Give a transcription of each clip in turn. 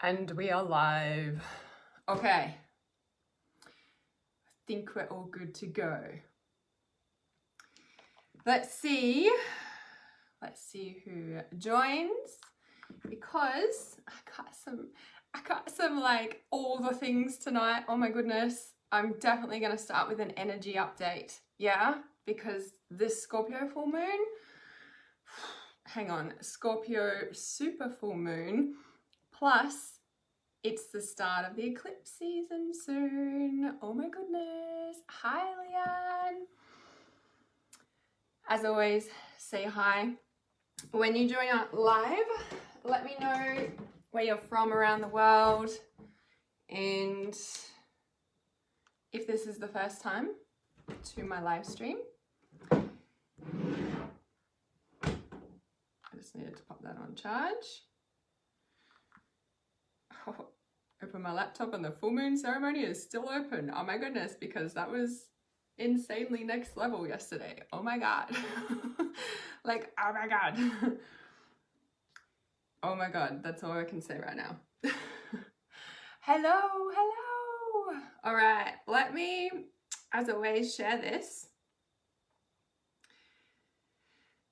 And we are live. Okay. I think we're all good to go. Let's see who joins, because I got some like all the things tonight. Oh my goodness. I'm definitely going to start with an energy update. Yeah, because this Scorpio full moon, hang on, Scorpio super full moon, plus it's the start of the eclipse season soon. Oh my goodness. Hi, Leanne. As always, say hi. When you join out live, let me know where you're from around the world, and if this is the first time to my live stream. I just needed to pop that on charge. Oh, open my laptop and the full moon ceremony is still open. Oh my goodness, because that was insanely next level yesterday. Oh my god. Like, oh my god. Oh my god, that's all I can say right now. Hello. All right, let me, as always, share this,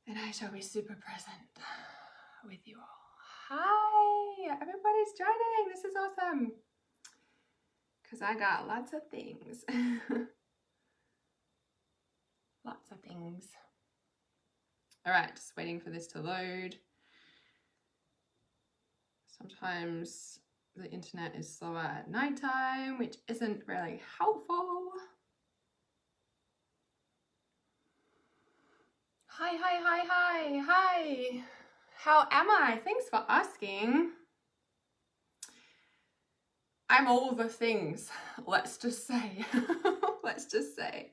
and I shall be super present with you all. Hi, everybody's joining. This is awesome, because I got lots of things. Lots of things. All right, just waiting for this to load. Sometimes the internet is slower at nighttime, which isn't really helpful. Hi. How am I? Thanks for asking. I'm all the things, let's just say. Let's just say.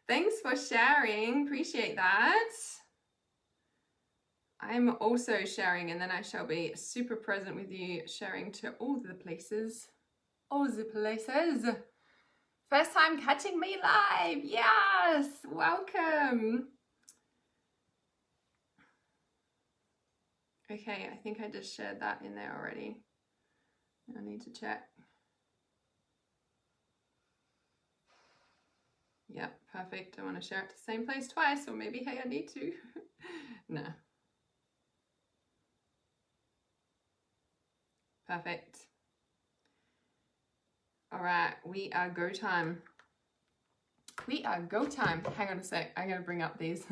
Thanks for sharing, appreciate that. I'm also sharing, and then I shall be super present with you, sharing to all the places. All the places. First time catching me live. Yes, welcome. Okay, I think I just shared that in there already. I need to check. Yep, perfect. I want to share it to the same place twice, or maybe, hey, I need to. No. Perfect. All right, we are go time. We are go time. Hang on a sec. I'm going to bring up these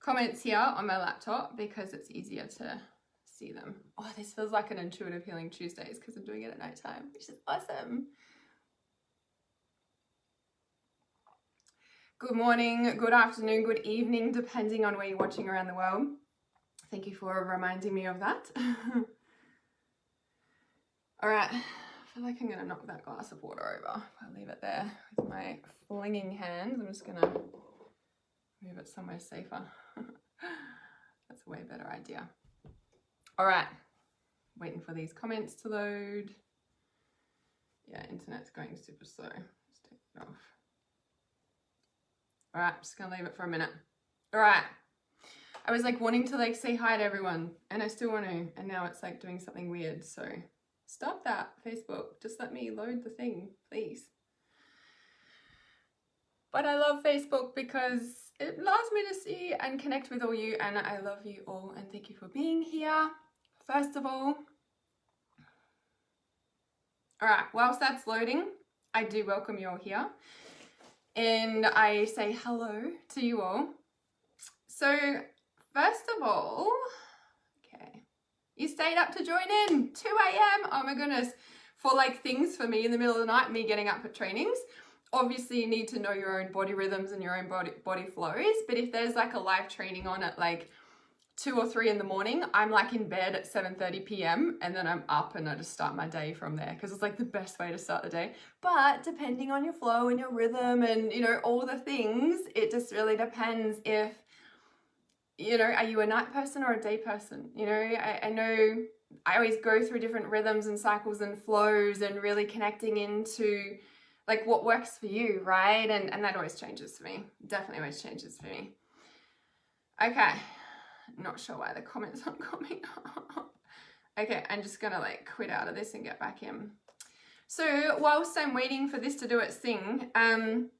comments here on my laptop because it's easier to see them. Oh, this feels like an Intuitive Healing Tuesdays because I'm doing it at nighttime, which is awesome. Good morning, good afternoon, good evening, depending on where you're watching around the world. Thank you for reminding me of that. All right, I feel like I'm gonna knock that glass of water over. I'll leave it there with my flinging hands. I'm just gonna move it somewhere safer. That's a way better idea. All right, waiting for these comments to load. Yeah, internet's going super slow. Let's take it off. All right, just gonna leave it for a minute. All right, I was like wanting to like say hi to everyone, and I still want to, and now it's like doing something weird, so stop that, Facebook. Just let me load the thing, please. But I love Facebook because it allows me to see and connect with all you, and I love you all, and thank you for being here, first of all. All right, whilst that's loading, I do welcome you all here, and I say hello to you all. So, first of all, okay, you stayed up to join in, 2 a.m. Oh my goodness, for like things for me in the middle of the night, me getting up at trainings. Obviously you need to know your own body rhythms and your own body flows, but if there's like a live training on at like 2 or 3 in the morning, I'm like in bed at 7:30 p.m. and then I'm up and I just start my day from there because it's like the best way to start the day. But depending on your flow and your rhythm and, you know, all the things, it just really depends if, you know, are you a night person or a day person? You know, I know I always go through different rhythms and cycles and flows and really connecting into like what works for you, right? And that always changes for me. Definitely always changes for me. Okay, not sure why the comments aren't coming up. Okay, I'm just gonna like quit out of this and get back in. So whilst I'm waiting for this to do its thing, I'm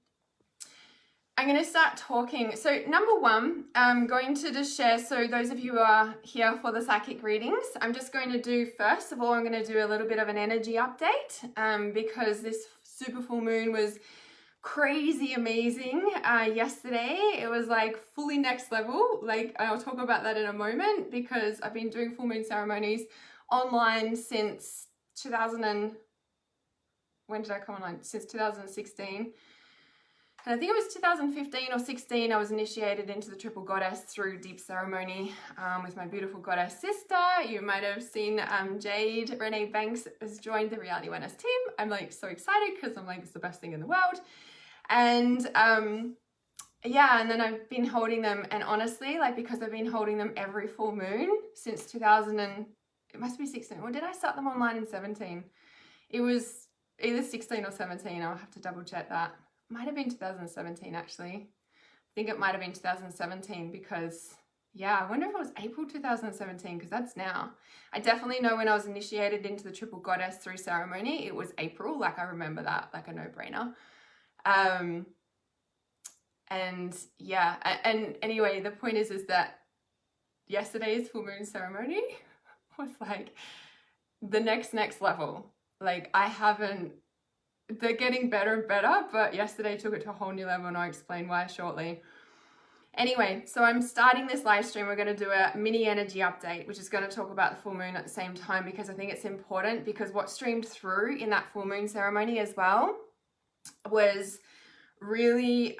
going to start talking. So number one, I'm going to just share, so those of you who are here for the psychic readings, I'm just going to do, first of all, I'm going to do a little bit of an energy update because this super full moon was crazy amazing yesterday. It was like fully next level. Like I'll talk about that in a moment because I've been doing full moon ceremonies online since when did I come online? Since 2016. And I think it was 2015 or 16, I was initiated into the Triple Goddess through deep ceremony with my beautiful goddess sister. You might have seen Jade Renee Banks has joined the Reality Awareness team. I'm like so excited because I'm like, it's the best thing in the world. And yeah, and then I've been holding them, and honestly, like because I've been holding them every full moon since 2000 and it must be 16. Or did I start them online in 17? It was either 16 or 17. I'll have to double check that. Might have been 2017 actually. I think it might have been 2017 because yeah, I wonder if it was April 2017 because that's now. I definitely know when I was initiated into the Triple Goddess through ceremony, it was April. Like I remember that, like a no-brainer. And yeah, and anyway, the point is that yesterday's full moon ceremony was like the next level. Like they're getting better and better, but yesterday took it to a whole new level and I'll explain why shortly. Anyway, so I'm starting this live stream. We're going to do a mini energy update, which is going to talk about the full moon at the same time because I think it's important because what streamed through in that full moon ceremony as well was really,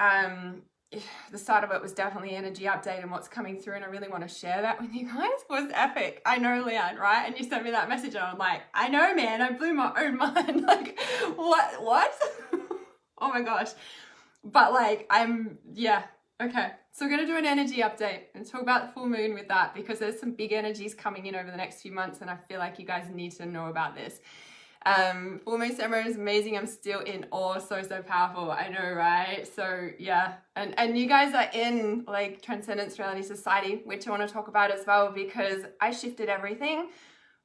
the start of it was definitely energy update and what's coming through, and I really want to share that with you guys. Was epic. I know, Leanne, right? And you sent me that message and I'm like, I know, man, I blew my own mind. Like, what? Oh my gosh. But like, yeah, okay. So we're going to do an energy update and talk about the full moon with that because there's some big energies coming in over the next few months and I feel like you guys need to know about this. Full moon ceremony is amazing. I'm still in awe. So powerful. I know, right? So yeah, and you guys are in like Transcendence Reality Society, which I want to talk about as well because I shifted everything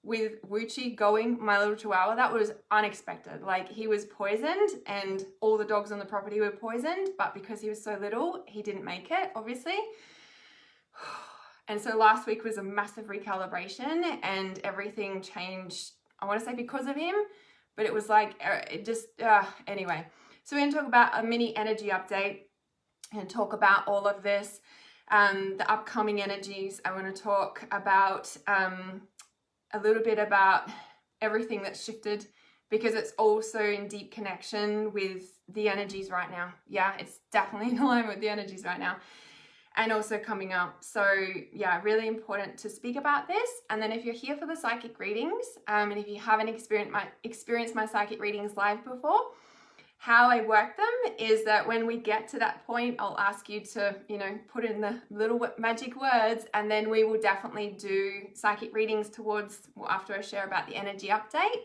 with Wuchi going, my little chihuahua. That was unexpected. Like he was poisoned and all the dogs on the property were poisoned, but because he was so little, he didn't make it, obviously. And so last week was a massive recalibration and everything changed, I want to say because of him, but it was like, it just, anyway. So we're going to talk about a mini energy update and talk about all of this, the upcoming energies. I want to talk about a little bit about everything that's shifted because it's also in deep connection with the energies right now. Yeah, it's definitely in alignment with the energies right now. And also coming up. So yeah, really important to speak about this. And then if you're here for the psychic readings, and if you haven't experienced my psychic readings live before, how I work them is that when we get to that point, I'll ask you to, put in the little magic words, and then we will definitely do psychic readings after I share about the energy update.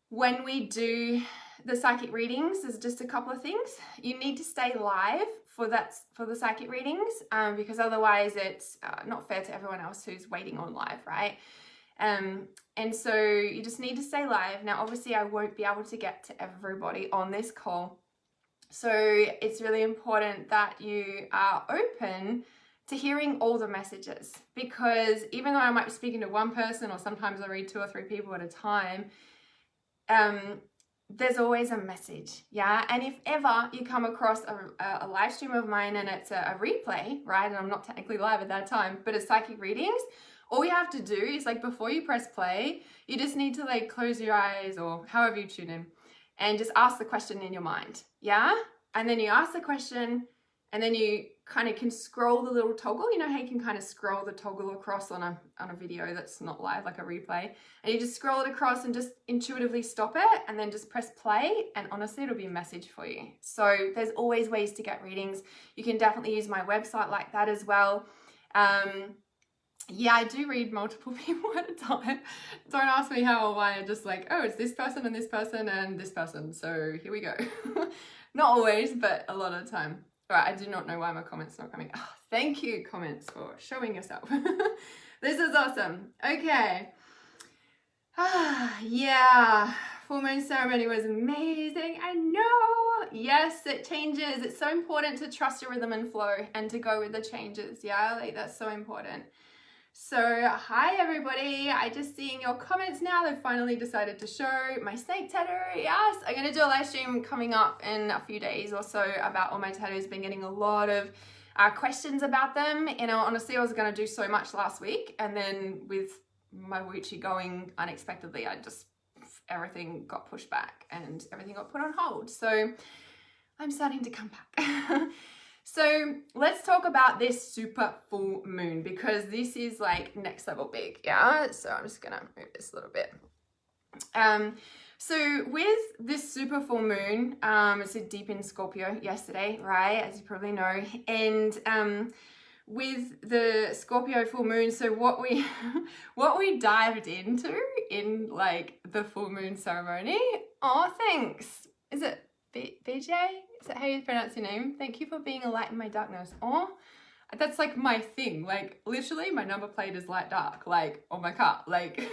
When we do the psychic readings, there's just a couple of things. You need to stay live for the psychic readings because otherwise it's not fair to everyone else who's waiting on live, right? And so you just need to stay live. Now, obviously, I won't be able to get to everybody on this call. So it's really important that you are open to hearing all the messages because even though I might be speaking to one person or sometimes I read 2 or 3 people at a time, there's always a message, yeah? And if ever you come across a live stream of mine and it's a replay, right? And I'm not technically live at that time, but it's psychic readings, all you have to do is like before you press play, you just need to like close your eyes or however you tune in and just ask the question in your mind, yeah? And then you ask the question and then you kind of can scroll the little toggle. You know how you can kind of scroll the toggle across on a video that's not live, like a replay, and you just scroll it across and just intuitively stop it and then just press play, and honestly it'll be a message for you. So there's always ways to get readings. You can definitely use my website like that as well. Yeah, I do read multiple people at a time. Don't ask me how or why. I'm just like, oh, it's this person and this person and this person, so here we go. Not always, but a lot of the time. All right, I do not know why my comments not coming. Oh, thank you, comments, for showing yourself. This is awesome. Okay. Yeah. Full moon ceremony was amazing. I know. Yes, it changes. It's so important to trust your rhythm and flow and to go with the changes. Yeah, like that's so important. So hi everybody, I just seeing your comments now. They've finally decided to show my snake tattoo. Yes, I'm gonna do a live stream coming up in a few days or so about all my tattoos. Been getting a lot of questions about them. You know, honestly, I was gonna do so much last week, and then with my Wuchi going unexpectedly, everything got pushed back and everything got put on hold. So I'm starting to come back. So let's talk about this super full moon, because this is like next level big, yeah? So I'm just gonna move this a little bit. So with this super full moon, it's a deep in Scorpio yesterday, right? As you probably know. And with the Scorpio full moon, so what we what we dived into in like the full moon ceremony. Oh, thanks. Is it Vijay? Is that how you pronounce your name? Thank you for being a light in my darkness. Oh, that's like my thing. Like literally my number plate is light dark, like on my car. Like,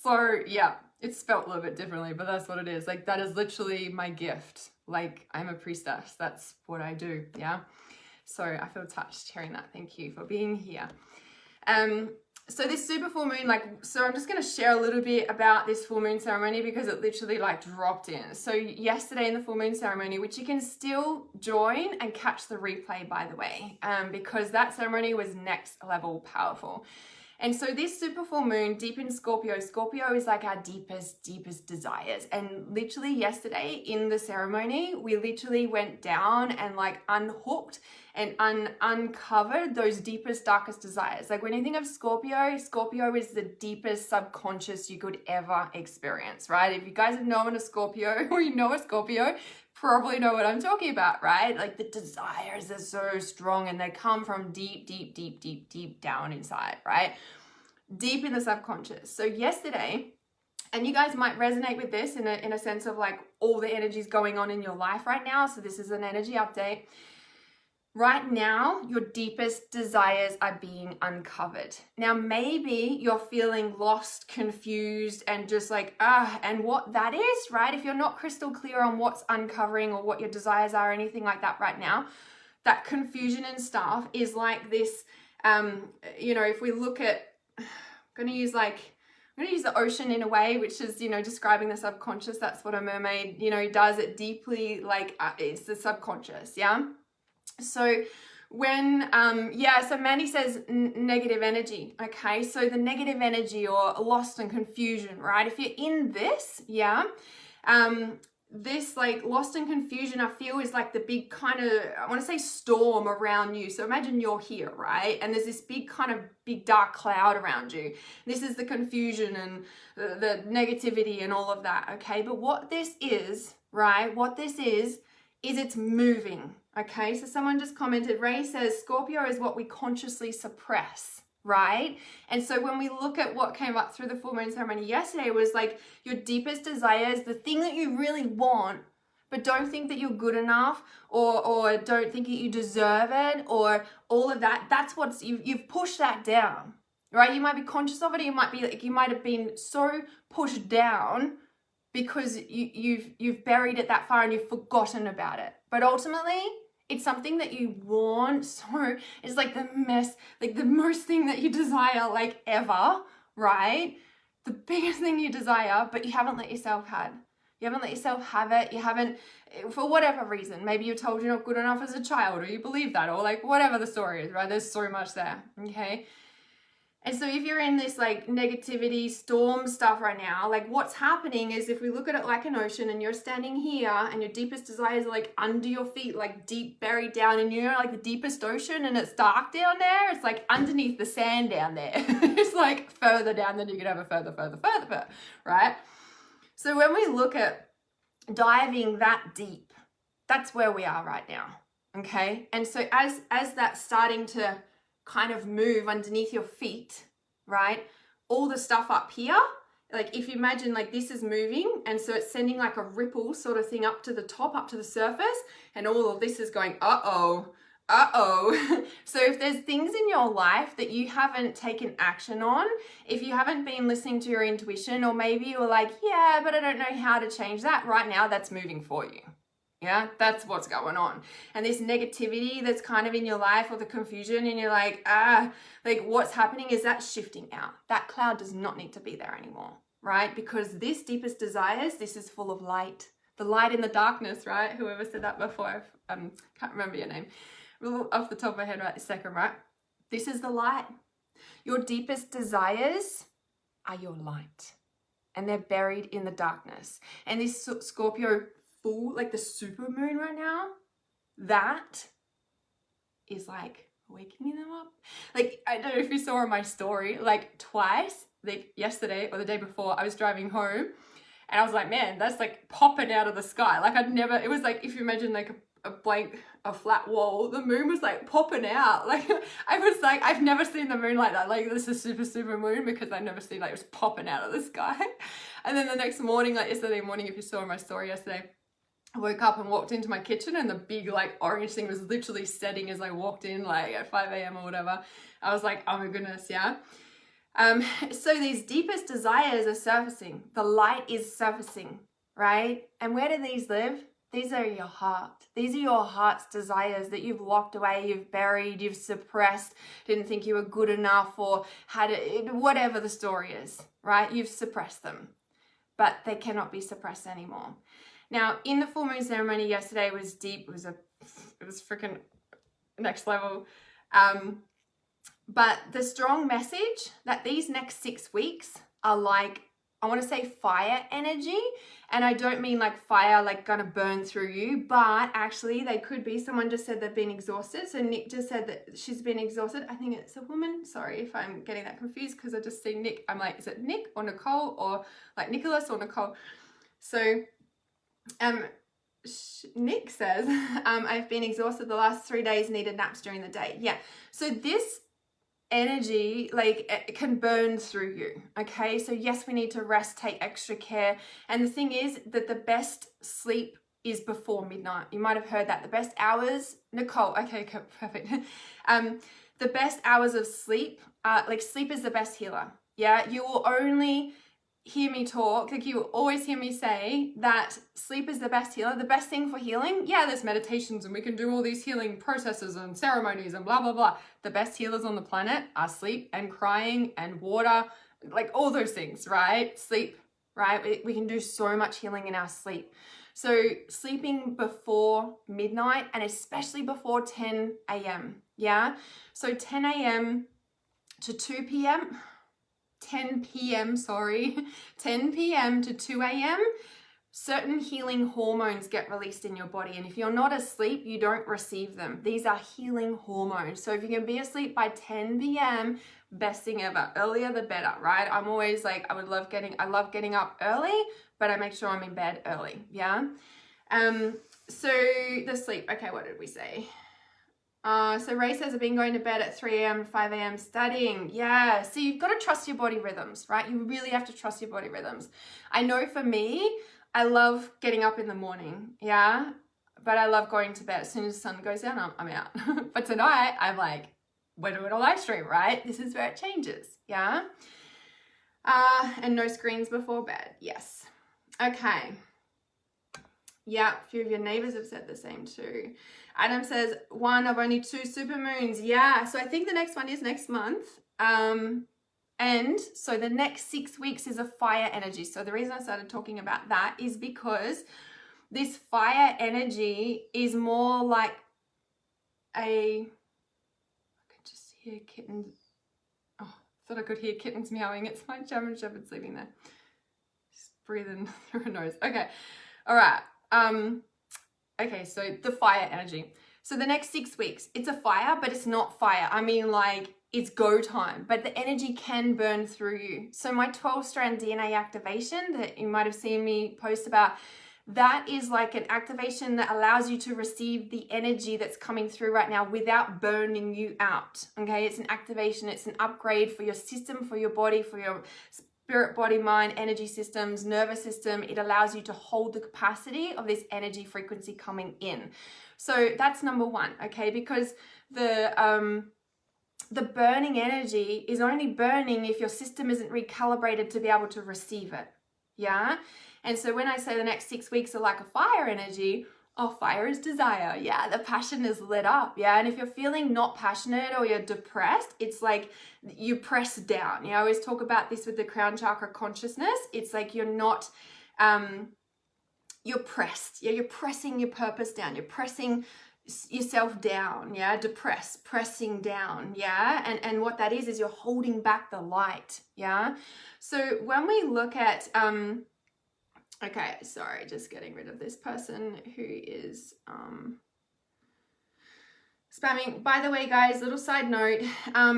so yeah, it's spelt a little bit differently, but that's what it is. Like that is literally my gift. Like I'm a priestess. That's what I do. Yeah. So I feel touched hearing that. Thank you for being here. So this super full moon, so I'm just going to share a little bit about this full moon ceremony because it literally like dropped in. So yesterday in the full moon ceremony, which you can still join and catch the replay, by the way, because that ceremony was next level powerful. And so this super full moon, deep in Scorpio, Scorpio is like our deepest desires. And literally yesterday in the ceremony, we literally went down and like unhooked and uncovered those deepest, darkest desires. Like when you think of Scorpio, Scorpio is the deepest subconscious you could ever experience, right? If you guys have known a Scorpio or you know a Scorpio, probably know what I'm talking about, right? Like the desires are so strong and they come from deep down inside, right? Deep in the subconscious. So yesterday, and you guys might resonate with this in a sense of like all the energies going on in your life right now. So this is an energy update. Right now, your deepest desires are being uncovered. Now, maybe you're feeling lost, confused, and just like, and what that is, right? If you're not crystal clear on what's uncovering or what your desires are or anything like that right now, that confusion and stuff is like this, if we look at, I'm going to use the ocean in a way, which is, describing the subconscious. That's what a mermaid, does. It deeply, it's the subconscious, yeah? So when, so Mandy says negative energy, okay? So the negative energy or lost and confusion, right? If you're in this, this like lost and confusion, I feel is like the big kind of, I want to say storm around you. So imagine you're here, right? And there's this big dark cloud around you. This is the confusion and the negativity and all of that, okay? But what this is, right? What this is it's moving. Okay, so someone just commented, Ray says, Scorpio is what we consciously suppress, right? And so when we look at what came up through the full moon ceremony yesterday was like your deepest desires, the thing that you really want, but don't think that you're good enough or don't think that you deserve it or all of that. That's what's, you've pushed that down, right? You might be conscious of it. You might have been so pushed down because you've buried it that far and you've forgotten about it. But ultimately, it's something that you want. So it's like the most thing that you desire, like ever, right? The biggest thing you desire, but you haven't let yourself have. You haven't let yourself have it. You haven't, for whatever reason, maybe you're told you're not good enough as a child or you believe that or like whatever the story is, right? There's so much there, okay? And so if you're in this like negativity storm stuff right now, like what's happening is if we look at it like an ocean and you're standing here and your deepest desires are like under your feet, like deep buried down and you're like the deepest ocean and it's dark down there. It's like underneath the sand down there. It's like further down than you could ever further, right? So when we look at diving that deep, that's where we are right now, okay? And so as that's starting to kind of move underneath your feet, right? All the stuff up here, like if you imagine like this is moving and so it's sending like a ripple sort of thing up to the top, up to the surface, and all of this is going, uh-oh. So if there's things in your life that you haven't taken action on, if you haven't been listening to your intuition, or maybe you're like, yeah, but I don't know how to change that right now, that's moving for you. Yeah, that's what's going on. And this negativity that's kind of in your life, or the confusion, and you're like, like what's happening is that shifting out. That cloud does not need to be there anymore, right? Because this deepest desires, this is full of light. The light in the darkness, right? Whoever said that before, I can't remember your name. Off the top of my head right this second, right? This is the light. Your deepest desires are your light. And they're buried in the darkness. And this Scorpio full, like the super moon right now, that is like waking them up. Like, I don't know if you saw in my story, like twice, like yesterday or the day before, I was driving home and I was like, man, that's like popping out of the sky. Like it was like, if you imagine like a flat wall, the moon was like popping out. Like I was like, I've never seen the moon like that. Like this is super moon, because I've never seen like it was popping out of the sky. And then the next morning, like yesterday morning, if you saw my story yesterday, I woke up and walked into my kitchen and the big like orange thing was literally setting as I walked in, like at 5 a.m. or whatever. I was like, oh my goodness, yeah. So these deepest desires are surfacing. The light is surfacing, right? And where do these live? These are your heart. These are your heart's desires that you've locked away, you've buried, you've suppressed, didn't think you were good enough, or had it, whatever the story is, right? You've suppressed them, but they cannot be suppressed anymore. Now, in the full moon ceremony yesterday was deep. It was freaking next level. But the strong message that these next 6 weeks are like, I want to say fire energy. And I don't mean like fire, like gonna burn through you, but actually they could be, someone just said they've been exhausted. So Nick just said that she's been exhausted. I think it's a woman. Sorry if I'm getting that confused, because I just see Nick. I'm like, is it Nick or Nicole, or like Nicholas or Nicole? So Nick says, I've been exhausted the last 3 days, needed naps during the day. Yeah. So this energy, like, it can burn through you. Okay. So yes, we need to rest, take extra care. And the thing is that the best sleep is before midnight. You might have heard that. The best hours, Nicole. Okay, perfect. The best hours of sleep, like sleep is the best healer. Yeah. You will only hear me talk, like you always hear me say that sleep is the best healer. The best thing for healing, yeah, there's meditations and we can do all these healing processes and ceremonies and blah, blah, blah. The best healers on the planet are sleep and crying and water, like all those things, right? Sleep, right? We can do so much healing in our sleep. So sleeping before midnight, and especially before 10 a.m. Yeah. So 10 a.m. to 2 p.m., 10 p.m. to 2 a.m., certain healing hormones get released in your body. And if you're not asleep, you don't receive them. These are healing hormones. So if you can be asleep by 10 p.m., best thing ever. Earlier the better, right? I'm always like, I love getting up early, but I make sure I'm in bed early. Yeah. So the sleep. Okay, what did we say? So Ray says, I've been going to bed at 3 a.m., 5 a.m. studying. Yeah. So you've got to trust your body rhythms, right? You really have to trust your body rhythms. I know for me, I love getting up in the morning. Yeah. But I love going to bed. As soon as the sun goes down, I'm out. But tonight I'm like, we're doing a live stream, right? This is where it changes. Yeah. And no screens before bed. Yes. Okay. Yeah, a few of your neighbors have said the same too. Adam says, one of only 2 supermoons. Yeah, so I think the next one is next month. And so the next 6 weeks is a fire energy. So the reason I started talking about that is because this fire energy is more like I could just hear kittens. Oh, I thought I could hear kittens meowing. It's my German Shepherd sleeping there. Just breathing through her nose. Okay, all right. Okay, so the fire energy. So the next 6 weeks, it's a fire, but it's not fire. I mean, like, it's go time, but the energy can burn through you. So my 12-strand DNA activation that you might have seen me post about, that is like an activation that allows you to receive the energy that's coming through right now without burning you out. Okay, it's an activation, it's an upgrade for your system, for your body, for your spirit, body, mind, energy systems, nervous system. It allows you to hold the capacity of this energy frequency coming in. So that's number one, okay? Because the burning energy is only burning if your system isn't recalibrated to be able to receive it, yeah? And so when I say the next 6 weeks are like a fire energy, oh, fire is desire, yeah, the passion is lit up, yeah? And if you're feeling not passionate or you're depressed, it's like you press down. You know, I always talk about this with the crown chakra consciousness. It's like you're not, you're pressed, yeah? You're pressing your purpose down, you're pressing yourself down, yeah, depressed, pressing down, yeah, and what that is you're holding back the light, yeah. So when we look at okay, sorry, just getting rid of this person who is spamming. By the way, guys, little side note,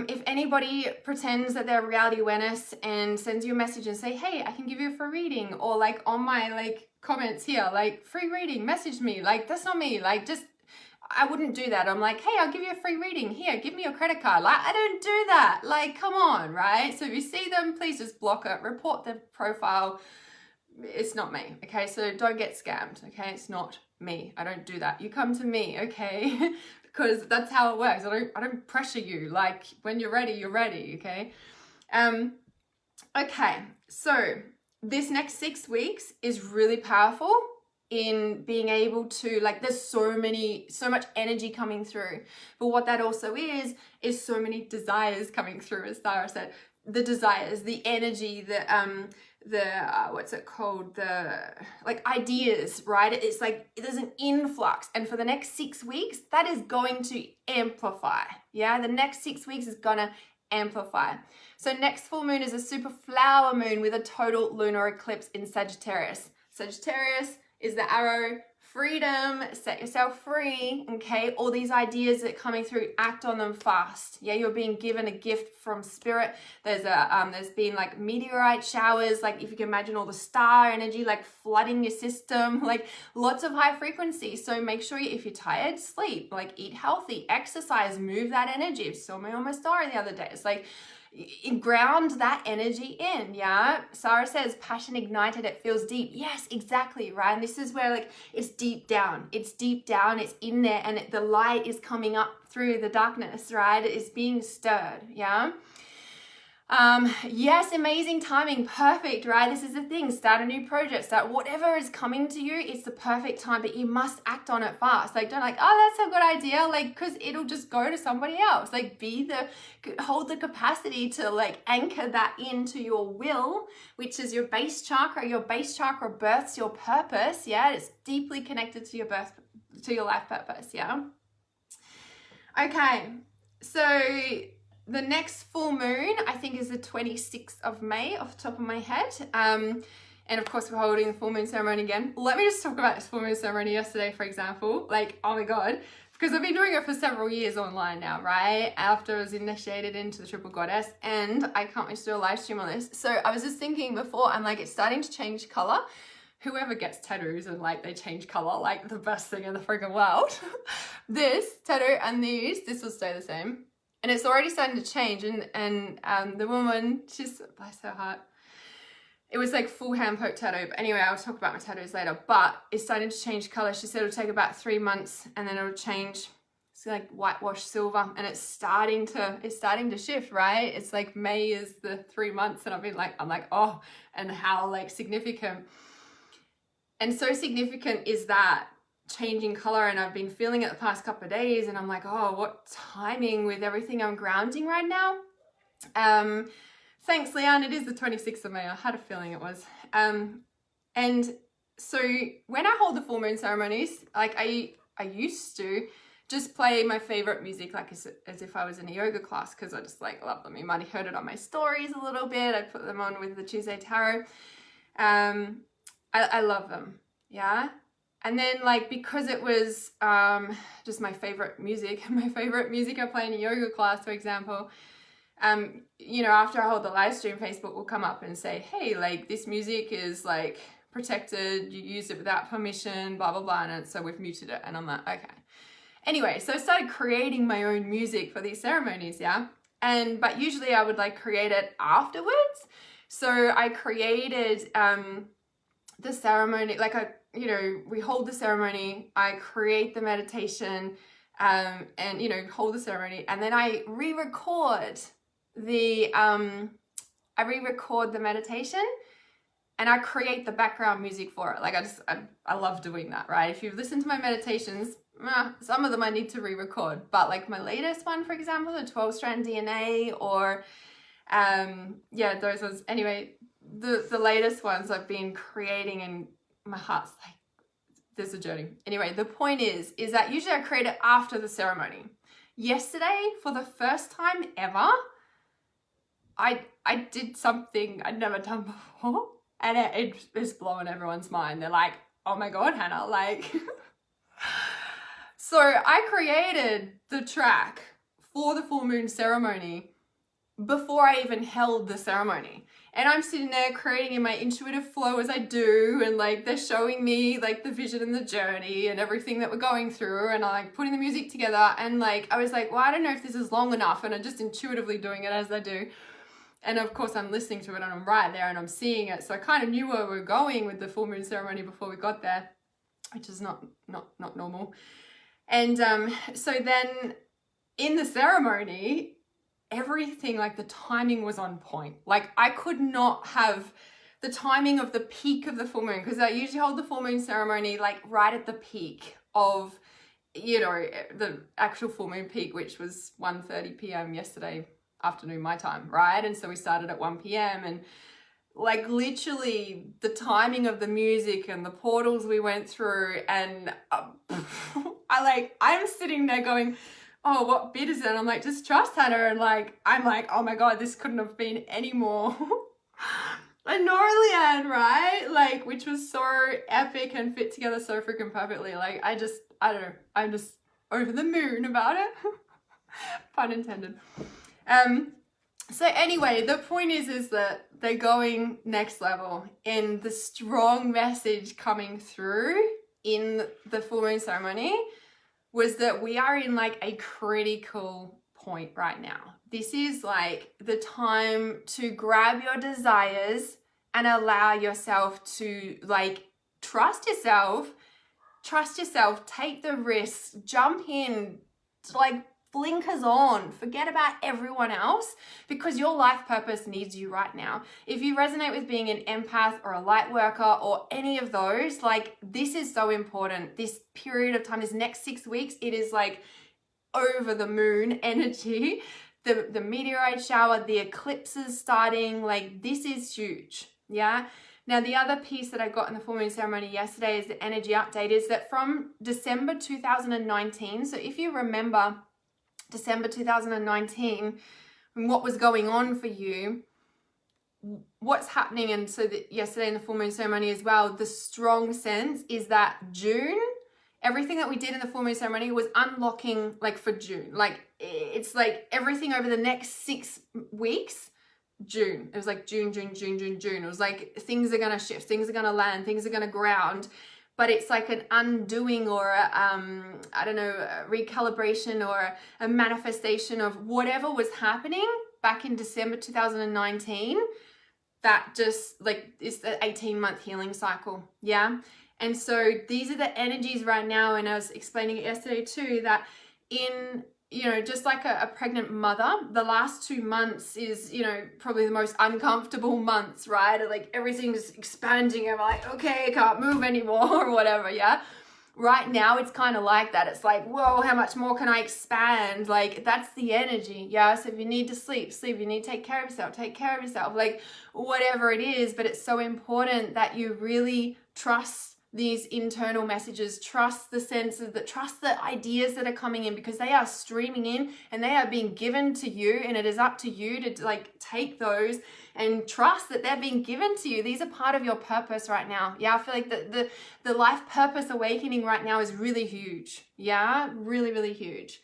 if anybody pretends that they're reality awareness and sends you a message and say, hey, I can give you a free reading, or like on my like comments here, like free reading, message me, like that's not me, like just I wouldn't do that. I'm like, hey, I'll give you a free reading. Here, give me your credit card. Like, I don't do that. Like, come on, right? So if you see them, please just block it. Report the profile. It's not me, okay? So don't get scammed, okay? It's not me. I don't do that. You come to me, okay? Because that's how it works. I don't pressure you. Like, when you're ready, okay? Okay, so this next 6 weeks is really powerful in being able to, like, there's so much energy coming through, but what that also is so many desires coming through, as Sarah said. The desires, the energy, the what's it called, the like ideas, right? It's like there's an influx, and for the next 6 weeks that is going to amplify, yeah. The next 6 weeks is gonna amplify. So next full moon is a super flower moon with a total lunar eclipse in Sagittarius. Sagittarius is the arrow, freedom, set yourself free, okay? All these ideas that are coming through, act on them fast. Yeah, you're being given a gift from spirit. There's been like meteorite showers, like if you can imagine all the star energy like flooding your system, like lots of high frequency. So make sure if you're tired, sleep, like eat healthy, exercise, move that energy. I saw me on my story the other day. It's like, ground that energy in, yeah. Sarah says passion ignited, it feels deep. Yes, exactly, right? And this is where like it's deep down, it's in there, and the light is coming up through the darkness, right? It is being stirred, yeah. Yes, amazing timing, perfect, right? This is the thing, start a new project, start whatever is coming to you, it's the perfect time, but you must act on it fast. Like, don't like, oh, that's a good idea, like, because it'll just go to somebody else. Like, hold the capacity to like anchor that into your will, which is your base chakra. Your base chakra births your purpose, yeah? It's deeply connected to your life purpose, yeah? Okay, so the next full moon, I think, is the 26th of May off the top of my head. And of course, we're holding the full moon ceremony again. Let me just talk about this full moon ceremony yesterday, for example. Like, oh my God, because I've been doing it for several years online now, right? After I was initiated into the Triple Goddess, and I can't wait to do a live stream on this. So I was just thinking before, I'm like, it's starting to change color. Whoever gets tattoos and like they change color, like the best thing in the freaking world. This tattoo and this will stay the same. And it's already starting to change, and the woman, she's, bless her heart, it was like full hand poke tattoo. But anyway, I'll talk about my tattoos later, but it's starting to change color. She said it'll take about 3 months and then it'll change. It's like whitewash silver, and it's starting to shift, right? It's like May is the 3 months, and I'm like, oh, and how like significant. And so significant is that changing color, and I've been feeling it the past couple of days, and I'm like, oh, what timing with everything I'm grounding right now. Thanks, Leanne. It is the 26th of May. I had a feeling it was. And so when I hold the full moon ceremonies, like I used to just play my favorite music, like as if I was in a yoga class, because I just like love them. You might have heard it on my stories a little bit. I put them on with the Tuesday Tarot. I love them, yeah. And then like, because it was just my favorite music I play in a yoga class, for example, you know, after I hold the live stream, Facebook will come up and say, hey, like this music is like protected, you used it without permission, blah, blah, blah. And so we've muted it. And I'm like, okay. Anyway, so I started creating my own music for these ceremonies, yeah. But usually I would like create it afterwards. So I created the ceremony, like we hold the ceremony, I create the meditation, and hold the ceremony, and then I re-record the meditation, and I create the background music for it. Like I love doing that, right? If you've listened to my meditations, some of them I need to re-record, but like my latest one, for example, the 12-strand DNA, or those ones. Anyway, the latest ones I've been creating, and my heart's like, there's a journey. Anyway, the point is that usually I create it after the ceremony. Yesterday, for the first time ever, I did something I'd never done before, and it's blowing everyone's mind. They're like, oh my God, Hannah, like... So I created the track for the full moon ceremony before I even held the ceremony. And I'm sitting there creating in my intuitive flow as I do, and like they're showing me like the vision and the journey and everything that we're going through, and I'm like putting the music together, and like I was like, well, I don't know if this is long enough, and I'm just intuitively doing it as I do. And of course I'm listening to it, and I'm right there and I'm seeing it. So I kind of knew where we were going with the full moon ceremony before we got there, which is not normal. And so then in the ceremony, everything, like the timing was on point. Like I could not have the timing of the peak of the full moon, because I usually hold the full moon ceremony like right at the peak of, the actual full moon peak, which was 1:30 p.m. yesterday afternoon, my time, right? And so we started at 1 p.m. and like literally the timing of the music and the portals we went through, and I'm sitting there going, oh, what bit is it? And I'm like, just trust Hannah. And like, I'm like, oh my God, this couldn't have been any more. And Nora Leanne, right? Like, which was so epic and fit together so freaking perfectly. Like, I don't know. I'm just over the moon about it. Pun intended. So anyway, the point is that they're going next level, and the strong message coming through in the full moon ceremony was that we are in like a critical point right now. This is like the time to grab your desires and allow yourself to like trust yourself, take the risks, jump in, like blinkers on, forget about everyone else, because your life purpose needs you right now. If you resonate with being an empath or a light worker or any of those, like this is so important. This period of time, this next 6 weeks, it is like over the moon energy, the meteorite shower, the eclipses starting, like this is huge. Yeah. Now, the other piece that I got in the full moon ceremony yesterday is the energy update, is that from December 2019, so if you remember December 2019, and what was going on for you, what's happening, and so that yesterday in the full moon ceremony as well, the strong sense is that June, everything that we did in the full moon ceremony was unlocking like for June. Like it's like everything over the next 6 weeks, June. It was like June. It was like things are going to shift, things are going to land, things are going to ground. But it's like an undoing or a recalibration or a manifestation of whatever was happening back in December 2019. That just like is the 18-month healing cycle. Yeah. And so these are the energies right now. And I was explaining it yesterday too, that in, just like a pregnant mother, the last 2 months is, probably the most uncomfortable months, right? Like everything's expanding and I'm like, okay, I can't move anymore or whatever. Yeah. Right now it's kind of like that. It's like, whoa, how much more can I expand? Like that's the energy. Yeah. So if you need to sleep. You need to take care of yourself, like whatever it is. But it's so important that you really trust these internal messages, trust the senses, trust the ideas that are coming in, because they are streaming in and they are being given to you, and it is up to you to like take those and trust that they're being given to you. These are part of your purpose right now. Yeah, I feel like the life purpose awakening right now is really huge. Yeah, really, really huge.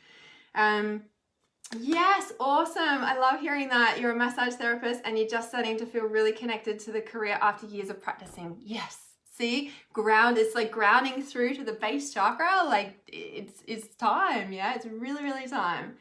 Yes, awesome. I love hearing that. You're a massage therapist and you're just starting to feel really connected to the career after years of practicing. Yes. See, it's like grounding through to the base chakra. Like it's time. Yeah, it's really, really time.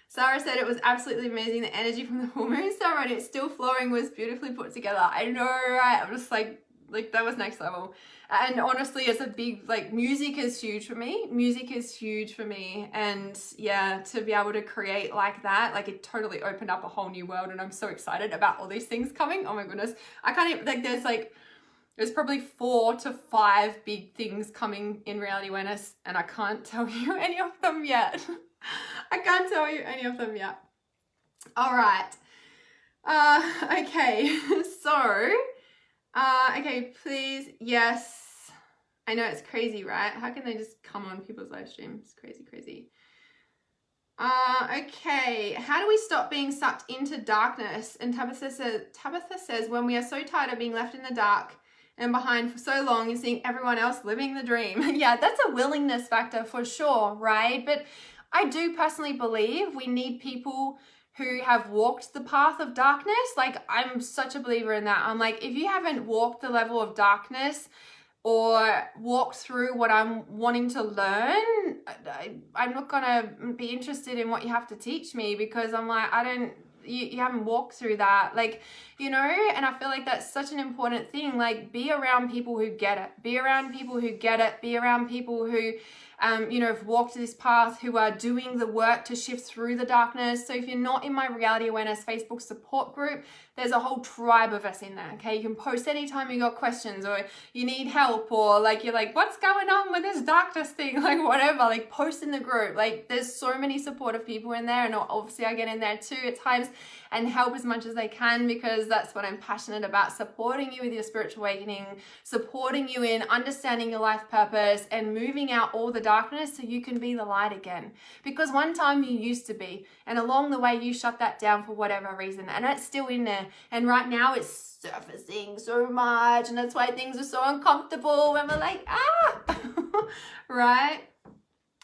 Sarah said it was absolutely amazing. The energy from the full moon ceremony, it's still flowing, was beautifully put together. I know, right? I'm just like that was next level. And honestly, it's a big, like, music is huge for me. Music is huge for me. And yeah, to be able to create like that, like, it totally opened up a whole new world. And I'm so excited about all these things coming. Oh my goodness. I can't even, like, there's probably 4 to 5 big things coming in reality awareness, and I can't tell you any of them yet. I can't tell you any of them yet. All right. Okay. So, okay, please. Yes. I know it's crazy, right? How can they just come on people's live streams? Crazy, crazy. Okay. How do we stop being sucked into darkness? And Tabitha says, when we are so tired of being left in the dark and behind for so long and seeing everyone else living the dream. Yeah, that's a willingness factor for sure, right? But I do personally believe we need people who have walked the path of darkness. Like, I'm such a believer in that. I'm like, if you haven't walked the level of darkness or walked through what I'm wanting to learn, I'm not gonna be interested in what you have to teach me, because I'm like, you haven't walked through that, like, you know. And I feel like that's such an important thing. Like, be around people who get it, be around people who get it, be around people who you know, have walked this path, who are doing the work to shift through the darkness. So if you're not in my Reality Awareness Facebook support group, there's a whole tribe of us in there, okay? You can post anytime you got questions or you need help, or like, you're like, what's going on with this darkness thing? Like, whatever, like, post in the group. Like, there's so many supportive people in there, and obviously I get in there too at times and help as much as I can, because that's what I'm passionate about, supporting you with your spiritual awakening, supporting you in understanding your life purpose and moving out all the darkness so you can be the light again. Because one time you used to be, and along the way you shut that down for whatever reason, and it's still in there, and right now it's surfacing so much, and that's why things are so uncomfortable when we're like, right?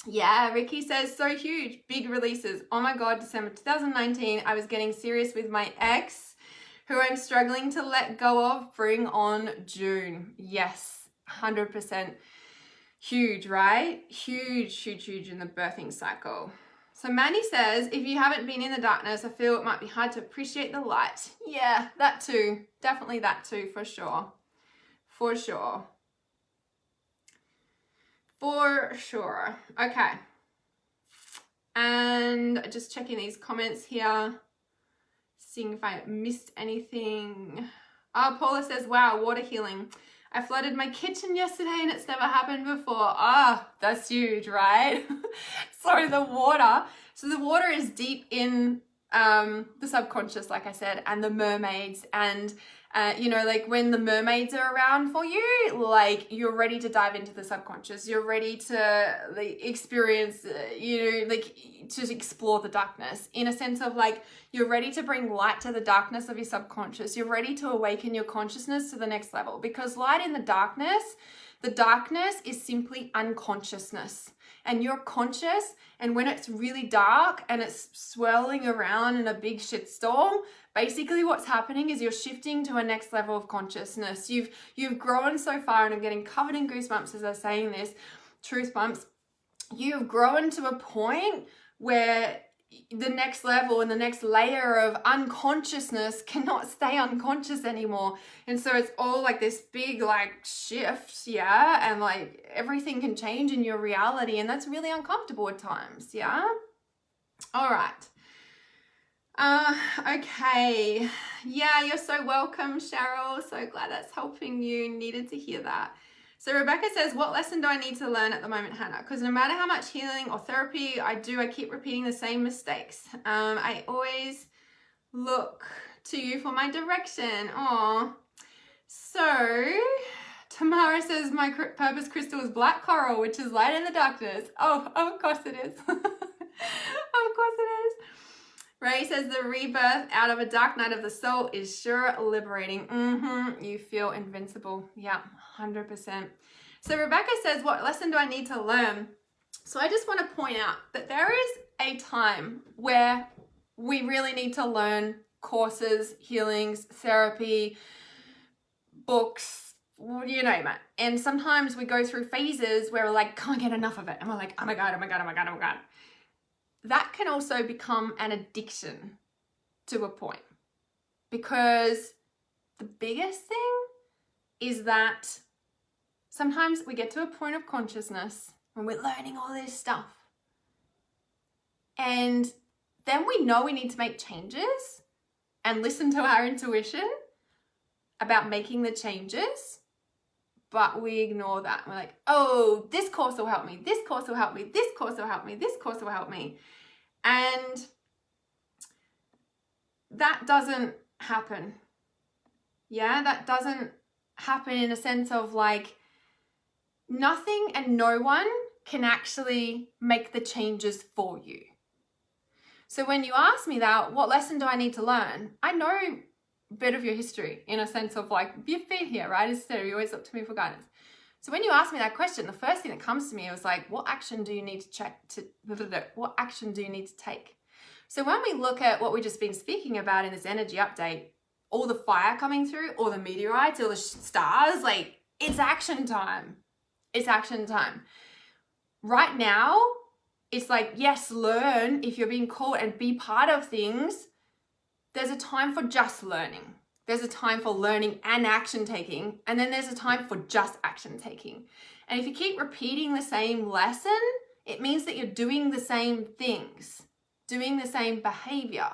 Yeah, Ricky says, so huge, big releases. Oh my God, December 2019, I was getting serious with my ex, who I'm struggling to let go of. Bring on June. Yes, 100%. Huge, right? Huge, huge, huge in the birthing cycle. So Manny says, if you haven't been in the darkness, I feel it might be hard to appreciate the light. Yeah, that too. Definitely that too, for sure. For sure. For sure. Okay. And just checking these comments here, seeing if I missed anything. Oh, Paula says, wow, water healing. I flooded my kitchen yesterday and it's never happened before. Ah, that's huge, right? So the water is deep in the subconscious, like I said, and the mermaids, and you know, like, when the mermaids are around for you, like, you're ready to dive into the subconscious, you're ready to, like, experience, you know, like, to explore the darkness, in a sense of, like, you're ready to bring light to the darkness of your subconscious, you're ready to awaken your consciousness to the next level, because light in the darkness is simply unconsciousness. And you're conscious, and when it's really dark and it's swirling around in a big shitstorm, basically what's happening is you're shifting to a next level of consciousness. You've grown so far, and I'm getting covered in goosebumps as I'm saying this, truth bumps. You've grown to a point where the next level and the next layer of unconsciousness cannot stay unconscious anymore. And so it's all like this big, like, shift, yeah? And like, everything can change in your reality, and that's really uncomfortable at times, yeah? All right. Okay. Yeah, you're so welcome, Cheryl. So glad that's helping you. Needed to hear that. So Rebecca says, what lesson do I need to learn at the moment, Hannah? Because no matter how much healing or therapy I do, I keep repeating the same mistakes. I always look to you for my direction. Aw. So Tamara says, my purpose crystal is black coral, which is light in the darkness. Oh, of course it is. Of course it is. Ray says, the rebirth out of a dark night of the soul is sure liberating. You feel invincible. Yeah, 100%. So Rebecca says, what lesson do I need to learn? So I just want to point out that there is a time where we really need to learn courses, healings, therapy, books, you name it. And sometimes we go through phases where we're like, can't get enough of it. And we're like, oh my God, oh my God, oh my God, oh my God. that can also become an addiction to a point, because the biggest thing is that sometimes we get to a point of consciousness when we're learning all this stuff, and then we know we need to make changes and listen to our intuition about making the changes, but we ignore that. We're like, oh, this course will help me, this course will help me, this course will help me, this course will help me. And that doesn't happen. Yeah, that doesn't happen in a sense of like, nothing and no one can actually make the changes for you. So when you ask me that, what lesson do I need to learn? I know a bit of your history in a sense of like, you've been here, right? Instead, you always look to me for guidance. So when you ask me that question, the first thing that comes to me was like, what action do you need to what action do you need to take? So when we look at what we've just been speaking about in this energy update, all the fire coming through, all the meteorites, all the stars, like, it's action time. It's action time. Right now, it's like, yes, learn if you're being called and be part of things. There's a time for just learning. There's a time for learning and action taking. And then there's a time for just action taking. And if you keep repeating the same lesson, it means that you're doing the same things, doing the same behavior.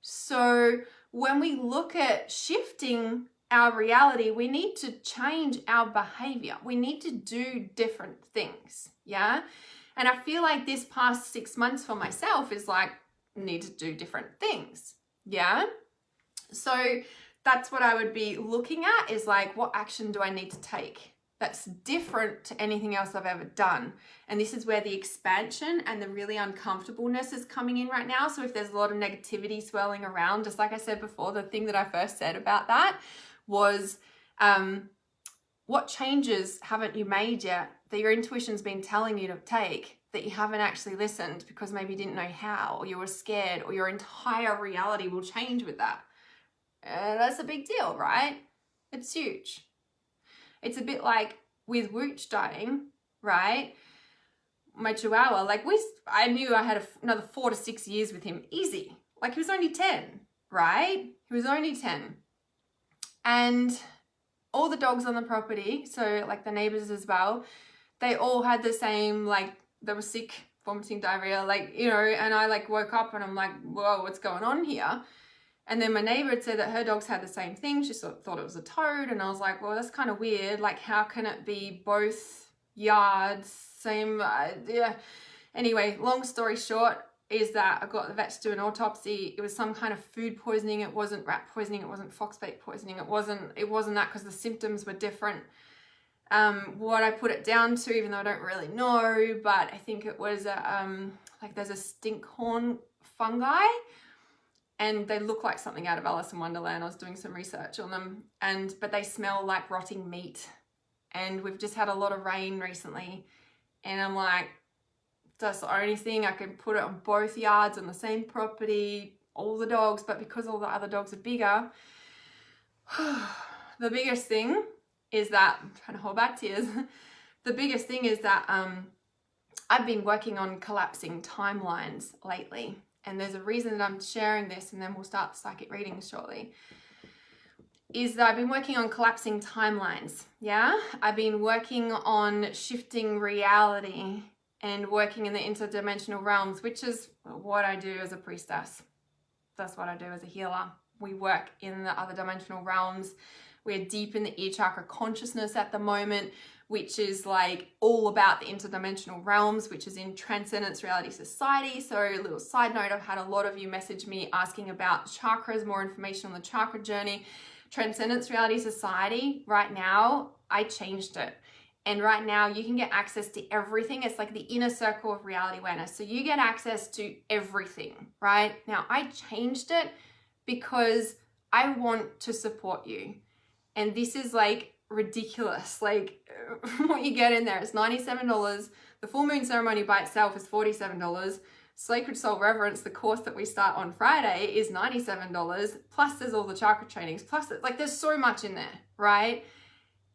So when we look at shifting our reality, we need to change our behavior. We need to do different things. Yeah. And I feel like this past 6 months for myself is like, need to do different things. Yeah. So that's what I would be looking at, is like, what action do I need to take that's different to anything else I've ever done? And this is where the expansion and the really uncomfortableness is coming in right now. So if there's a lot of negativity swirling around, just like I said before, the thing that I first said about that was, what changes haven't you made yet that your intuition's been telling you to take, that you haven't actually listened because maybe you didn't know how, or you were scared, or your entire reality will change with that. That's a big deal, right? It's huge. It's a bit like with Wooch dying, right? My Chihuahua, like I knew I had another 4 to 6 years with him, easy. Like, he was only 10, right? He was only 10. And all the dogs on the property, so like the neighbors as well, they all had the same, like, they were sick, vomiting, diarrhea, like, you know, and I like woke up and I'm like, whoa, what's going on here? And then my neighbor had said that her dogs had the same thing. She thought it was a toad. And I was like, well, that's kind of weird. Like, how can it be both yards, same, yeah. Anyway, long story short is that I got the vet to do an autopsy. It was some kind of food poisoning. It wasn't rat poisoning. It wasn't foxbait poisoning. It wasn't that, because the symptoms were different. What I put it down to, even though I don't really know, but I think it was like there's a stinkhorn fungi, and they look like something out of Alice in Wonderland. I was doing some research on them, but they smell like rotting meat. And we've just had a lot of rain recently, and I'm like, that's the only thing I can put it on both yards on the same property, all the dogs, but because all the other dogs are bigger, the biggest thing is that, I'm trying to hold back tears, the biggest thing is that I've been working on collapsing timelines lately. And there's a reason that I'm sharing this, and then we'll start the psychic readings shortly, is that I've been working on collapsing timelines, yeah? I've been working on shifting reality and working in the interdimensional realms, which is what I do as a priestess. That's what I do as a healer. We work in the other dimensional realms. We're deep in the ear chakra consciousness at the moment, which is like all about the interdimensional realms, which is in Transcendence Reality Society. So a little side note, I've had a lot of you message me asking about chakras, more information on the chakra journey. Transcendence Reality Society, right now, I changed it. And right now you can get access to everything. It's like the inner circle of reality awareness. So you get access to everything, right? Now I changed it because I want to support you. And this is like ridiculous. Like, what you get in there is $97. The full moon ceremony by itself is $47. Sacred Soul Reverence, the course that we start on Friday, is $97. Plus there's all the chakra trainings. Plus, like, there's so much in there, right?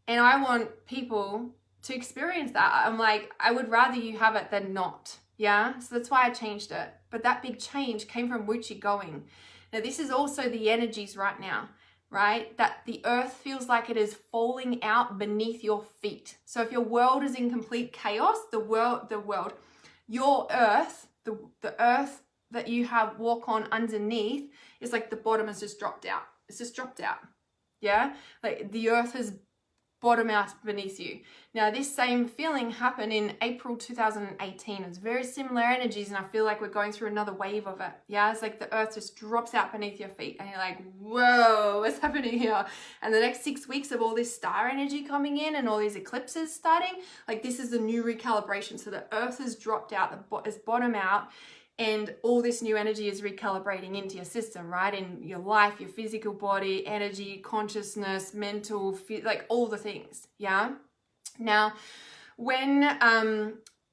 And I want people to experience that. I'm like, I would rather you have it than not. Yeah, so that's why I changed it. But that big change came from Wuchi going. Now, this is also the energies right now, right? That the earth feels like it is falling out beneath your feet. So if your world is in complete chaos, your earth, the earth that you have walk on underneath is like the bottom has just dropped out. It's just dropped out. Yeah, like the earth has bottom out beneath you. Now, this same feeling happened in April 2018. It's very similar energies, and I feel like we're going through another wave of it. Yeah, it's like the earth just drops out beneath your feet, and you're like, whoa, what's happening here? And the next 6 weeks of all this star energy coming in and all these eclipses starting, like this is the new recalibration. So the earth has dropped out, it's bottom out, and all this new energy is recalibrating into your system, right? In your life, your physical body, energy, consciousness, mental, like all the things, yeah? Now, when,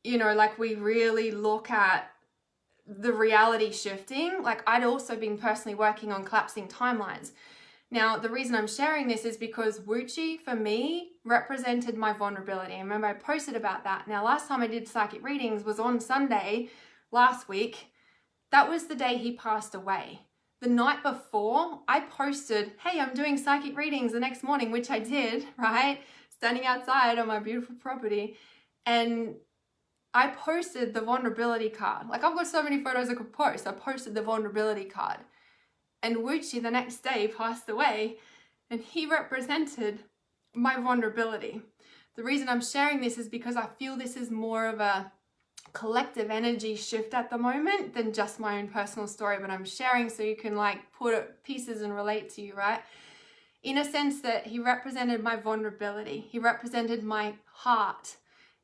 like we really look at the reality shifting, like I'd also been personally working on collapsing timelines. Now, the reason I'm sharing this is because Wuchi, for me, represented my vulnerability. I remember I posted about that. Now, last time I did psychic readings was on Sunday, last week. That was the day he passed away. The night before, I posted, hey, I'm doing psychic readings the next morning, which I did, right? Standing outside on my beautiful property. And I posted the vulnerability card. Like, I've got so many photos I could post. I posted the vulnerability card. And Wuchi the next day passed away, and he represented my vulnerability. The reason I'm sharing this is because I feel this is more of a collective energy shift at the moment than just my own personal story, but I'm sharing so you can like put pieces and relate to you, right? In a sense that he represented my vulnerability. He represented my heart,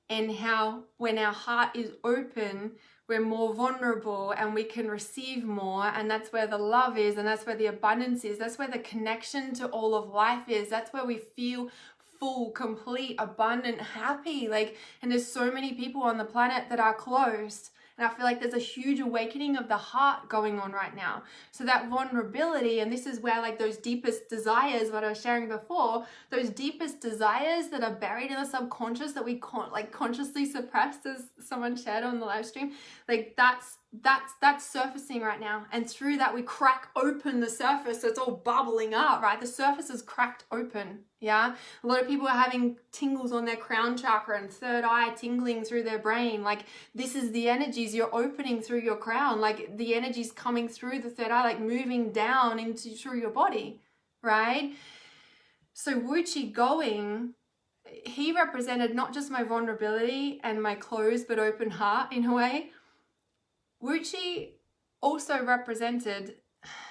and how when our heart is open, we're more vulnerable and we can receive more, and that's where the love is, and that's where the abundance is, that's where the connection to all of life is, that's where we feel full, complete, abundant, happy. Like, and there's so many people on the planet that are closed, and I feel like there's a huge awakening of the heart going on right now. So that vulnerability, and this is where like those deepest desires, what I was sharing before, those deepest desires that are buried in the subconscious that we can't like consciously suppressed, as someone shared on the live stream, like that's surfacing right now. And through that we crack open the surface, so it's all bubbling up, right? The surface is cracked open. Yeah, a lot of people are having tingles on their crown chakra and third eye tingling through their brain. Like, this is the energies you're opening through your crown, like the energies coming through the third eye, like moving down into through your body, right? So Wuchi going, he represented not just my vulnerability and my closed but open heart in a way. Wuchi also represented,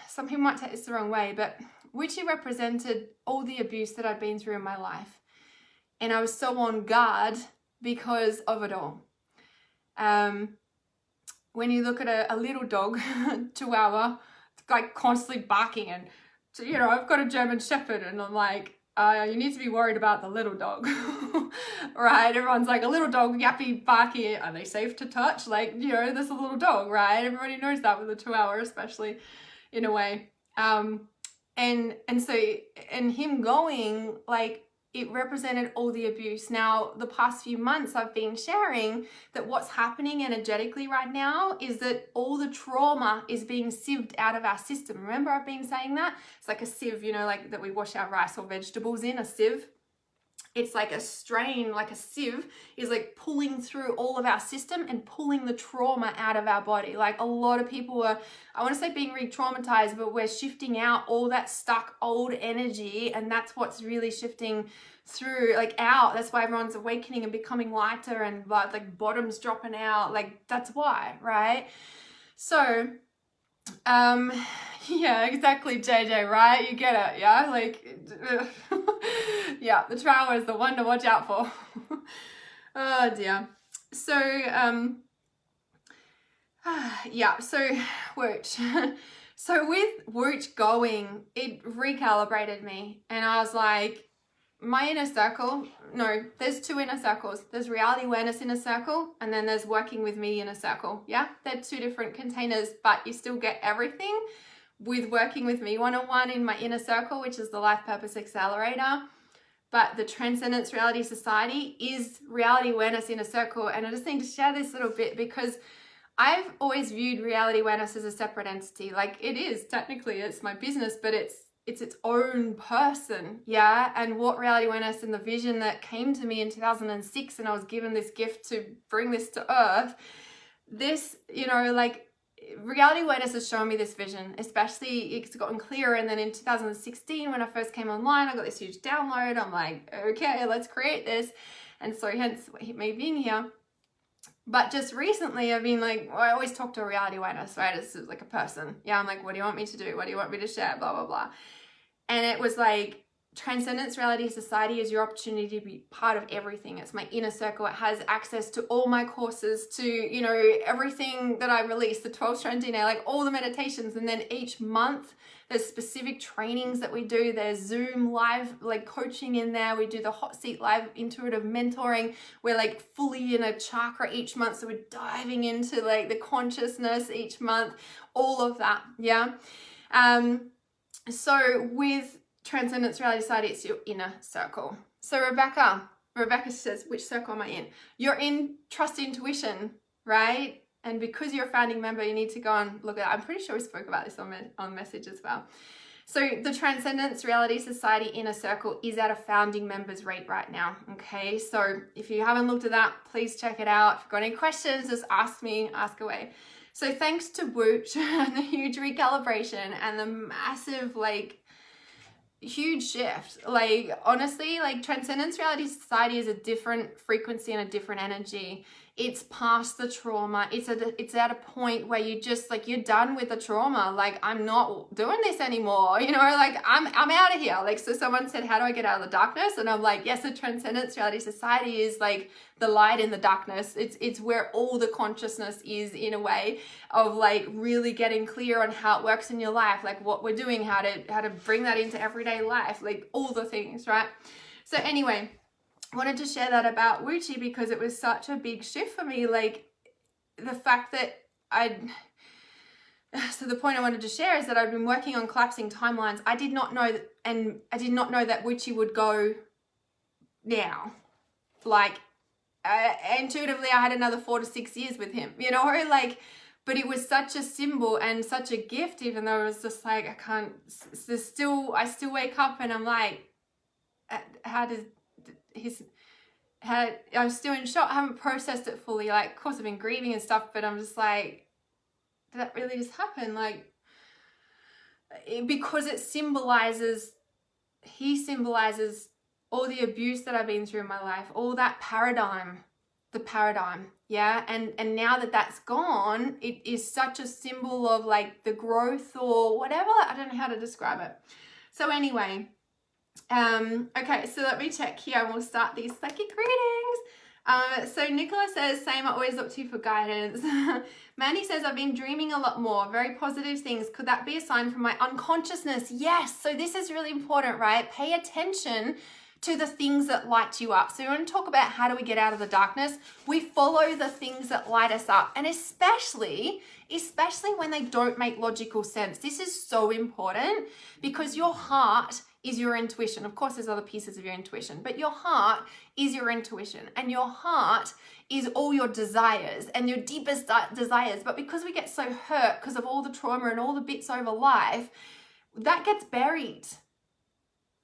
some people might take this the wrong way, but Wuchi represented all the abuse that I'd been through in my life. And I was so on guard because of it all. When you look at a little dog, Chihuahua, like constantly barking, and I've got a German Shepherd, and I'm like, you need to be worried about the little dog, right? Everyone's like, a little dog, yappy, barky, are they safe to touch? Like, there's a little dog, right? Everybody knows that with a Chihuahua, especially in a way. And so him going, like, it represented all the abuse. Now, the past few months I've been sharing that what's happening energetically right now is that all the trauma is being sieved out of our system. Remember I've been saying that? It's like a sieve, like that we wash our rice or vegetables in, a sieve. It's like a strain, like a sieve is like pulling through all of our system and pulling the trauma out of our body. Like, a lot of people are, I want to say being re-traumatized, but we're shifting out all that stuck old energy, and that's what's really shifting through, like, out. That's why everyone's awakening and becoming lighter, and like bottoms dropping out. Like, that's why, right? So yeah, exactly, JJ, right? You get it, yeah? Like, yeah, the Chihuahua is the one to watch out for. Oh, dear. So, yeah, so Wooch. So with Wooch going, it recalibrated me, and I was like, my inner circle, no, there's two inner circles. There's reality awareness inner circle, and then there's working with me inner circle. Yeah, they're two different containers, but you still get everything with working with me one-on-one in my inner circle, which is the Life Purpose Accelerator. but the Transcendence Reality Society is reality awareness in a circle. And I just need to share this little bit because I've always viewed reality awareness as a separate entity. Like it is, technically it's my business, but it's its own person, yeah? And what reality awareness and the vision that came to me in 2006, and I was given this gift to bring this to earth, this, you know, like reality awareness has shown me this vision, especially it's gotten clearer. And then in 2016, when I first came online, I got this huge download. I'm like, okay, let's create this. And so hence me being here. But just recently I've been like, well, I always talk to a reality awareness, right? It's like a person. Yeah, I'm like, what do you want me to do? What do you want me to share? Blah, blah, blah. And it was like, Transcendence Reality Society is your opportunity to be part of everything. It's my inner circle. It has access to all my courses, to, you know, everything that I release, the 12 strands DNA, like all the meditations. And then each month there's specific trainings that we do. There's Zoom live like coaching in there. We do the hot seat live intuitive mentoring. We're like fully in a chakra each month. So we're diving into like the consciousness each month, all of that. Yeah. So with Transcendence Reality Society, it's your inner circle. So Rebecca says, which circle am I in? You're in Trust Intuition, right? And because you're a founding member, you need to go and look at that. I'm pretty sure we spoke about this on message as well. So the Transcendence Reality Society Inner Circle is at a founding members rate right now, okay? So if you haven't looked at that, please check it out. If you've got any questions, just ask me, ask away. So thanks to Wooch and the huge recalibration and the massive, like, huge shift. Like, honestly, like, Transcendence Reality Society is a different frequency and a different energy. It's past the trauma. It's at a point where you just, like, you're done with the trauma. Like, I'm not doing this anymore, you know, like, I'm out of here. Like, so someone said, how do I get out of the darkness? And I'm like, yes, the Transcendence Reality Society is like the light in the darkness. It's where all the consciousness is, in a way of like really getting clear on how it works in your life, like what we're doing, how to bring that into everyday life, like all the things, right? So anyway, I wanted to share that about Woochie because it was such a big shift for me. Like the fact that so the point I wanted to share is that I've been working on collapsing timelines. I did not know that, and I did not know that Woochie would go now. Like intuitively, I had another 4 to 6 years with him, you know, like, but it was such a symbol and such a gift, even though it was just like, I can't, I still wake up and I'm like, I'm still in shock. I haven't processed it fully. Like, of course I've been grieving and stuff, but I'm just like, did that really just happen? Like, because he symbolizes all the abuse that I've been through in my life, all that paradigm, yeah? And now that that's gone, it is such a symbol of like the growth or whatever. I don't know how to describe it. So anyway, okay, so let me check here and we'll start these psychic readings. So Nicola says, same, I always look to you for guidance. Mandy says, I've been dreaming a lot more, very positive things. Could that be a sign from my unconsciousness? Yes, so this is really important, right? Pay attention to the things that light you up. So we want to talk about how do we get out of the darkness. We follow the things that light us up, and especially when they don't make logical sense. This is so important because your heart is your intuition. Of course, there's other pieces of your intuition, but your heart is your intuition, and your heart is all your desires and your deepest desires. But because we get so hurt because of all the trauma and all the bits over life, that gets buried.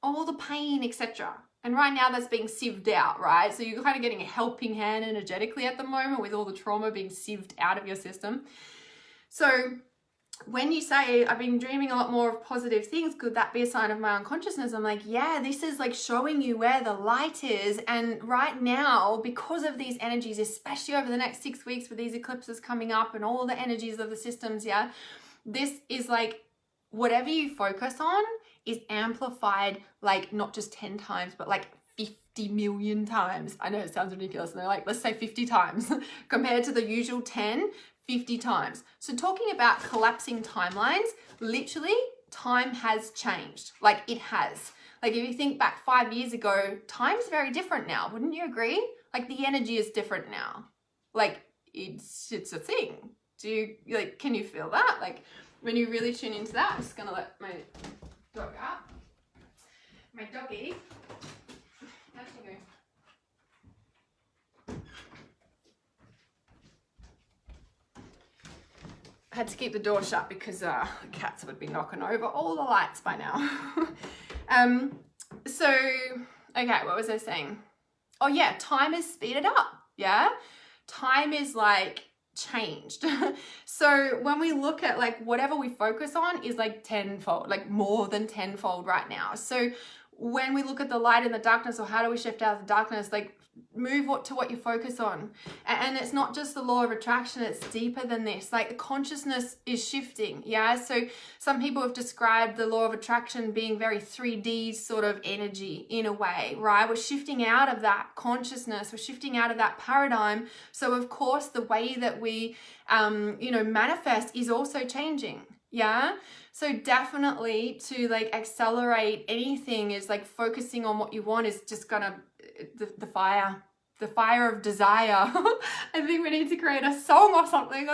All the pain, etc. And right now that's being sieved out, right? So you're kind of getting a helping hand energetically at the moment with all the trauma being sieved out of your system. So when you say, I've been dreaming a lot more of positive things, could that be a sign of my unconsciousness? I'm like, yeah, this is like showing you where the light is. And right now, because of these energies, especially over the next 6 weeks with these eclipses coming up and all the energies of the systems, yeah, this is like whatever you focus on is amplified, like not just 10 times, but like 50 million times. I know it sounds ridiculous. And they're like, let's say 50 times compared to the usual 10, 50 times. So talking about collapsing timelines, literally time has changed. Like it has. Like if you think back 5 years ago, time's very different now. Wouldn't you agree? Like the energy is different now. Like it's a thing. Can you feel that? Like when you really tune into that, I'm just gonna let my dog out. My doggy. I had to keep the door shut because the cats would be knocking over all the lights by now. So, okay, what was I saying? Oh yeah, time is speeded up, yeah? Time is like changed. So when we look at like whatever we focus on is like tenfold, like more than tenfold right now. So when we look at the light and the darkness, or how do we shift out of the darkness, like move to what you focus on. And it's not just the law of attraction, it's deeper than this. Like the consciousness is shifting, yeah? So some people have described the law of attraction being very 3D sort of energy in a way, right? We're shifting out of that consciousness, we're shifting out of that paradigm. So of course the way that we manifest is also changing, yeah? So definitely to like accelerate anything is like focusing on what you want is just gonna, the fire of desire. I think we need to create a song or something.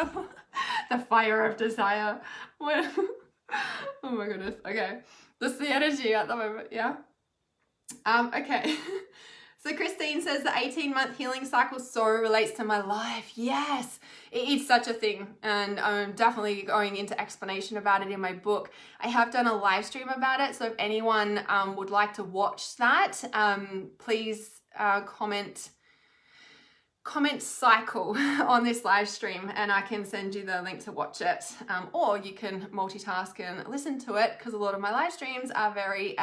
The fire of desire. Oh my goodness. Okay. That's the energy at the moment, yeah? Okay. So Christine says the 18-month healing cycle so relates to my life. Yes, it's such a thing. And I'm definitely going into explanation about it in my book. I have done a live stream about it. So if anyone would like to watch that, please comment cycle on this live stream and I can send you the link to watch it. Or you can multitask and listen to it, because a lot of my live streams are very,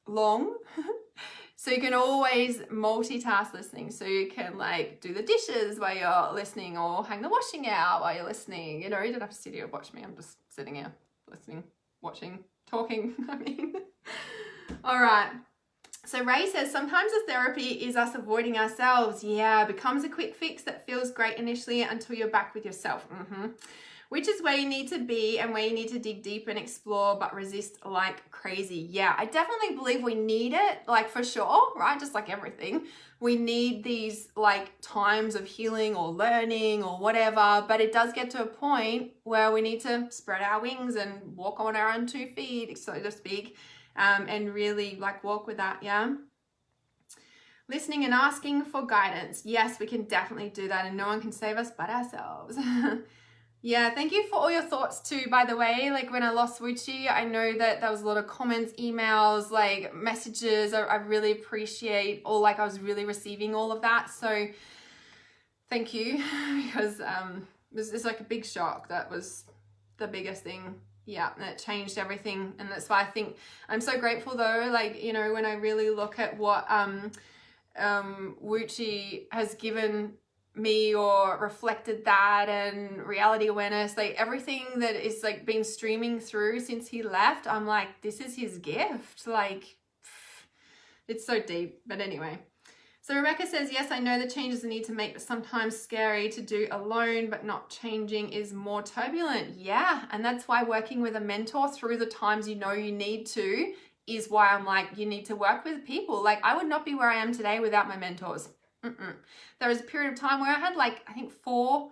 long. So you can always multitask listening. So you can like do the dishes while you're listening, or hang the washing out while you're listening. You don't have to sit here and watch me. I'm just sitting here listening, watching, talking. I mean, all right. So Ray says, sometimes the therapy is us avoiding ourselves. Yeah, becomes a quick fix that feels great initially until you're back with yourself. Which is where you need to be and where you need to dig deep and explore, but resist like crazy. Yeah, I definitely believe we need it, like for sure, right? Just like everything. We need these like times of healing or learning or whatever, but it does get to a point where we need to spread our wings and walk on our own 2 feet, so to speak, and really like walk with that, yeah? Listening and asking for guidance. Yes, we can definitely do that, and no one can save us but ourselves. Yeah, thank you for all your thoughts too, by the way. Like when I lost Wuchi, I know that there was a lot of comments, emails, like messages. I really appreciate all, like I was really receiving all of that. So thank you, because it's like a big shock. That was the biggest thing. Yeah, and it changed everything. And that's why I think I'm so grateful though, like, you know, when I really look at what Wuchi has given me or reflected that, and reality awareness, like everything that is like been streaming through since he left, I'm like, this is his gift. Like it's so deep. But anyway, so Rebecca says, yes, I know the changes I need to make, but sometimes scary to do alone, but not changing is more turbulent. Yeah, and that's why working with a mentor through the times you know you need to is why I'm like, you need to work with people. Like I would not be where I am today without my mentors. There was a period of time where I had like, I think four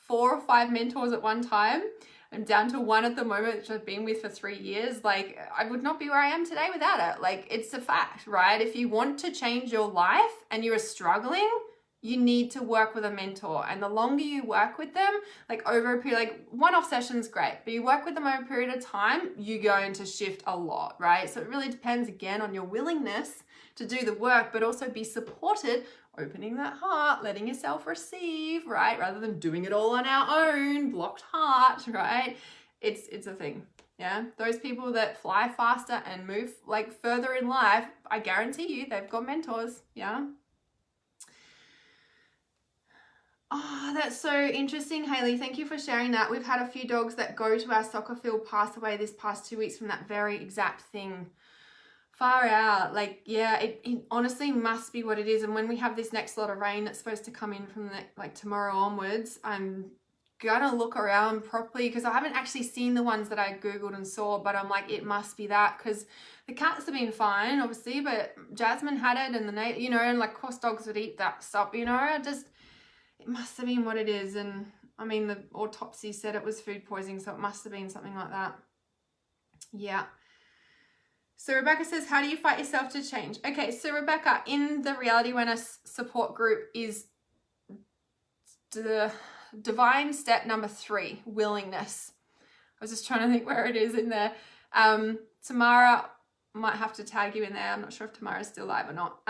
or five mentors at one time. I'm down to one at the moment, which I've been with for 3 years. Like I would not be where I am today without it. Like it's a fact, right? If you want to change your life and you're struggling, you need to work with a mentor. And the longer you work with them, like over a period, like one-off session's great, but you work with them over a period of time, you're going to shift a lot, right? So it really depends again on your willingness to do the work, but also be supported, opening that heart, letting yourself receive, right? Rather than doing it all on our own, blocked heart, right? It's a thing, yeah? Those people that fly faster and move like further in life, I guarantee you they've got mentors, yeah? Oh, that's so interesting, Hayley. Thank you for sharing that. We've had a few dogs that go to our soccer field pass away this past 2 weeks from that very exact thing. Far out. Like, yeah, it honestly must be what it is. And when we have this next lot of rain that's supposed to come in from like tomorrow onwards, I'm gonna look around properly, because I haven't actually seen the ones that I Googled and saw, but I'm like, it must be that, because the cats have been fine, obviously, but Jasmine had it, and and like, of course dogs would eat that stuff, it must have been what it is. And I mean, the autopsy said it was food poisoning, so it must have been something like that. Yeah. So Rebecca says, how do you fight yourself to change? Okay, so Rebecca, in the Reality Awareness support group is divine step number 3, willingness. I was just trying to think where it is in there. Tamara might have to tag you in there. I'm not sure if Tamara's still live or not.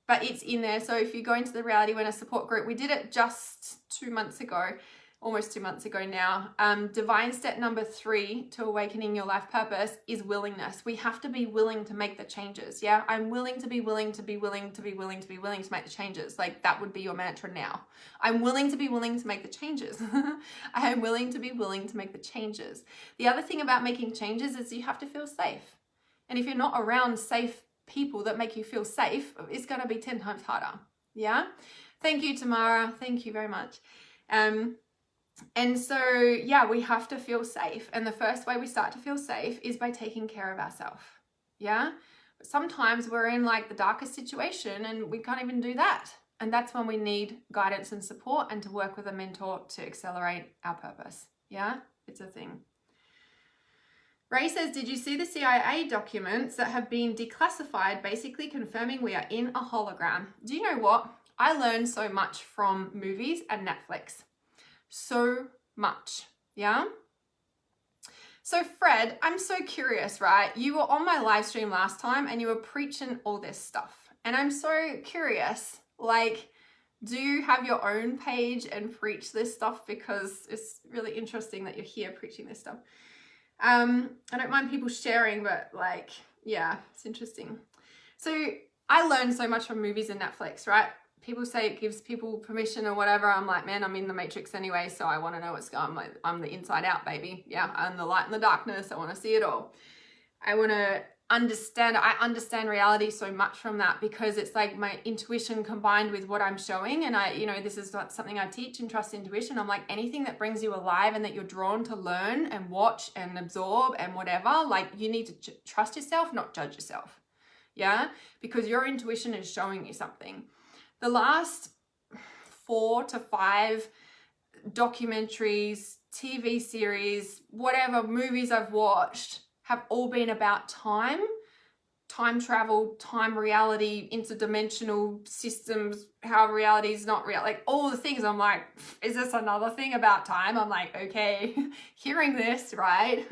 But it's in there. So if you go into the Reality Winner support group, we did it just 2 months ago, almost 2 months ago now. Divine step number 3 to awakening your life purpose is willingness. We have to be willing to make the changes. Yeah, I'm willing to be willing to be willing to be willing to be willing to make the changes. Like that would be your mantra now. I'm willing to be willing to make the changes. I am willing to be willing to make the changes. The other thing about making changes is you have to feel safe. And if you're not around safe people that make you feel safe, it's going to be 10 times harder. Yeah. Thank you, Tamara. Thank you very much. And so, yeah, we have to feel safe. And the first way we start to feel safe is by taking care of ourselves. Yeah. But sometimes we're in like the darkest situation and we can't even do that. And that's when we need guidance and support and to work with a mentor to accelerate our purpose. Yeah. It's a thing. Ray says, did you see the CIA documents that have been declassified, basically confirming we are in a hologram? Do you know what? I learned so much from movies and Netflix. So much. Yeah. So Fred, I'm so curious, right? You were on my live stream last time and you were preaching all this stuff. And I'm so curious, like, do you have your own page and preach this stuff? Because it's really interesting that you're here preaching this stuff. I don't mind people sharing, but like, yeah, it's interesting. So I learned so much from movies and Netflix, right? People say it gives people permission or whatever. I'm like, man, I'm in the Matrix anyway, so I want to know what's going on. I'm the inside out, baby. Yeah, I'm the light and the darkness. I want to see it all. I want to understand. I understand reality so much from that because it's like my intuition combined with what I'm showing. And this is something I teach in Trust Intuition. I'm like, anything that brings you alive and that you're drawn to learn and watch and absorb and whatever, like you need to trust yourself, not judge yourself. Yeah, because your intuition is showing you something. The last 4 to 5 documentaries, TV series, whatever movies I've watched have all been about time travel, time reality, interdimensional systems, how reality is not real, like all the things. I'm like, is this another thing about time? I'm like, okay, hearing this, right?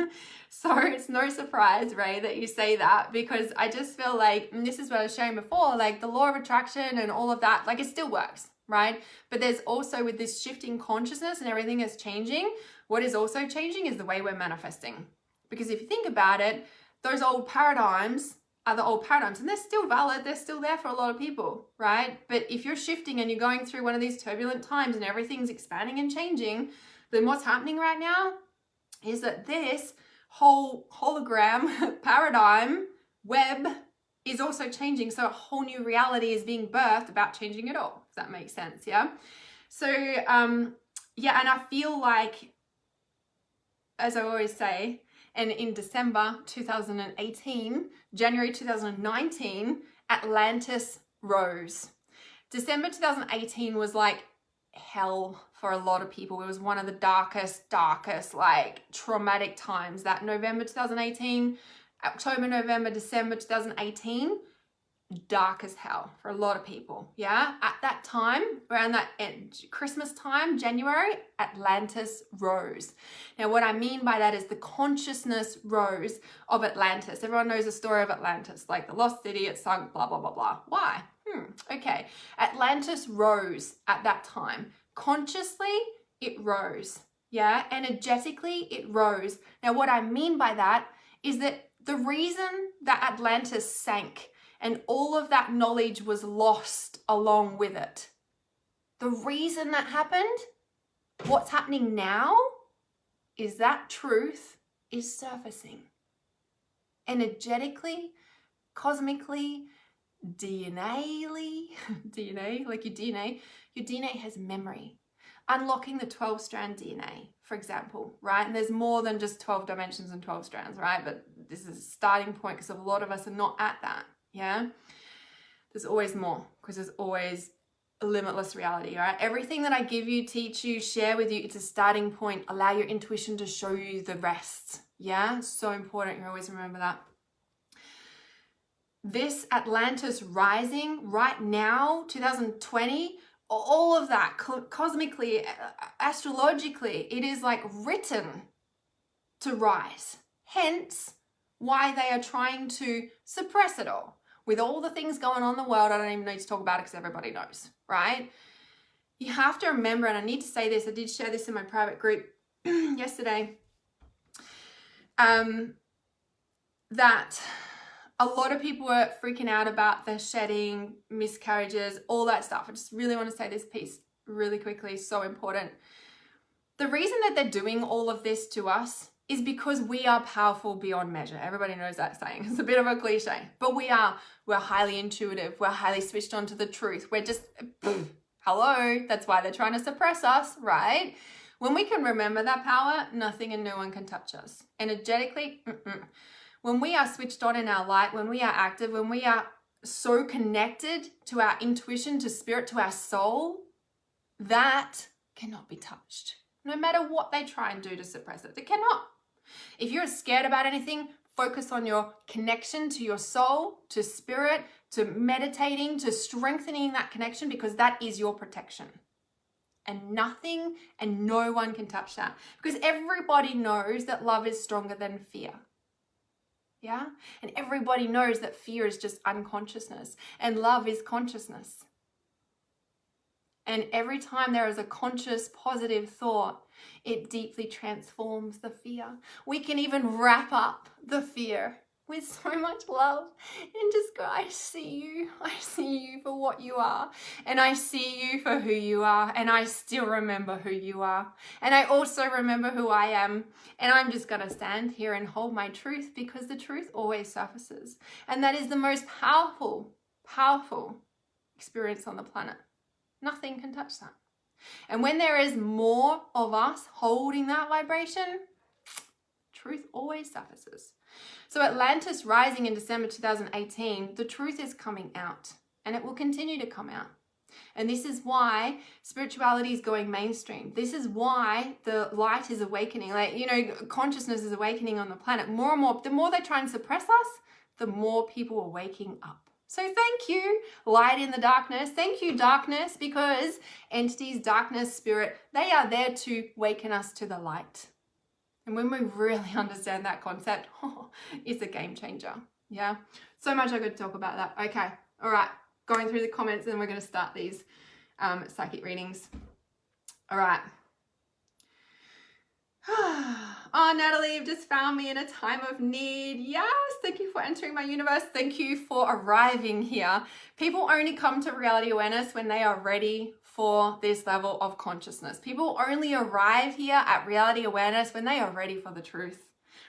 So it's no surprise, Ray, that you say that, because I just feel like, and this is what I was sharing before, like the law of attraction and all of that, like it still works, right? But there's also, with this shifting consciousness and everything is changing, what is also changing is the way we're manifesting. Because if you think about it, those old paradigms are the old paradigms and they're still valid. They're still there for a lot of people, right? But if you're shifting and you're going through one of these turbulent times and everything's expanding and changing, then what's happening right now is that this whole hologram paradigm web is also changing. So a whole new reality is being birthed about changing it all. If that makes sense. Yeah. So, yeah. And I feel like, as I always say, and in December 2018, January 2019, Atlantis rose. December 2018 was like hell for a lot of people. It was one of the darkest, like traumatic times. That November 2018, October, November, December 2018, dark as hell for a lot of people. Yeah, at that time, around that Christmas time, January, Atlantis rose. Now what I mean by that is the consciousness rose of Atlantis. Everyone knows the story of Atlantis, like the lost city, it sunk, blah blah blah blah. Why? Okay, Atlantis rose at that time. Consciously it rose. Yeah, energetically it rose. Now what I mean by that is that the reason that Atlantis sank and all of that knowledge was lost along with it. The reason that happened, what's happening now, is that truth is surfacing. Energetically, cosmically, DNA, like your DNA has memory. Unlocking the 12-strand DNA, for example, right? And there's more than just 12 dimensions and 12 strands, right? But this is a starting point because a lot of us are not at that. Yeah, there's always more because there's always a limitless reality, right? Everything that I give you, teach you, share with you, it's a starting point. Allow your intuition to show you the rest. Yeah, so important. You always remember that. This Atlantis rising right now, 2020, all of that cosmically, astrologically, it is like written to rise. Hence why they are trying to suppress it all. With all the things going on in the world, I don't even need to talk about it because everybody knows, right? You have to remember, and I need to say this, I did share this in my private group yesterday, that a lot of people were freaking out about the shedding, miscarriages, all that stuff. I just really want to say this piece really quickly, so important. The reason that they're doing all of this to us is because we are powerful beyond measure. Everybody knows that saying. It's a bit of a cliche, but we are. We're highly intuitive. We're highly switched on to the truth. We're just, hello. That's why they're trying to suppress us, right? When we can remember that power, nothing and no one can touch us. Energetically, when we are switched on in our light, when we are active, when we are so connected to our intuition, to spirit, to our soul, that cannot be touched. No matter what they try and do to suppress it, they cannot. If you're scared about anything, focus on your connection to your soul, to spirit, to meditating, to strengthening that connection, because that is your protection. And nothing and no one can touch that, because everybody knows that love is stronger than fear. Yeah? And everybody knows that fear is just unconsciousness and love is consciousness. And every time there is a conscious, positive thought, it deeply transforms the fear. We can even wrap up the fear with so much love and just go, I see you for what you are, and I see you for who you are, and I still remember who you are, and I also remember who I am, and I'm just gonna stand here and hold my truth, because the truth always surfaces, and that is the most powerful experience on the planet. Nothing can touch that. And when there is more of us holding that vibration, truth always surfaces. So Atlantis rising in December 2018, the truth is coming out, and it will continue to come out. And this is why spirituality is going mainstream. This is why the light is awakening. Like, you know, consciousness is awakening on the planet. More and more, the more they try and suppress us, the more people are waking up. So thank you, light in the darkness. Thank you, darkness, because entities, darkness, spirit, they are there to waken us to the light. And when we really understand that concept, it's a game changer. Yeah, so much I could talk about that. Okay, all right, going through the comments, and we're going to start these psychic readings. All right. Oh, Natalie, you've just found me in a time of need. Yes, thank you for entering my universe. Thank you for arriving here. People only come to reality awareness when they are ready for this level of consciousness. People only arrive here at reality awareness when they are ready for the truth.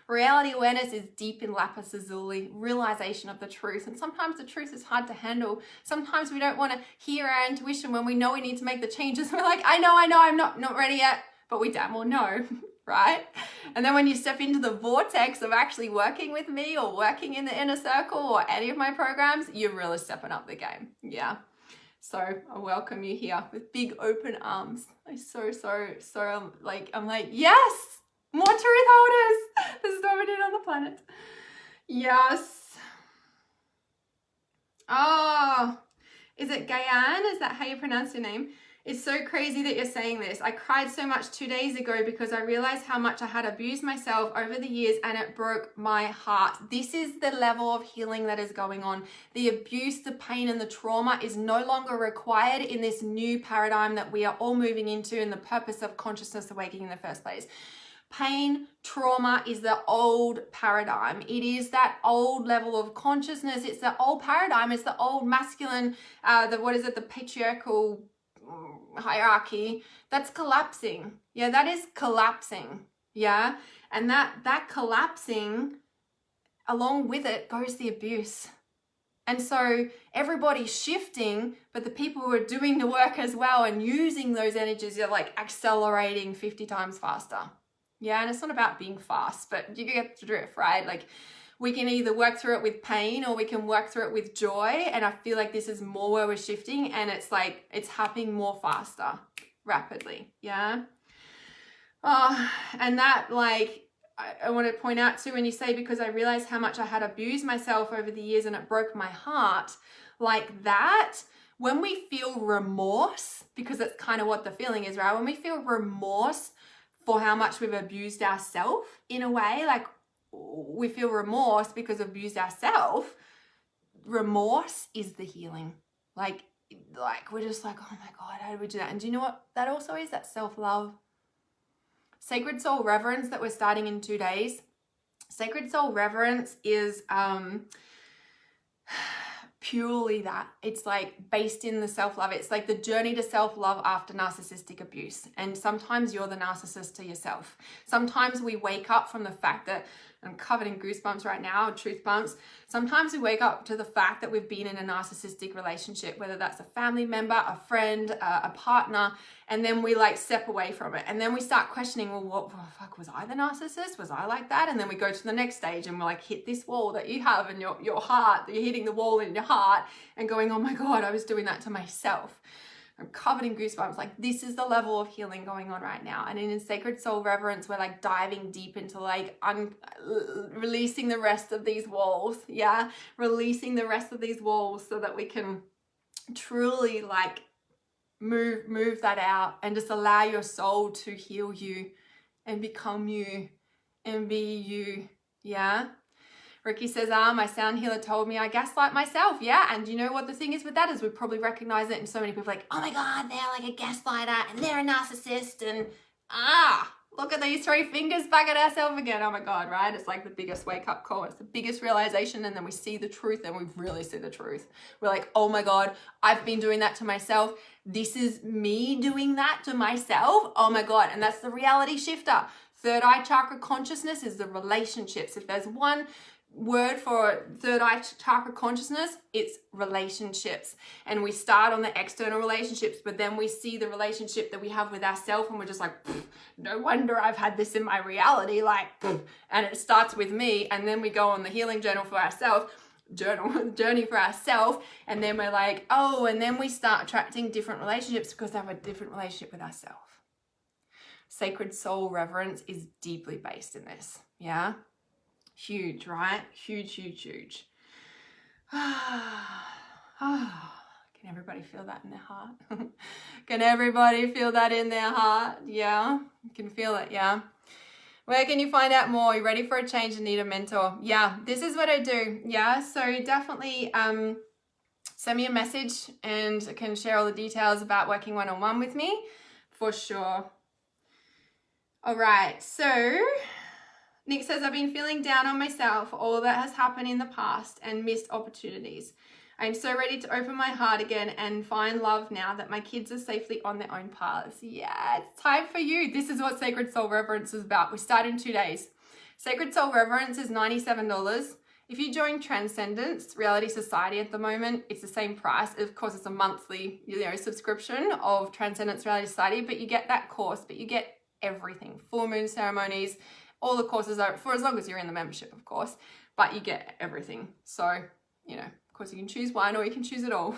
Reality awareness is deep in lapis lazuli, realization of the truth. And sometimes the truth is hard to handle. Sometimes we don't want to hear our intuition when we know we need to make the changes. We're like, I know, I'm not ready yet, but we damn well know. Right? And then when you step into the vortex of actually working with me or working in the inner circle or any of my programs, you're really stepping up the game. Yeah. So I welcome you here with big open arms. I'm I'm like, yes, more truth holders. This is what we need on the planet. Yes. Oh, is it Gayan? Is that how you pronounce your name? It's so crazy that you're saying this. I cried so much 2 days ago because I realized how much I had abused myself over the years, and it broke my heart. This is the level of healing that is going on. The abuse, the pain, and the trauma is no longer required in this new paradigm that we are all moving into in the purpose of consciousness awakening in the first place. Pain, trauma is the old paradigm. It is that old level of consciousness. It's the old paradigm. It's the old masculine, the patriarchal hierarchy that's collapsing. Yeah, that is collapsing. Yeah, and that collapsing, along with it goes the abuse. And so everybody's shifting, but the people who are doing the work as well and using those energies are like accelerating 50 times faster. Yeah, and it's not about being fast, but you get the drift, right? Like, we can either work through it with pain or we can work through it with joy. And I feel like this is more where we're shifting, and it's like, it's happening more faster, rapidly. Yeah. And that, like, I want to point out too, when you say, because I realized how much I had abused myself over the years and it broke my heart, like that, when we feel remorse, because it's kind of what the feeling is, right? When we feel remorse for how much we've abused ourselves in a way, like we feel remorse because we've abused ourselves, remorse is the healing. Like we're just like, oh my God, how did we do that? And do you know what that also is? That self-love. Sacred Soul Reverence that we're starting in 2 days. Sacred Soul Reverence is purely that. It's like based in the self-love. It's like the journey to self-love after narcissistic abuse. And sometimes you're the narcissist to yourself. Sometimes we wake up from the fact that, I'm covered in goosebumps right now, truth bumps. Sometimes we wake up to the fact that we've been in a narcissistic relationship, whether that's a family member, a friend, a partner, and then we like step away from it. And then we start questioning, well, what the fuck, was I the narcissist? Was I like that? And then we go to the next stage and we're like, hit this wall that you have in your heart, you're hitting the wall in your heart and going, oh my God, I was doing that to myself. I'm covered in goosebumps. Like, this is the level of healing going on right now. And in Sacred Soul Reverence, we're like diving deep into like releasing the rest of these walls. Yeah. Releasing the rest of these walls so that we can truly like move that out and just allow your soul to heal you and become you and be you. Yeah. Ricky says, my sound healer told me I gaslight myself. Yeah, and you know what the thing is with that is we probably recognize it, and so many people are like, oh my God, they're like a gaslighter and they're a narcissist, and look at these 3 fingers back at ourselves again. Oh my God, right? It's like the biggest wake up call. It's the biggest realization, and then we see the truth and we really see the truth. We're like, oh my God, I've been doing that to myself. This is me doing that to myself. Oh my God, and that's the reality shifter. Third eye chakra consciousness is the relationships. If there's one word for third eye chakra consciousness, it's relationships. And we start on the external relationships, but then we see the relationship that we have with ourselves and we're just like, no wonder I've had this in my reality, like, and it starts with me. And then we go on the healing journey for ourselves, and then we're like, oh, and then we start attracting different relationships because they have a different relationship with ourselves. Sacred Soul Reverence is deeply based in this. Yeah. Huge, right? Huge. Can everybody feel that in their heart? Can everybody feel that in their heart? Yeah, you can feel it, yeah. Where can you find out more? You ready for a change and need a mentor? Yeah, this is what I do. Yeah, so definitely send me a message and I can share all the details about working one-on-one with me for sure. All right, so Nick says, I've been feeling down on myself for all that has happened in the past and missed opportunities. I'm so ready to open my heart again and find love now that my kids are safely on their own paths. Yeah, it's time for you. This is what Sacred Soul Reverence is about. We start in 2 days. Sacred Soul Reverence is $97. If you join Transcendence Reality Society at the moment, it's the same price. Of course, it's a monthly, subscription of Transcendence Reality Society, but you get that course, but you get everything. Full moon ceremonies, all the courses are for as long as you're in the membership, of course, but you get everything. So, of course you can choose one or you can choose it all,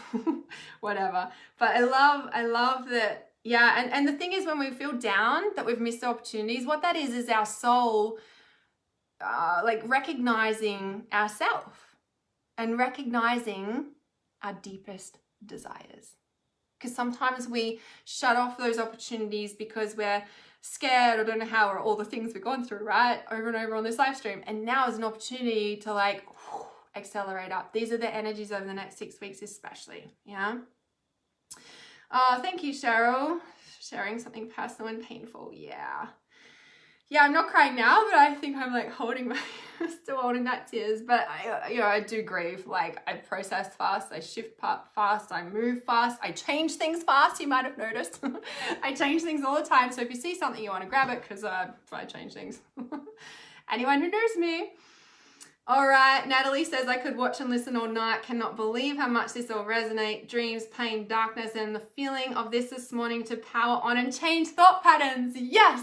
whatever. But I love that. Yeah. And the thing is, when we feel down that we've missed opportunities, what that is our soul, recognizing ourselves and recognizing our deepest desires. Because sometimes we shut off those opportunities because we're scared or don't know how, or all the things we've gone through, right? Over and over on this live stream. And now is an opportunity to accelerate up. These are the energies over the next 6 weeks, especially. Yeah. Thank you, Cheryl. Sharing something personal and painful. Yeah. Yeah, I'm not crying now, but I think I'm still holding back tears. But I do grieve. I process fast, I shift fast, I move fast, I change things fast. You might have noticed. I change things all the time. So if you see something, you want to grab it because I change things. Anyone who knows me. All right, Natalie says, I could watch and listen all night. Cannot believe how much this all resonates. Dreams, pain, darkness, and the feeling of this morning to power on and change thought patterns. Yes.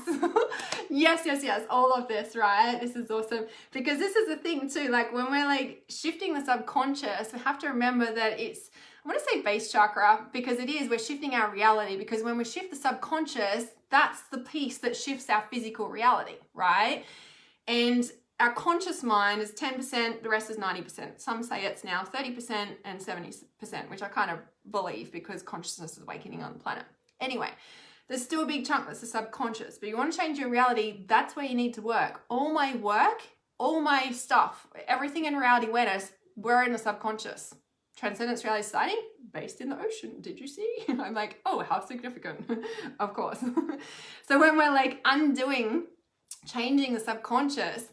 yes. All of this, right? This is awesome. Because this is the thing too, when we're shifting the subconscious, we have to remember that it's, I want to say base chakra, because it is, we're shifting our reality. Because when we shift the subconscious, that's the piece that shifts our physical reality, right? And our conscious mind is 10%, the rest is 90%. Some say it's now 30% and 70%, which I kind of believe because consciousness is awakening on the planet. Anyway, there's still a big chunk that's the subconscious, but you want to change your reality, that's where you need to work. All my work, all my stuff, everything in reality awareness, we're in the subconscious. Transcendence Reality Society, based in the ocean. Did you see? I'm like, oh, how significant. Of course. So when we're like undoing, changing the subconscious,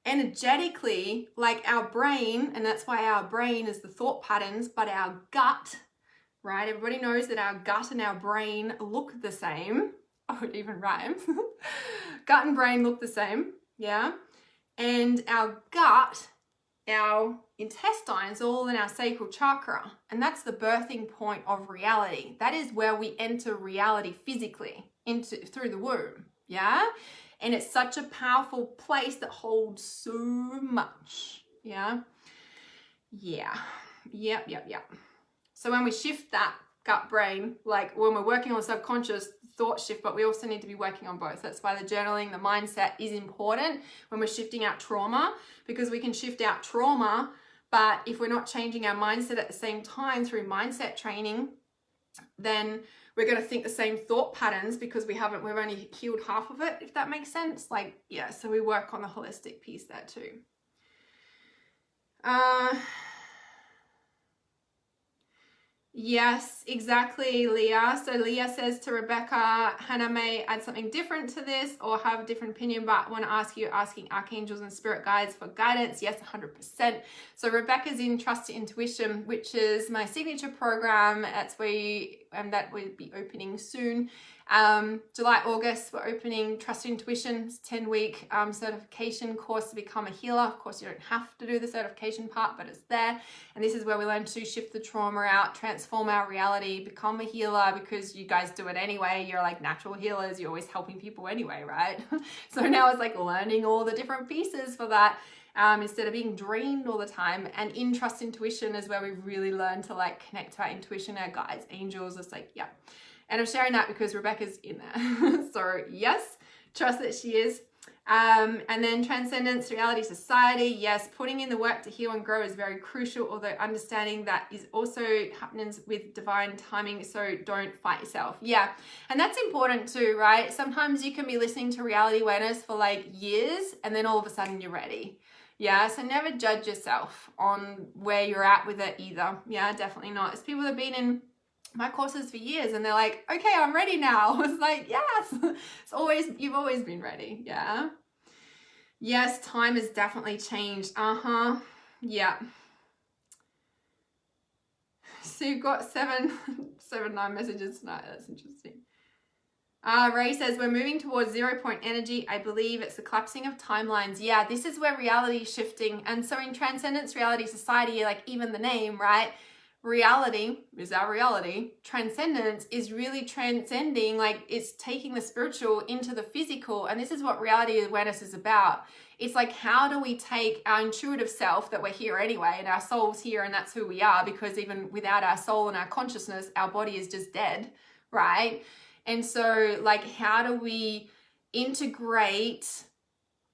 energetically, like our brain, and that's why our brain is the thought patterns, but our gut, right? Everybody knows that our gut and our brain look the same. Oh, it even rhymes. Gut and brain look the same, yeah? And our gut, our intestines, all in our sacral chakra, and that's the birthing point of reality. That is where we enter reality physically through the womb, yeah? And it's such a powerful place that holds so much, yeah? Yep. So when we shift that gut brain, like when we're working on subconscious, thought shift, but we also need to be working on both. That's why the journaling, the mindset is important when we're shifting out trauma, because we can shift out trauma, but if we're not changing our mindset at the same time through mindset training, then we're going to think the same thought patterns because we've only healed half of it, if that makes sense. Like, yeah, so we work on the holistic piece there too. Yes, exactly, Leah. So Leah says to Rebecca, Hannah may add something different to this or have a different opinion, but I want to ask you, asking archangels and spirit guides for guidance. Yes, 100%. So Rebecca's in Trust to Intuition, which is my signature program. That will be opening soon. July, August, we're opening Trust to Intuition. It's a 10-week certification course to become a healer. Of course, you don't have to do the certification part, but it's there. And this is where we learn to shift the trauma out, transform our reality, become a healer, because you guys do it anyway. You're like natural healers. You're always helping people anyway, right? So now it's like learning all the different pieces for that. Instead of being drained all the time. And in Trust Intuition is where we really learn to like connect to our intuition, our guides, angels. It's like, yeah. And I'm sharing that because Rebecca's in there. So yes, trust that she is. And then Transcendence Reality Society. Yes, putting in the work to heal and grow is very crucial, although understanding that is also happening with divine timing. So don't fight yourself. Yeah. And that's important too, right? Sometimes you can be listening to reality awareness for like years and then all of a sudden you're ready. Yeah, so never judge yourself on where you're at with it either. Yeah, definitely not. It's people that have been in my courses for years and they're like, okay, I'm ready now. It's like, yes, you've always been ready. Yeah. Yes, time has definitely changed. Yeah. So you've got 9 messages tonight. That's interesting. Ray says, we're moving towards 0 point energy. I believe it's the collapsing of timelines. Yeah, this is where reality is shifting. And so in Transcendence Reality Society, like even the name, right? Reality is our reality. Transcendence is really transcending, like it's taking the spiritual into the physical. And this is what reality awareness is about. It's like, how do we take our intuitive self that we're here anyway, and our soul's here and that's who we are, because even without our soul and our consciousness, our body is just dead, right? And so like, how do we integrate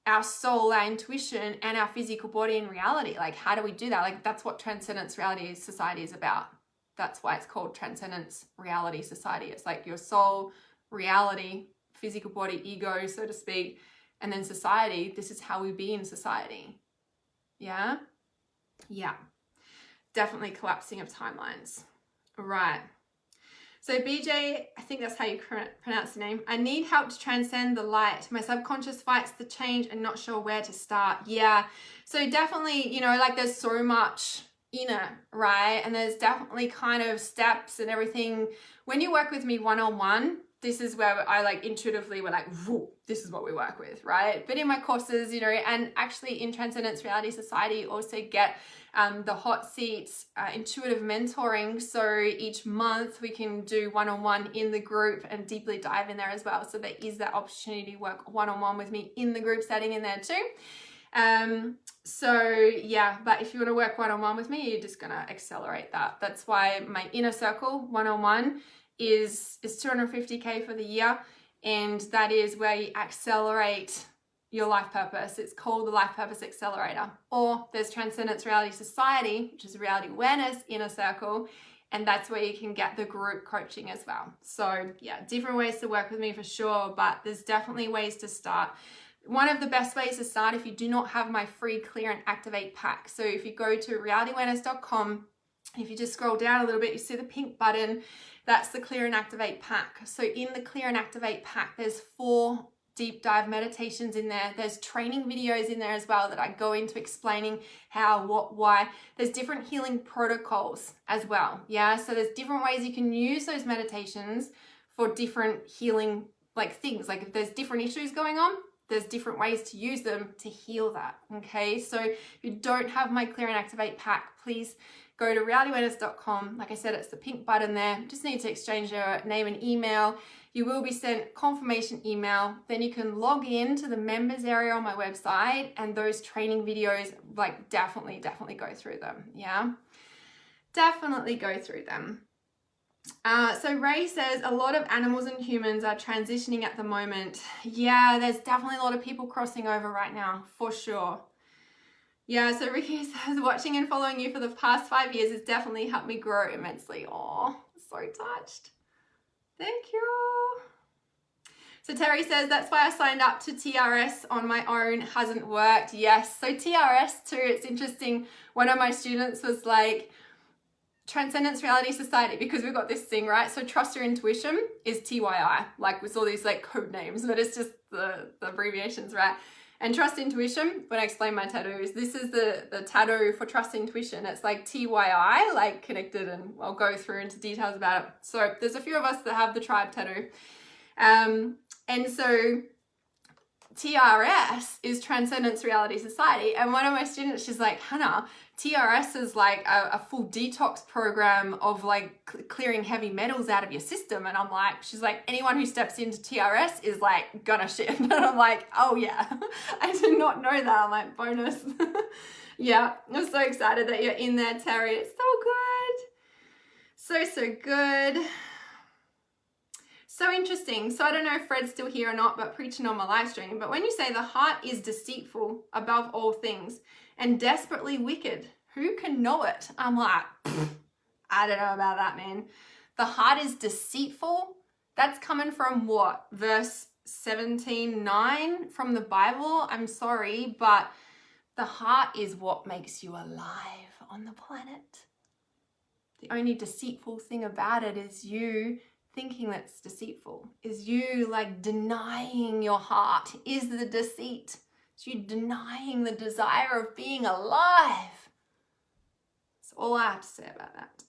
our soul, our intuition, and our physical body in reality? Like, how do we do that? Like, that's what Transcendence Reality Society is about. That's why it's called Transcendence Reality Society. It's like your soul, reality, physical body, ego, so to speak, and then society. This is how we be in society. Yeah? Yeah. Definitely collapsing of timelines. Right. So BJ, I think that's how you pronounce the name. I need help to transcend the light. My subconscious fights the change and not sure where to start. Yeah. So definitely, like there's so much in it, right? And there's definitely kind of steps and everything. When you work with me one-on-one, this is where I like intuitively we're like, this is what we work with, right? But in my courses, and actually in Transcendence Reality Society, you also get the hot seats, intuitive mentoring. So each month we can do one-on-one in the group and deeply dive in there as well. So there is that opportunity to work one-on-one with me in the group setting in there too. So yeah, but if you want to work one-on-one with me, you're just going to accelerate that. That's why my inner circle one-on-one is 250K for the year. And that is where you accelerate your life purpose. It's called the Life Purpose Accelerator. Or there's Transcendence Reality Society, which is Reality Awareness Inner Circle, and that's where you can get the group coaching as well. So yeah, different ways to work with me for sure, but there's definitely ways to start. One of the best ways to start, if you do not have my free Clear and Activate pack. So if you go to realityawareness.com, if you just scroll down a little bit, you see the pink button, that's the Clear and Activate pack. So in the Clear and Activate pack, there's 4 deep dive meditations in there. There's training videos in there as well that I go into explaining how, what, why. There's different healing protocols as well. Yeah, so there's different ways you can use those meditations for different healing things. Like if there's different issues going on, there's different ways to use them to heal that. Okay, so if you don't have my Clear and Activate pack, please go to realityawareness.com. Like I said, it's the pink button there. You just need to exchange your name and email. You will be sent confirmation email. Then you can log in to the members area on my website, and those training videos, definitely go through them. Yeah, definitely go through them. So Ray says a lot of animals and humans are transitioning at the moment. Yeah, there's definitely a lot of people crossing over right now, for sure. Yeah, so Ricky says watching and following you for the past 5 years has definitely helped me grow immensely. Oh, so touched. Thank you. So Terry says, that's why I signed up to TRS on my own, hasn't worked. Yes, so TRS too, it's interesting. One of my students was like, Transcendence Reality Society, because we've got this thing, right? So Trust Your Intuition is TYI, with all these code names, but it's just the abbreviations, right? And Trust Intuition, when I explain my tattoos, this is the tattoo for Trust Intuition. It's TYI, connected, and I'll go through into details about it. So there's a few of us that have the tribe tattoo. And so TRS is Transcendence Reality Society. And one of my students, she's like, Hannah, TRS is a full detox program of clearing heavy metals out of your system. And I'm like, she's like, anyone who steps into TRS is gonna shit. And I'm like, oh yeah, I did not know that. I'm like, bonus. Yeah, I'm so excited that you're in there, Terry. It's so good. So good. So interesting. So I don't know if Fred's still here or not, but preaching on my live stream. But when you say the heart is deceitful above all things and desperately wicked, who can know it? I'm like, I don't know about that, man. The heart is deceitful. That's coming from what? Verse 17:9 from the Bible. I'm sorry, but the heart is what makes you alive on the planet. The only deceitful thing about it is you thinking that's deceitful, is you denying your heart is the deceit. It's you denying the desire of being alive. That's all I have to say about that.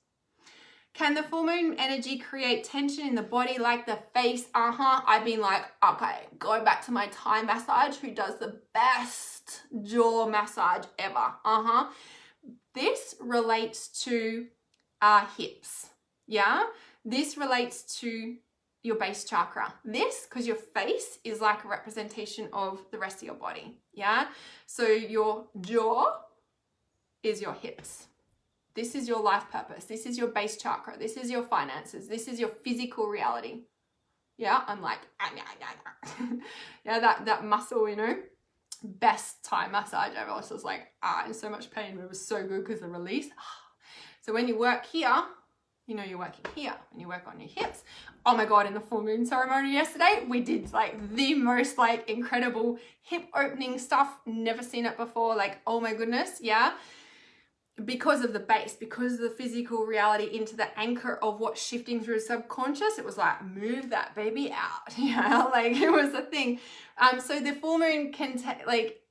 Can the full moon energy create tension in the body like the face? I've been okay, going back to my Thai massage, who does the best jaw massage ever. This relates to our hips. Yeah. This relates to your base chakra. This, because your face is a representation of the rest of your body. Yeah. So your jaw is your hips. This is your life purpose. This is your base chakra. This is your finances. This is your physical reality. Yeah. I'm yeah, that muscle, best Thai massage ever. I was in so much pain, but it was so good because the release. So when you work here, you're working here and you work on your hips. Oh my God, in the full moon ceremony yesterday, we did the most incredible hip opening stuff. Never seen it before. Oh my goodness. Yeah. Because of the base, because of the physical reality into the anchor of what's shifting through subconscious, it was move that baby out. Yeah. It was a thing. So the full moon can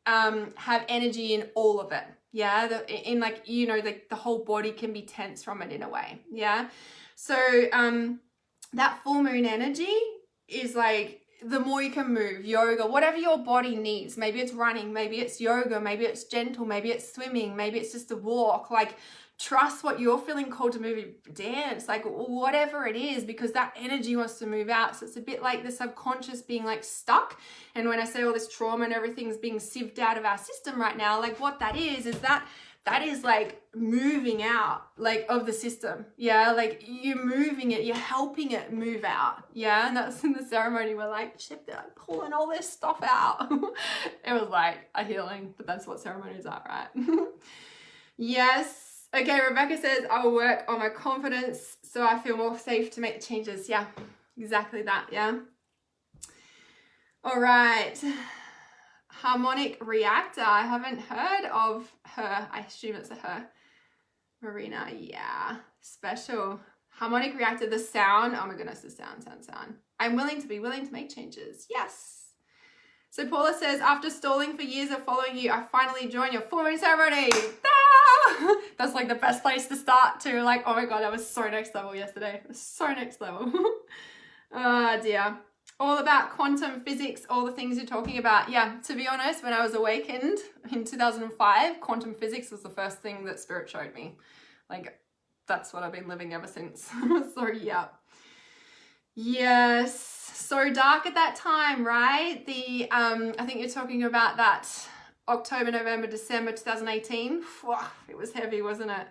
have energy in all of it. Yeah, the whole body can be tense from it in a way. Yeah. So that full moon energy is the more you can move, yoga, whatever your body needs. Maybe it's running, maybe it's yoga, maybe it's gentle, maybe it's swimming, maybe it's just a walk. Trust what you're feeling called to move, dance, whatever it is, because that energy wants to move out. So it's a bit like the subconscious being stuck. And when I say all this trauma and everything's being sieved out of our system right now, what that is that that is like moving out like of the system. Yeah, like you're moving it, you're helping it move out. Yeah, and that's in the ceremony. We're like, shit, they're like pulling all this stuff out. It was like a healing, but that's what ceremonies are, right? Yes. Okay, Rebecca says, I will work on my confidence so I feel more safe to make the changes. Yeah, exactly that. Yeah. All right. Harmonic reactor. I haven't heard of her. I assume it's a her. Marina. Yeah. Special. Harmonic reactor. The sound. Oh my goodness. The sound. I'm willing to make changes. Yes. So Paula says, after stalling for years of following you, I finally joined your full moon ceremony. Ah! That's like the best place to start to like, oh my God, that was so next level yesterday. It was so next level. Oh dear. All about quantum physics, all the things you're talking about. Yeah, to be honest, when I was awakened in 2005, quantum physics was the first thing that Spirit showed me. Like, that's what I've been living ever since. So, yeah. Yes, so dark at that time, right? I think you're talking about that October, November, December 2018. It was heavy, wasn't it?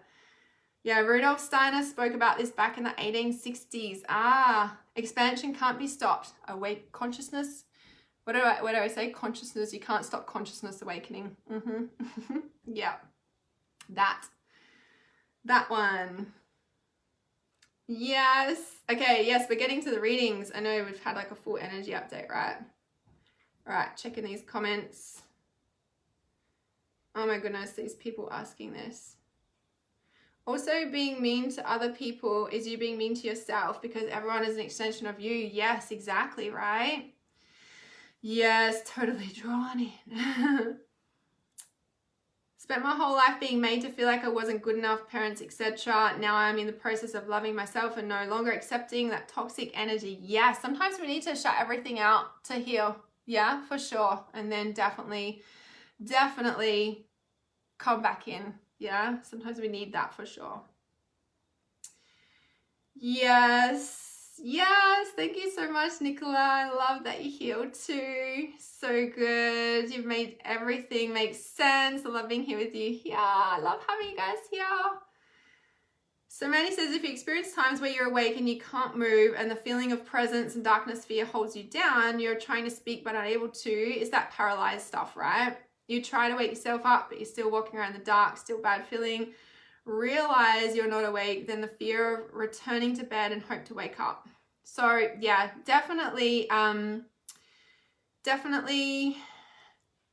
Yeah, Rudolf Steiner spoke about this back in the 1860s. Expansion can't be stopped. Awake consciousness. What do I say? Consciousness. You can't stop consciousness awakening. Yeah. That one. Yes. Okay, yes, we're getting to the readings. I know we've had like a full energy update, right? All right, checking these comments. Oh my goodness, these people asking this. Also, being mean to other people is you being mean to yourself because everyone is an extension of you. Yes, exactly, right? Yes, totally drawn in. Spent my whole life being made to feel like I wasn't good enough, parents, etc. Now I'm in the process of loving myself and no longer accepting that toxic energy. Yeah, sometimes we need to shut everything out to heal. Yeah, for sure. And then definitely come back in. Yeah, sometimes we need that for sure. Yes, thank you so much, Nicola. I love that you healed too. So good. You've made everything make sense. I love being here with you. Yeah, I love having you guys here. So Manny says, if you experience times where you're awake and you can't move and the feeling of presence and darkness, fear holds you down, you're trying to speak but unable to, it's that paralyzed stuff, right? You try to wake yourself up, but you're still walking around in the dark, still bad feeling. Realize you're not awake, then the fear of returning to bed and hope to wake up. So yeah, definitely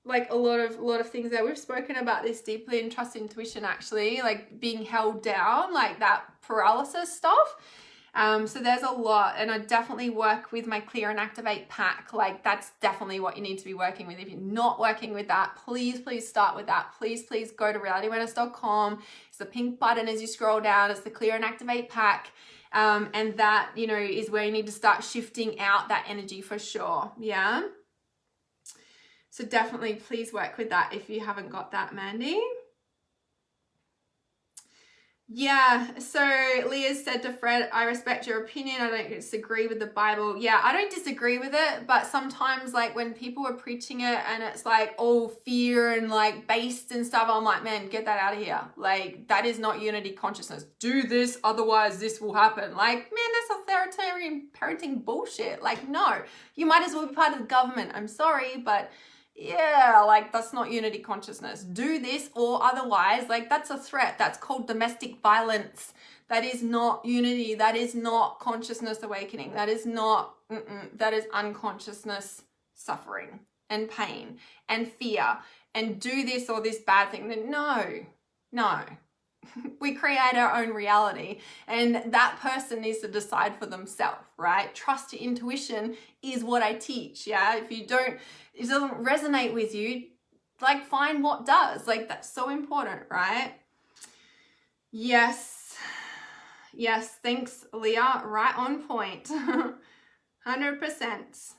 like a lot of things there. We've spoken about this deeply in Trust Intuition, actually, like being held down, like that paralysis stuff. So there's a lot, and I definitely work with my Clear and Activate pack. Like that's definitely what you need to be working with. If you're not working with that, please start with that. Please go to realityawareness.com. It's the pink button as you scroll down. It's the Clear and Activate pack. And that, you know, is where you need to start shifting out that energy for sure. Yeah. So definitely please work with that if you haven't got that, Mandy. Yeah, so Leah said to Fred, I respect your opinion. I don't disagree with the Bible. Yeah, I don't disagree with it, but sometimes like when people are preaching it and it's like all fear and like based and stuff, I'm like, man, get that out of here. Like that is not unity consciousness. Do this, otherwise this will happen. Like, man, that's authoritarian parenting bullshit. Like, no, you might as well be part of the government. I'm sorry, but yeah, like that's not unity consciousness. Do this or otherwise, like that's a threat. That's called domestic violence. That is not unity. That is not consciousness awakening. That is not, that is unconsciousness suffering and pain and fear and do this or this bad thing. No. We create our own reality and that person needs to decide for themselves, right? Trust your intuition is what I teach. Yeah. If it doesn't resonate with you, like find what does. Like that's so important, right? Yes. Thanks, Leah. Right on point. 100%.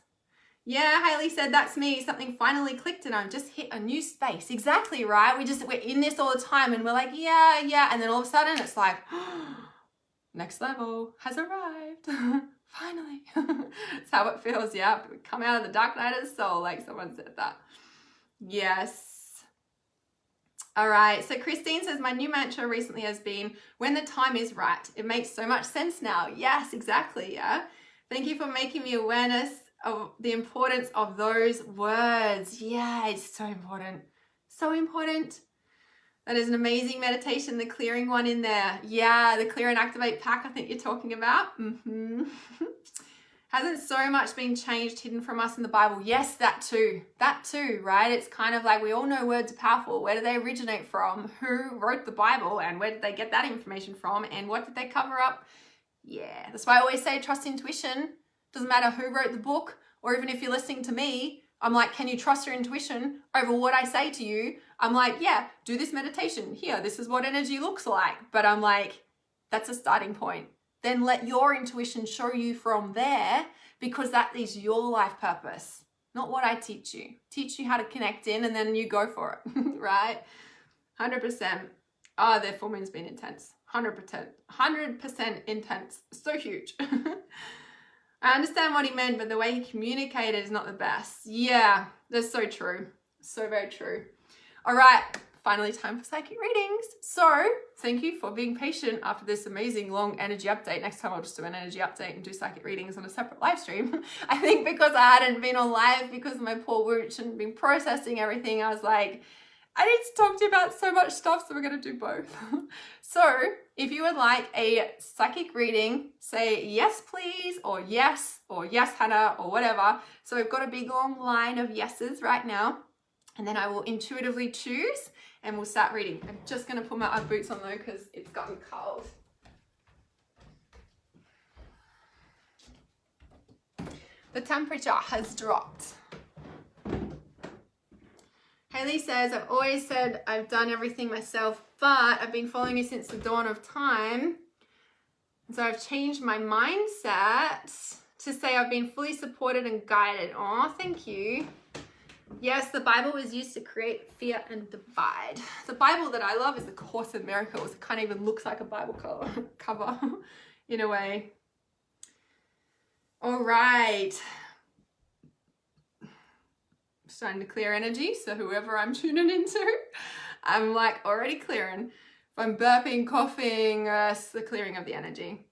Yeah, Haley said, that's me. Something finally clicked and I've just hit a new space. Exactly, right? We're in this all the time and we're like, yeah. And then all of a sudden it's like, next level has arrived. Finally. That's how it feels, yeah. We come out of the dark night of the soul, like someone said that. Yes. All right, so Christine says, my new mantra recently has been, when the time is right. It makes so much sense now. Yes, exactly, yeah. Thank you for making me awareness of the importance of those words. Yeah, it's so important. So important. That is an amazing meditation, the clearing one in there. Yeah, the clear and activate pack I think you're talking about. Hasn't so much been changed, hidden from us in the Bible? Yes, that too, right? It's kind of like we all know words are powerful. Where do they originate from? Who wrote the Bible and where did they get that information from? And what did they cover up? Yeah, that's why I always say trust intuition. Doesn't matter who wrote the book, or even if you're listening to me, I'm like, can you trust your intuition over what I say to you? I'm like, yeah, do this meditation. Here, this is what energy looks like. But I'm like, that's a starting point. Then let your intuition show you from there, because that is your life purpose, not what I teach you. Teach you how to connect in and then you go for it, right? 100%. Oh, their full moon's been intense. 100% intense. So huge. I understand what he meant, but the way he communicated is not the best. Yeah, that's so true. So very true. All right. Finally, time for psychic readings. So thank you for being patient after this amazing long energy update. Next time I'll just do an energy update and do psychic readings on a separate live stream. I think because I hadn't been on live because of my poor wooch and been processing everything, I was like, I need to talk to you about so much stuff, so we're going to do both. So if you would like a psychic reading, say yes please, or yes Hannah, or whatever. So we've got a big long line of yeses right now, and then I will intuitively choose and we'll start reading. I'm just going to put my boots on though because it's gotten cold. The temperature has dropped. Haley says, I've always said I've done everything myself, but I've been following you since the dawn of time. So I've changed my mindset to say I've been fully supported and guided. Oh, thank you. Yes, the Bible was used to create fear and divide. The Bible that I love is the Course in Miracles. It kind of even looks like a Bible cover in a way. All right. Starting to clear energy. So whoever I'm tuning into, I'm like already clearing. If I'm burping, coughing, it's the clearing of the energy.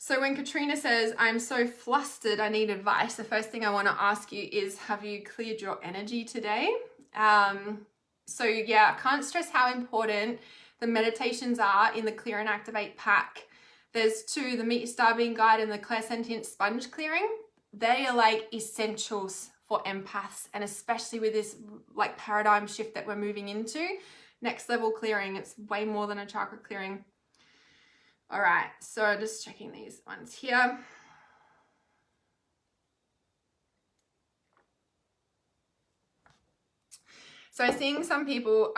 So when Katrina says, I'm so flustered, I need advice, the first thing I want to ask you is, have you cleared your energy today? So yeah, I can't stress how important the meditations are in the Clear and Activate pack. There's two, the Meet Your Star Being Guide and the Clairsentient Sponge Clearing. They are like essentials for empaths, and especially with this like paradigm shift that we're moving into. Next level clearing, it's way more than a chakra clearing. All right, so just checking these ones here. So I'm seeing some people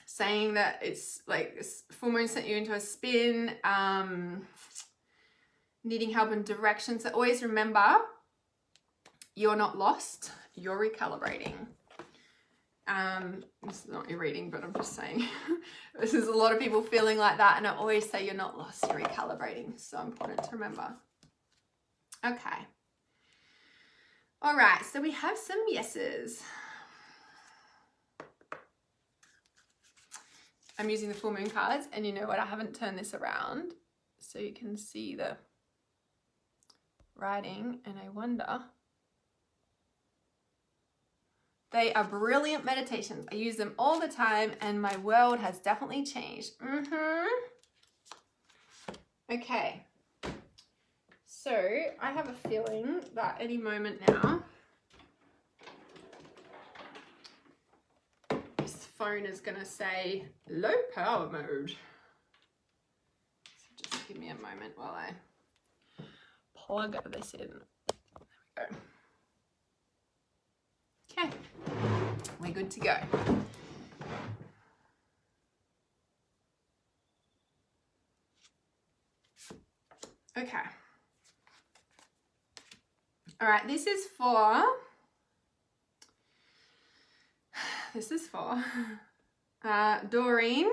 saying that it's like this full moon sent you into a spin, needing help and direction. So always remember, you're not lost, you're recalibrating. This is not your reading, but I'm just saying this is a lot of people feeling like that, and I always say you're not lost, you're recalibrating. So important to remember. Okay. All right, so we have some yeses. I'm using the full moon cards, and you know what, I haven't turned this around so you can see the writing, and I wonder. They are brilliant meditations. I use them all the time, and my world has definitely changed. Okay. So I have a feeling that any moment now, this phone is going to say low power mode. So just give me a moment while I plug this in. There we go. Okay, we're good to go. Okay. All right, this is for Doreen.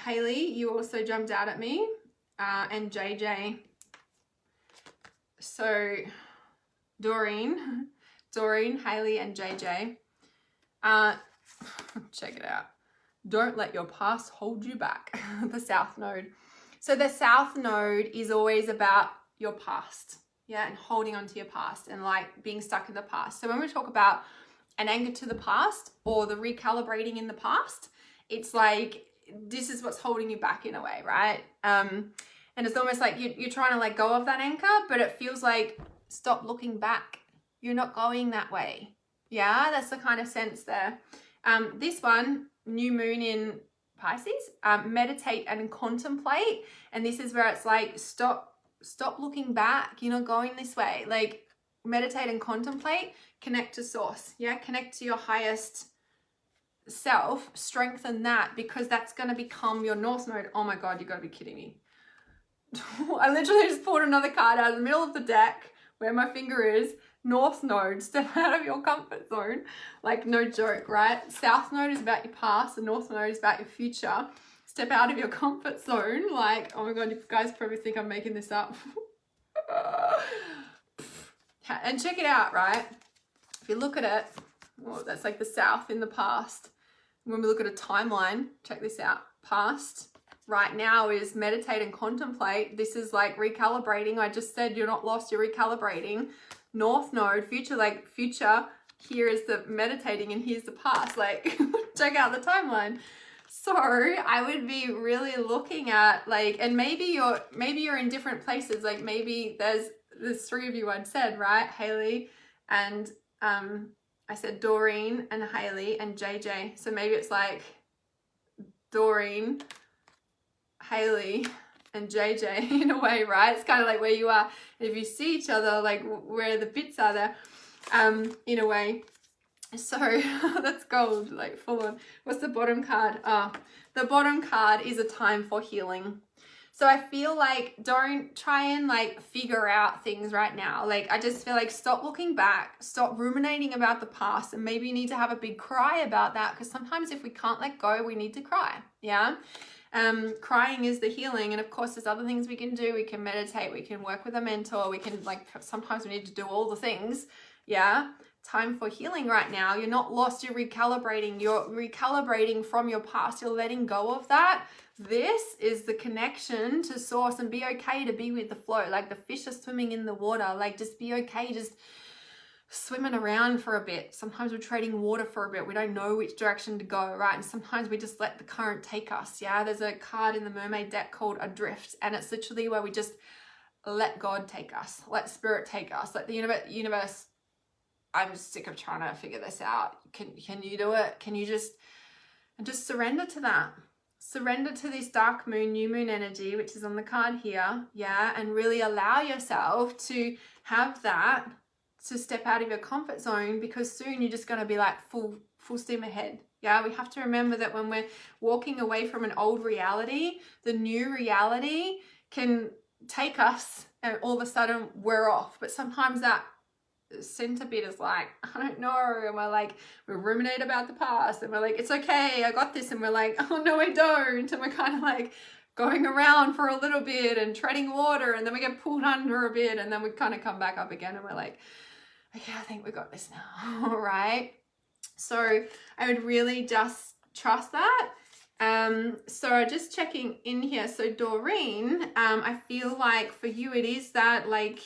Haley, you also jumped out at me, and JJ. So Doreen, Doreen, Hayley, and JJ. Check it out. Don't let your past hold you back. The South Node. So the South Node is always about your past, yeah, and holding on to your past and like being stuck in the past. So when we talk about an anchor to the past or the recalibrating in the past, it's like this is what's holding you back in a way, right? And it's almost like you're trying to let go of that anchor, but it feels like stop looking back. You're not going that way. Yeah, that's the kind of sense there. This one, new moon in Pisces, meditate and contemplate. And this is where it's like, stop looking back. You're not going this way. Like meditate and contemplate, connect to source. Yeah. Connect to your highest self, strengthen that, because that's going to become your North Node. Oh my God, you got to be kidding me. I literally just pulled another card out of the middle of the deck where my finger is. North Node, step out of your comfort zone. Like no joke, right? South Node is about your past, the North Node is about your future. Step out of your comfort zone. Like, oh my God, you guys probably think I'm making this up. And check it out, right? If you look at it, well, that's like the South in the past. When we look at a timeline, check this out. Past right now is meditate and contemplate. This is like recalibrating. I just said you're not lost, you're recalibrating. North Node, future, like future, here is the meditating and here's the past. Like, check out the timeline. So I would be really looking at like, and maybe you're in different places. Like maybe there's three of you I'd said, right? Hayley and I said Doreen and Hayley and JJ. So maybe it's like Doreen, Hayley, and JJ in a way, right? It's kind of like where you are. And if you see each other, like where the bits are there, in a way. So that's gold, like full on. What's the bottom card? The bottom card is a time for healing. So I feel like don't try and like figure out things right now. Like I just feel like stop looking back, stop ruminating about the past, and maybe you need to have a big cry about that, because sometimes if we can't let go, we need to cry. Yeah. Crying is the healing. And of course there's other things we can do. We can meditate, we can work with a mentor, we can like, sometimes we need to do all the things. Yeah. Time for healing right now. You're not lost, you're recalibrating from your past. You're letting go of that. This is the connection to source, and be okay to be with the flow. Like the fish are swimming in the water. Like just be okay, just swimming around for a bit. Sometimes we're trading water for a bit. We don't know which direction to go, right? And sometimes we just let the current take us. Yeah, there's a card in the mermaid deck called Adrift, and it's literally where we just let God take us, let spirit take us, let the universe. I'm sick of trying to figure this out. Can you do it? Can you just surrender to that? Surrender to this dark moon, new moon energy, which is on the card here. Yeah, and really allow yourself to have that, to step out of your comfort zone, because soon you're just going to be like full steam ahead. Yeah, we have to remember that when we're walking away from an old reality, the new reality can take us and all of a sudden we're off. But sometimes that center bit is like, I don't know, and we ruminate about the past, and we're like, it's okay, I got this, and we're like, oh no I don't, and we're kind of like going around for a little bit and treading water, and then we get pulled under a bit, and then we kind of come back up again, and we're like, okay, I think we got this now. All right, so I would really just trust that. So just checking in here, so Doreen, I feel like for you it is that like,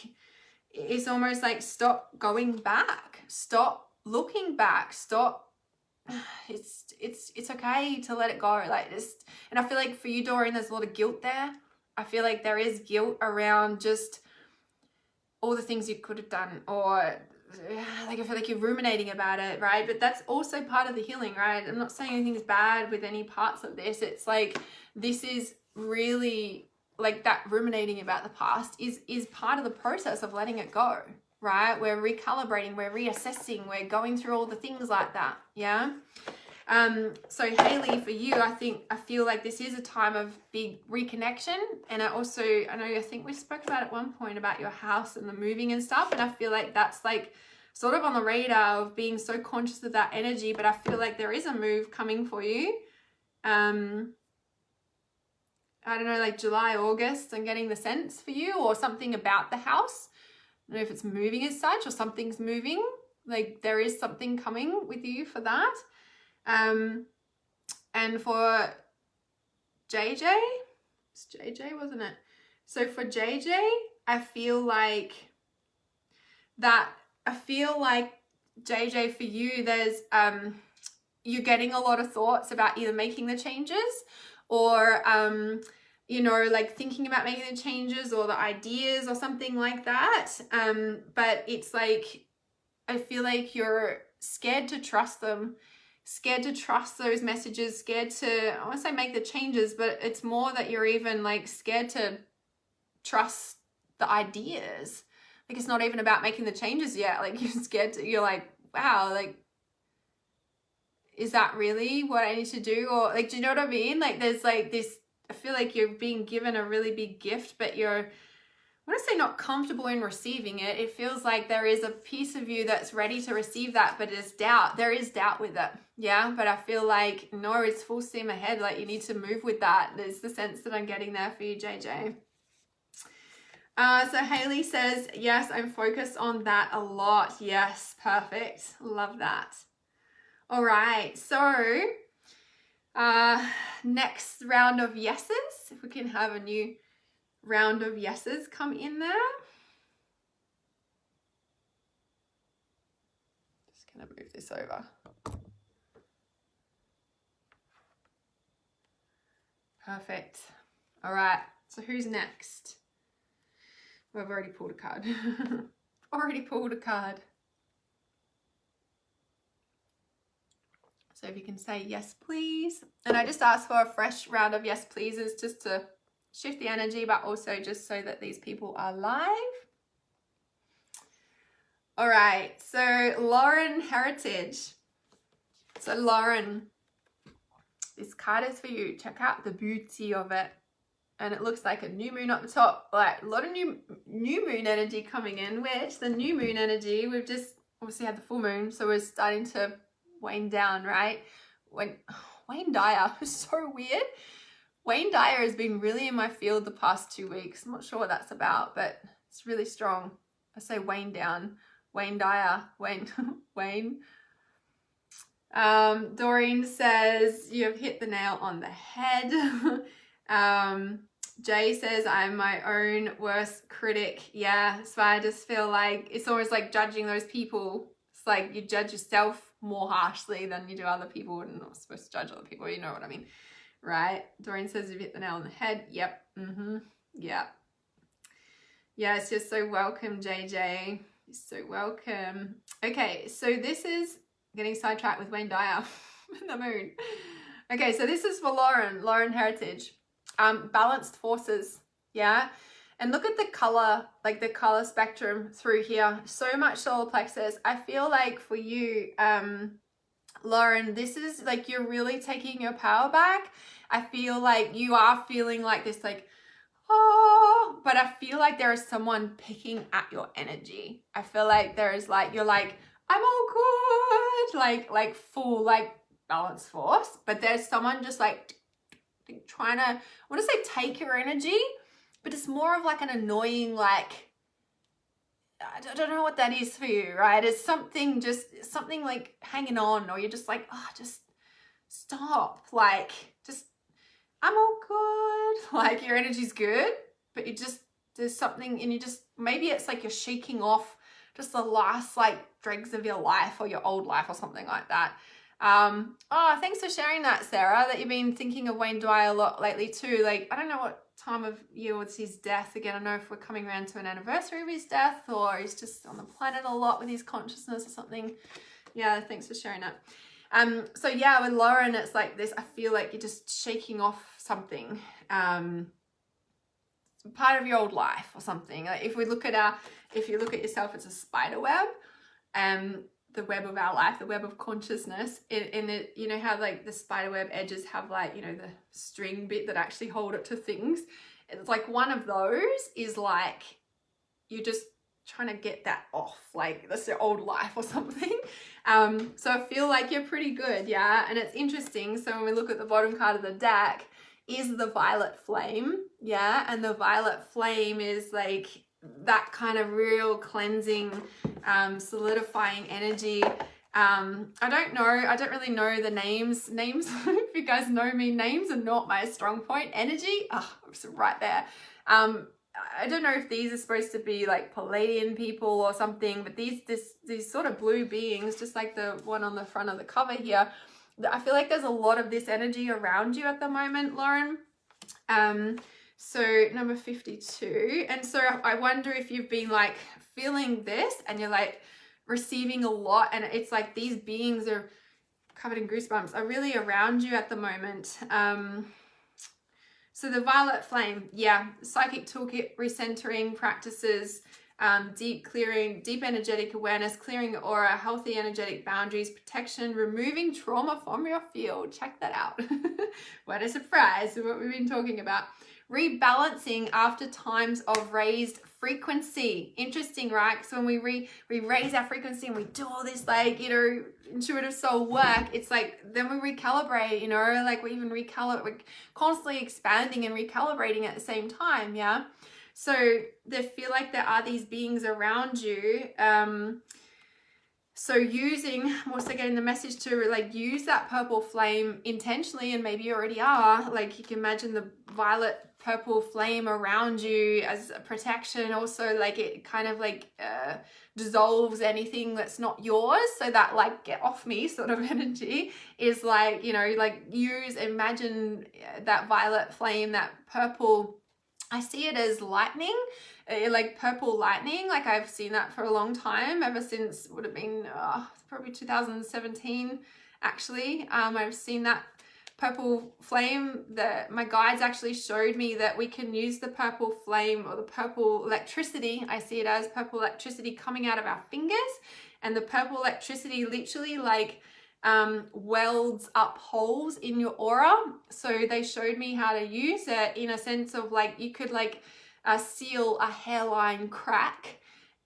it's almost like stop going back, stop looking back, stop. It's okay to let it go, like this. And I feel like for you, Doreen, there's a lot of guilt there. I feel like there is guilt around just all the things you could have done, or like I feel like you're ruminating about it, right? But that's also part of the healing, right? I'm not saying anything's bad with any parts of this. It's like this is really like that ruminating about the past is part of the process of letting it go, right? We're recalibrating, we're reassessing, we're going through all the things like that. Yeah. So Hayley, for you, I feel like this is a time of big reconnection. And I think we spoke about at one point about your house and the moving and stuff. And I feel like that's like sort of on the radar of being so conscious of that energy. But I feel like there is a move coming for you. I don't know, like July, August, I'm getting the sense for you, or something about the house. I don't know if it's moving as such or something's moving. Like there is something coming with you for that. And for JJ, it's JJ, wasn't it? So for JJ, I feel like JJ, for you, there's you're getting a lot of thoughts about either making the changes or you know, like thinking about making the changes or the ideas or something like that. But it's like, I feel like you're scared to trust them, scared to trust those messages, scared to, I want to say make the changes, but it's more that you're even like scared to trust the ideas. Like it's not even about making the changes yet. Like you're scared to, you're like, wow, like, is that really what I need to do? Or like, do you know what I mean? Like there's like this, I feel like you're being given a really big gift, but you're, I want to say not comfortable in receiving it. It feels like there is a piece of you that's ready to receive that, but there's doubt. There is doubt with it. Yeah. But I feel like, no, it's full steam ahead. Like you need to move with that. There's the sense that I'm getting there for you, JJ. So Haley says, yes, I'm focused on that a lot. Yes. Perfect. Love that. All right. So, next round of yeses. If we can have a new round of yeses come in there. Just gonna move this over. Perfect. All right, so who's next? Well, I've already pulled a card. Already pulled a card. So if you can say yes, please. And I just asked for a fresh round of yes, pleases just to shift the energy, but also just so that these people are live. All right, so Lauren Heritage. So Lauren, this card is for you. Check out the beauty of it. And it looks like a new moon up the top, like a lot of new moon energy coming in, which the new moon energy, we've just obviously had the full moon, so we're starting to wane down, right? Wayne Dyer is so weird. Wayne Dyer has been really in my field the past 2 weeks. I'm not sure what that's about, but it's really strong. I say Wayne down. Wayne Dyer. Wayne. Doreen says, you have hit the nail on the head. Jay says, I'm my own worst critic. Yeah, so I just feel like it's almost like judging those people. It's like you judge yourself more harshly than you do other people, and not supposed to judge other people, you know what I mean, right? Doreen says, you've hit the nail on the head. Yep. Yeah. Yes, you're so welcome, JJ. You're so welcome. Okay, so this is getting sidetracked with Wayne Dyer and the moon. Okay, so this is for Lauren Heritage. Balanced forces, yeah? And look at the color, like the color spectrum through here. So much solar plexus. I feel like for you, Lauren, this is like you're really taking your power back. I feel like you are feeling like this, like, oh, but I feel like there is someone picking at your energy. I feel like there is like, you're like, I'm all good, like full, like balanced force, but there's someone just like trying to, I want to say take your energy, but it's more of like an annoying, like, I don't know what that is for you, right? It's something like hanging on, or you're just like, oh, just stop, like, just, I'm all good, like your energy's good, but you just, there's something, and you just, maybe it's like you're shaking off just the last like dregs of your life or your old life or something like that. Oh, thanks for sharing that, Sarah, that you've been thinking of Wayne Dyer a lot lately too. Like, I don't know what time of year was his death. Again, I don't know if we're coming around to an anniversary of his death, or he's just on the planet a lot with his consciousness or something. Yeah, thanks for sharing that. So yeah, with Lauren, it's like this, I feel like you're just shaking off something, part of your old life or something. Like if you look at yourself, it's a spider web, the web of our life, the web of consciousness, in it, you know how like the spider web edges have like, you know, the string bit that actually hold it to things. It's like one of those is like, you're just trying to get that off, like that's your old life or something. So I feel like you're pretty good, yeah? And it's interesting, so when we look at the bottom card of the deck, is the violet flame, yeah? And the violet flame is like, that kind of real cleansing, solidifying energy. I don't really know the names. If you guys know me, names are not my strong point. Energy, it's right there. I don't know if these are supposed to be like Palladian people or something, but these sort of blue beings, just like the one on the front of the cover here, I feel like there's a lot of this energy around you at the moment, Lauren. So number 52. And so I wonder if you've been like feeling this and you're like receiving a lot, and it's like these beings are covered in goosebumps, are really around you at the moment. So the violet flame, yeah, psychic toolkit, recentering practices, deep clearing, deep energetic awareness, clearing your aura, healthy energetic boundaries, protection, removing trauma from your field. Check that out. What a surprise, what we've been talking about. Rebalancing after times of raised frequency. Interesting, right? So when we raise our frequency and we do all this, like, you know, intuitive soul work, it's like then we recalibrate, you know, like we even recalibrate, we're constantly expanding and recalibrating at the same time. Yeah. So they feel like there are these beings around you. So using, I'm also getting the message to like use that purple flame intentionally, and maybe you already are, like you can imagine the violet purple flame around you as a protection. Also, like it kind of like dissolves anything that's not yours, so that like get off me sort of energy is like, you know, like imagine that violet flame, that purple. I see it as lightning, like purple lightning. Like I've seen that for a long time, ever since would have been probably 2017 actually. I've seen that purple flame. That my guides actually showed me that we can use the purple flame or the purple electricity. I see it as purple electricity coming out of our fingers, and the purple electricity literally like welds up holes in your aura. So they showed me how to use it in a sense of like you could like seal a hairline crack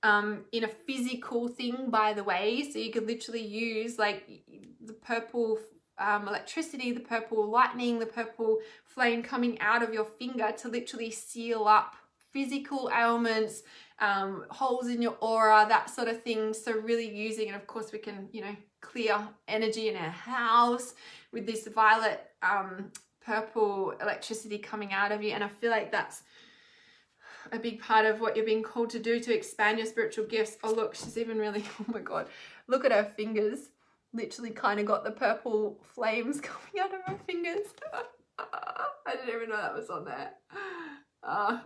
in a physical thing, by the way. So you could literally use like the purple electricity, the purple lightning, the purple flame coming out of your finger to literally seal up physical ailments, holes in your aura, that sort of thing. So really using, and of course we can, you know, clear energy in our house with this violet purple electricity coming out of you. And I feel like that's a big part of what you're being called to do, to expand your spiritual gifts. Oh look, she's even really, oh my god, look at her fingers, literally kind of got the purple flames coming out of her fingers. I didn't even know that was on there.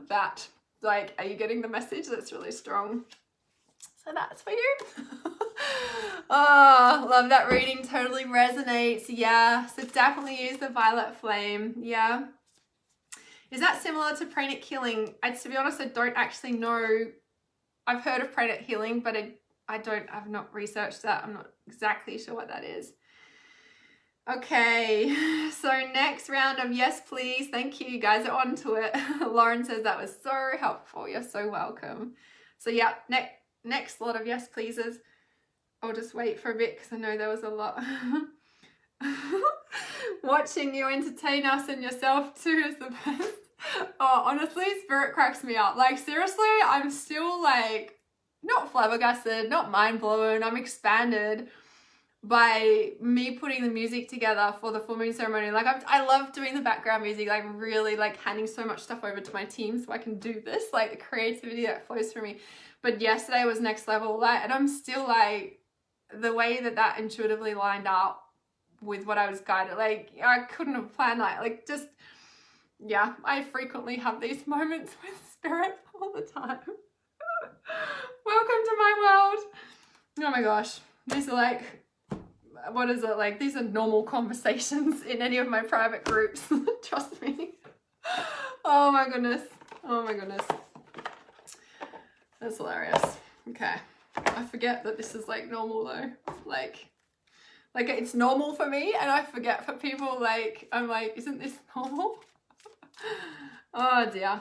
That, like, are you getting the message? That's really strong. So that's for you. Oh, love that reading, totally resonates. Yeah, so definitely use the violet flame. Yeah. Is that similar to pranic healing? To be honest, I don't actually know. I've heard of pranic healing, but I've not researched that. I'm not exactly sure what that is. Okay, so next round of yes please. Thank you, you guys are on to it. Lauren says that was so helpful. You're so welcome. So yeah, next lot of yes pleases. I'll just wait for a bit because I know there was a lot. Watching you entertain us and yourself too is the best. Oh, honestly, spirit cracks me up. Like seriously, I'm still like not flabbergasted, not mind blown. I'm expanded by me putting the music together for the full moon ceremony. Like I love doing the background music, like really like handing so much stuff over to my team so I can do this, like the creativity that flows from me. But yesterday was next level, like, and I'm still like, the way that intuitively lined up with what I was guided, like I couldn't have planned that. Like just, yeah, I frequently have these moments with spirit all the time. Welcome to my world. Oh my gosh, these are like, what is it, like these are normal conversations in any of my private groups. Trust me. Oh my goodness, oh my goodness, that's hilarious. Okay, I forget that this is like normal though, like it's normal for me, and I forget for people, like I'm like, isn't this normal? Oh dear.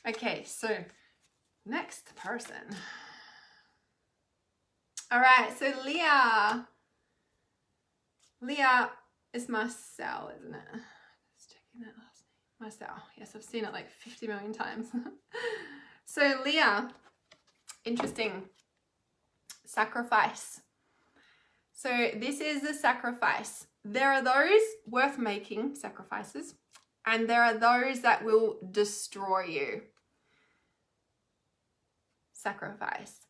Okay, so next person. All right, so Leah is Marcel, isn't it? Just checking that last name. I say, oh yes, I've seen it like 50 million times. So Leah, interesting. Sacrifice. So this is the sacrifice. There are those worth making sacrifices, and there are those that will destroy you. Sacrifice.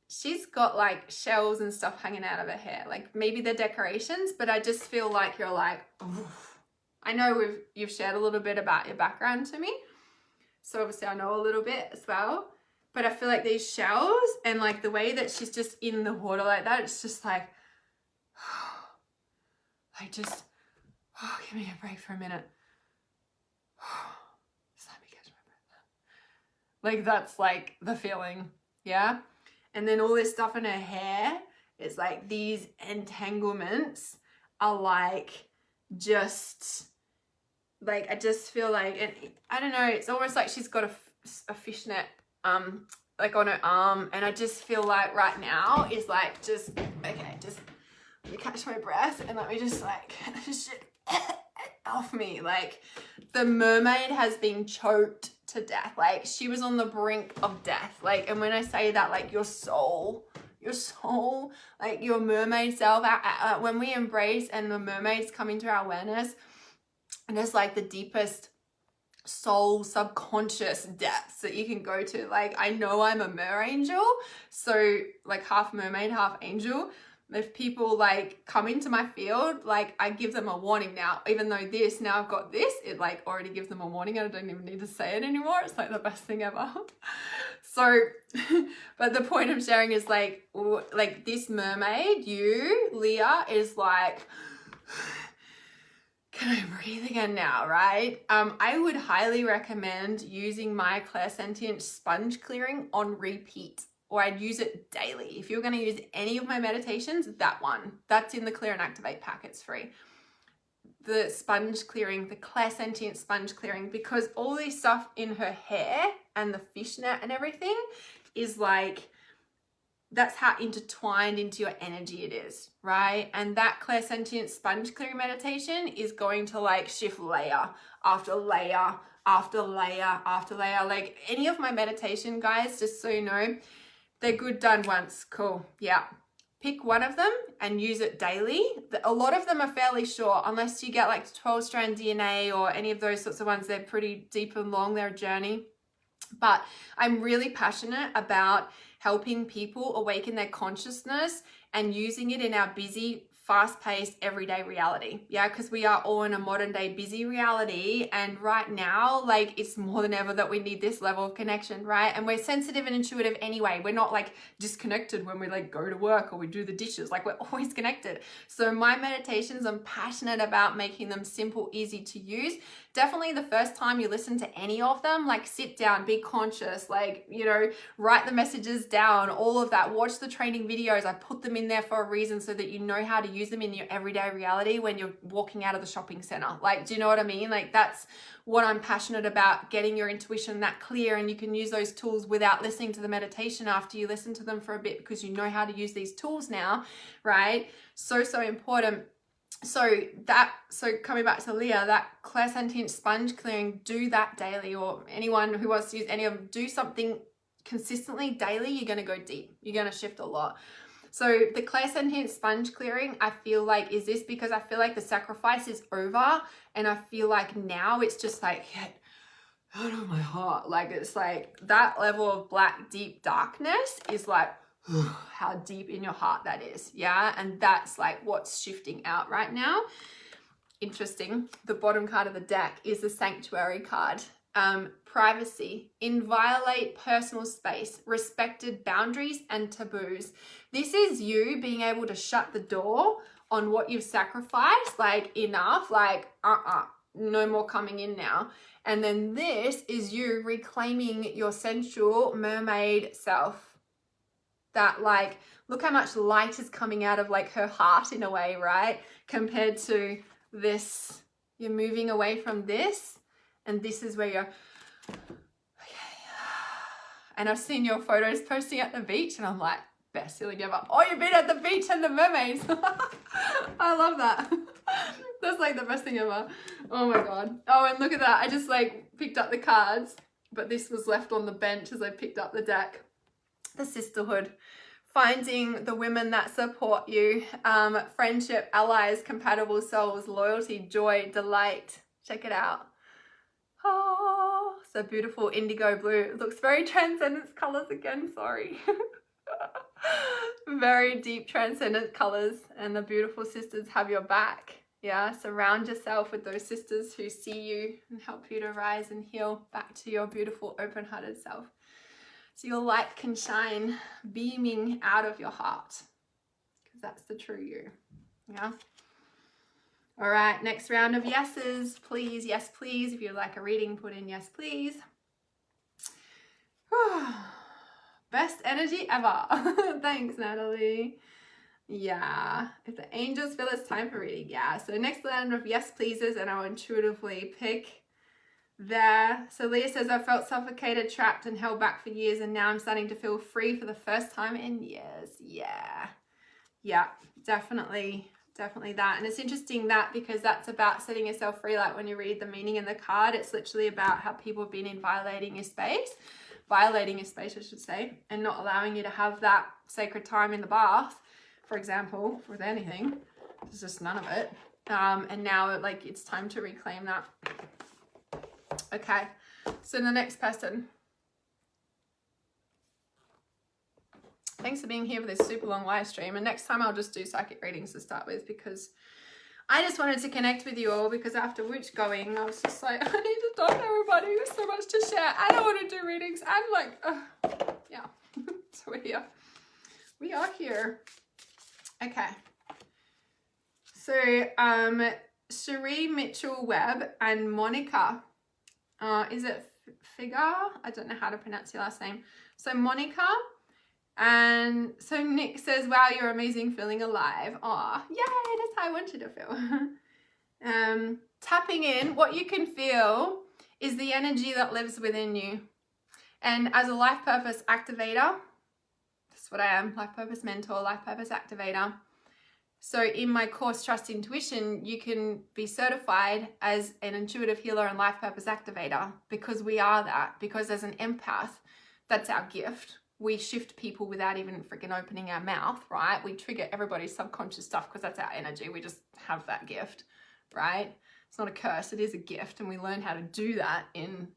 She's got like shells and stuff hanging out of her hair. Like maybe they're decorations, but I just feel like you're like, oof. I know you've shared a little bit about your background to me. So obviously I know a little bit as well. But I feel like these shells and like the way that she's just in the water like that, it's just like, give me a break for a minute. Just let me catch my breath. Like that's like the feeling, yeah? And then all this stuff in her hair, it's like these entanglements are like just, like I just feel like, and I don't know, it's almost like she's got a fishnet like on her arm, and I just feel like right now is like just okay, just let me catch my breath and let me just like shit off me. Like the mermaid has been choked to death. Like she was on the brink of death. Like, and when I say that, like your soul, like your mermaid self, when we embrace and the mermaids come into our awareness, and it's like the deepest soul subconscious depths that you can go to. Like I know I'm a mer angel, so like half mermaid, half angel. If people like come into my field, like I give them a warning now, even though now I've got this, it like already gives them a warning and I don't even need to say it anymore. It's like the best thing ever. So, but the point I'm sharing is like this mermaid, you, Leah, is like, can I breathe again now, right? I would highly recommend using my clairsentient sponge clearing on repeat, or I'd use it daily. If you're going to use any of my meditations, that one. That's in the Clear and Activate pack. It's free. The sponge clearing, the clairsentient sponge clearing, because all this stuff in her hair and the fishnet and everything is like, that's how intertwined into your energy it is, right? And that clairsentient sponge clearing meditation is going to like shift layer after layer after layer after layer. Like any of my meditation, guys, just so you know, they're good done once. Cool. Yeah. Pick one of them and use it daily. A lot of them are fairly short, unless you get like 12-strand DNA or any of those sorts of ones. They're pretty deep and long, their journey. But I'm really passionate about helping people awaken their consciousness and using it in our busy, fast-paced, everyday reality. Yeah, because we are all in a modern day busy reality, and right now, like, it's more than ever that we need this level of connection, right? And we're sensitive and intuitive anyway. We're not like disconnected when we like go to work or we do the dishes. Like, we're always connected. So my meditations, I'm passionate about making them simple, easy to use. Definitely the first time you listen to any of them, like sit down, be conscious, like, you know, write the messages down, all of that. Watch the training videos. I put them in there for a reason so that you know how to use them in your everyday reality when you're walking out of the shopping center. Like, do you know what I mean? Like, that's what I'm passionate about, getting your intuition that clear, and you can use those tools without listening to the meditation after you listen to them for a bit, because you know how to use these tools now, right? So important. So coming back to Leah, that clairsentient sponge clearing, do that daily, or anyone who wants to use any of them, do something consistently daily. You're going to go deep. You're going to shift a lot. So the clairsentient sponge clearing, I feel like, is this because I feel like the sacrifice is over, and I feel like now it's just like, get out of my heart. Like, it's like that level of black, deep darkness is like, how deep in your heart that is. Yeah. And that's like what's shifting out right now. Interesting. The bottom card of the deck is the Sanctuary card. Privacy, inviolate personal space, respected boundaries and taboos. This is you being able to shut the door on what you've sacrificed, like enough, like no more coming in now. And then this is you reclaiming your sensual mermaid self. That, like, look how much light is coming out of like her heart in a way, right? Compared to this, you're moving away from this, and this is where you're, okay. And I've seen your photos posting at the beach, and I'm like, best feeling ever. Oh, you've been at the beach and the mermaids. I love that. That's like the best thing ever. Oh my God. Oh, and look at that. I just like picked up the cards, but this was left on the bench as I picked up the deck. The sisterhood. Finding the women that support you. Friendship, allies, compatible souls, loyalty, joy, delight. Check it out. Oh, so beautiful indigo blue. It looks very transcendent colors again, sorry. Very deep transcendent colors, and the beautiful sisters have your back. Yeah, surround yourself with those sisters who see you and help you to rise and heal back to your beautiful open-hearted self. So your light can shine, beaming out of your heart, because that's the true you. Yeah. All right, next round of yeses, please. Yes, please. If you'd like a reading, put in yes, please. Best energy ever. Thanks, Natalie. Yeah, if the angels feel it's time for reading. Yeah, so next round of yes, pleases, and I'll intuitively pick there. So Leah says, I felt suffocated, trapped, and held back for years, and now I'm starting to feel free for the first time in years. Yeah, definitely that. And it's interesting that, because that's about setting yourself free. Like when you read the meaning in the card, it's literally about how people have been in violating your space, I should say, and not allowing you to have that sacred time in the bath, for example, with anything. There's just none of it. And now like it's time to reclaim that. Okay, so the next person. Thanks for being here for this super long live stream. And next time I'll just do psychic readings to start with, because I just wanted to connect with you all, because after Wooch going, I was just like, I need to talk to everybody. There's so much to share. I don't want to do readings. I'm like, yeah. So we're here. We are here. Okay. So, Cherie Mitchell-Webb and Monica, is it Figure? I don't know how to pronounce your last name. So Monica, and so Nick says, wow, you're amazing, feeling alive. Aw, yay, that's how I want you to feel. Tapping in, what you can feel is the energy that lives within you. And as a life purpose activator, that's what I am, life purpose mentor, life purpose activator. So in my course, Trust Intuition, you can be certified as an intuitive healer and life purpose activator, because we are that. Because as an empath, that's our gift. We shift people without even freaking opening our mouth, right? We trigger everybody's subconscious stuff because that's our energy. We just have that gift, right? It's not a curse, it is a gift. And we learn how to do that in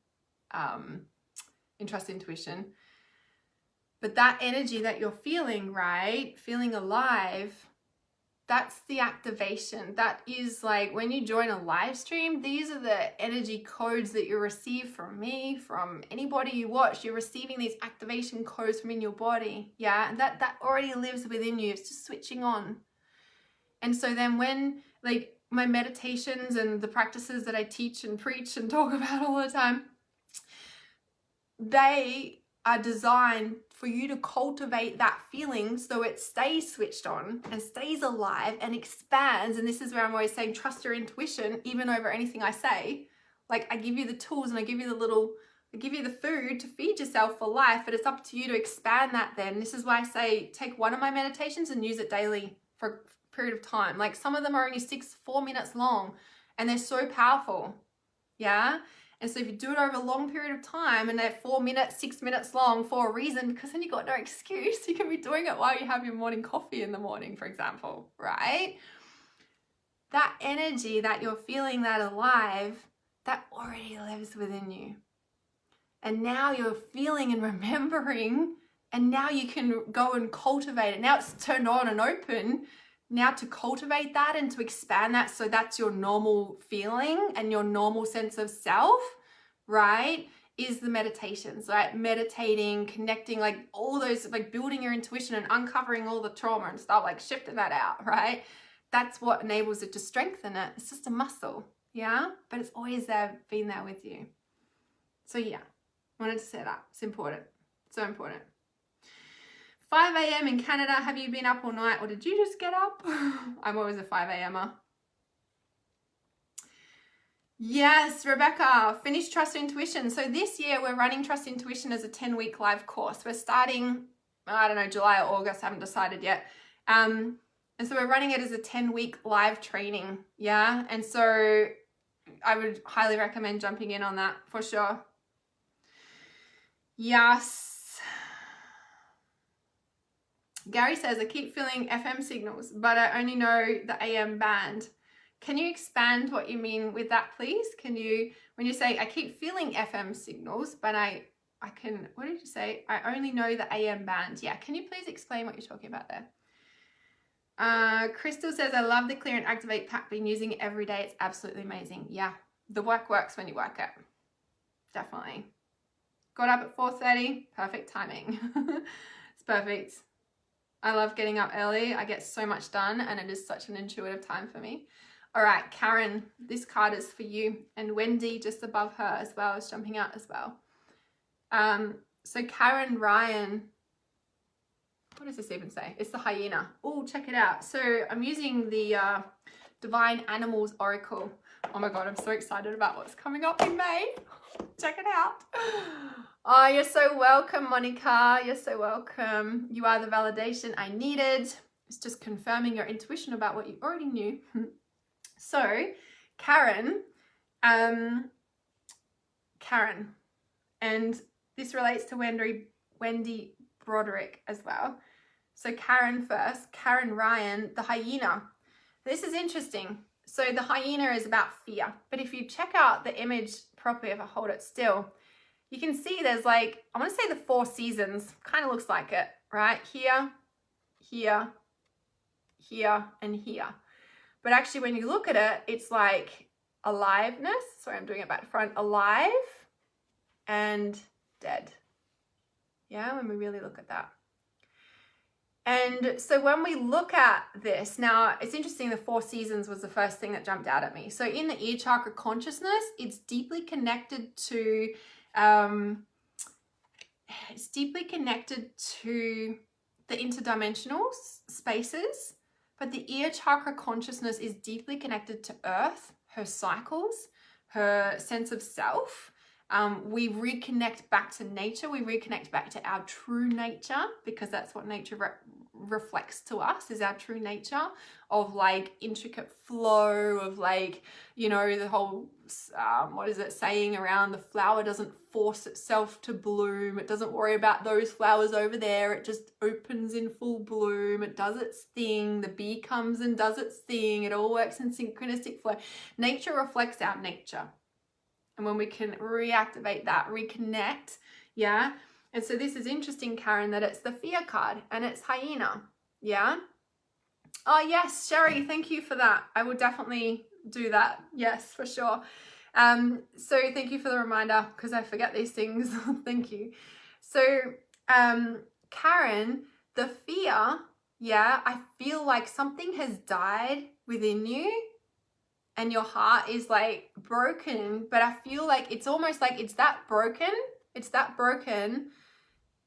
Trust Intuition. But that energy that you're feeling, right? Feeling alive, that's the activation. That is like when you join a live stream, these are the energy codes that you receive from me, from anybody you watch. You're receiving these activation codes from in your body. Yeah, and that already lives within you. It's just switching on. And so then when like my meditations and the practices that I teach and preach and talk about all the time, they are designed for you to cultivate that feeling so it stays switched on and stays alive and expands. And this is where I'm always saying, trust your intuition, even over anything I say. Like I give you the tools and I give you the food to feed yourself for life, but it's up to you to expand that then. This is why I say, take one of my meditations and use it daily for a period of time. Like some of them are only 4 minutes long and they're so powerful. Yeah. And so if you do it over a long period of time and they're 4 minutes, 6 minutes long for a reason, because then you've got no excuse. You can be doing it while you have your morning coffee in the morning, for example, right? That energy that you're feeling, that alive, that already lives within you. And now you're feeling and remembering, and now you can go and cultivate it. Now it's turned on and open. Now to cultivate that and to expand that so that's your normal feeling and your normal sense of self, right, is the meditations, right? Meditating, connecting, like all those, like building your intuition and uncovering all the trauma and stuff, like shifting that out, right? That's what enables it to strengthen it. It's just a muscle, yeah? But it's always there, been there with you. So yeah, I wanted to say that. It's important. So important. 5 a.m. in Canada. Have you been up all night or did you just get up? I'm always a 5 a.m.er. Yes, Rebecca, finish Trust Intuition. So this year we're running Trust Intuition as a 10-week live course. We're starting, I don't know, July or August, I haven't decided yet. And And so we're running it as a 10-week live training. Yeah. And so I would highly recommend jumping in on that for sure. Yes. Gary says, I keep feeling FM signals, but I only know the AM band. Can you expand what you mean with that, please? Can you, when you say, I keep feeling FM signals, but I can, what did you say? I only know the AM band. Yeah, can you please explain what you're talking about there? Crystal says, I love the Clear and Activate pack. Been using it every day. It's absolutely amazing. Yeah, the work works when you work it. Definitely. Got up at 4:30. Perfect timing. It's perfect. I love getting up early. I get so much done and it is such an intuitive time for me. All right, Karen, this card is for you. And Wendy just above her as well is jumping out as well. So Karen Ryan, what does this even say? It's the hyena. Oh, check it out. So I'm using the Divine Animals Oracle. Oh my God, I'm so excited about what's coming up in May. Check it out. Oh, you're so welcome, Monica. You're so welcome. You are the validation I needed. It's just confirming your intuition about what you already knew. So, Karen, and this relates to Wendy Broderick as well. So Karen first, Karen Ryan, the hyena. This is interesting. So the hyena is about fear, but if you check out the image properly, if I hold it still, you can see there's like, I want to say the 4 seasons, kind of looks like it, right? Here, here, here, and here. But actually when you look at it, it's like aliveness. Sorry, I'm doing it back to front. Alive and dead. Yeah, when we really look at that. And so when we look at this, now it's interesting, the 4 seasons was the first thing that jumped out at me. So in the ear chakra consciousness, it's deeply connected to, the interdimensional spaces, but the ear chakra consciousness is deeply connected to Earth, her cycles, her sense of self. We reconnect back to nature. We reconnect back to our true nature, because that's what nature reflects to us, is our true nature of like intricate flow of like, you know, the whole, what is it saying around the flower doesn't force itself to bloom. It doesn't worry about those flowers over there. It just opens in full bloom. It does its thing. The bee comes and does its thing. It all works in synchronistic flow. Nature reflects our nature. And when we can reactivate that, reconnect, yeah. And so this is interesting, Karen, that it's the fear card and it's hyena, yeah. Oh yes, Sherry, thank you for that. I will definitely do that. Yes, for sure. So thank you for the reminder, because I forget these things. Thank you. So Karen, the fear, yeah, I feel like something has died within you. And your heart is like broken, but I feel like it's almost like it's that broken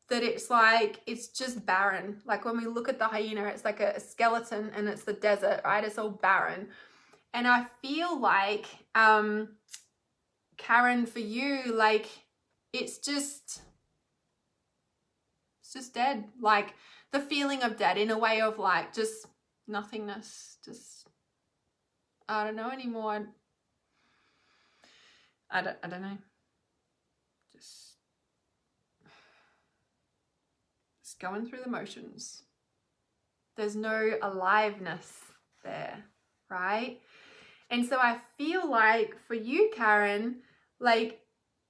that it's like, it's just barren. Like when we look at the hyena, it's like a skeleton and it's the desert, right? It's all barren. And I feel like, Karen, for you, like it's just dead. Like the feeling of dead, in a way of like just nothingness, just, I don't know anymore. I don't know. Just going through the motions. There's no aliveness there, right? And so I feel like for you, Karen, like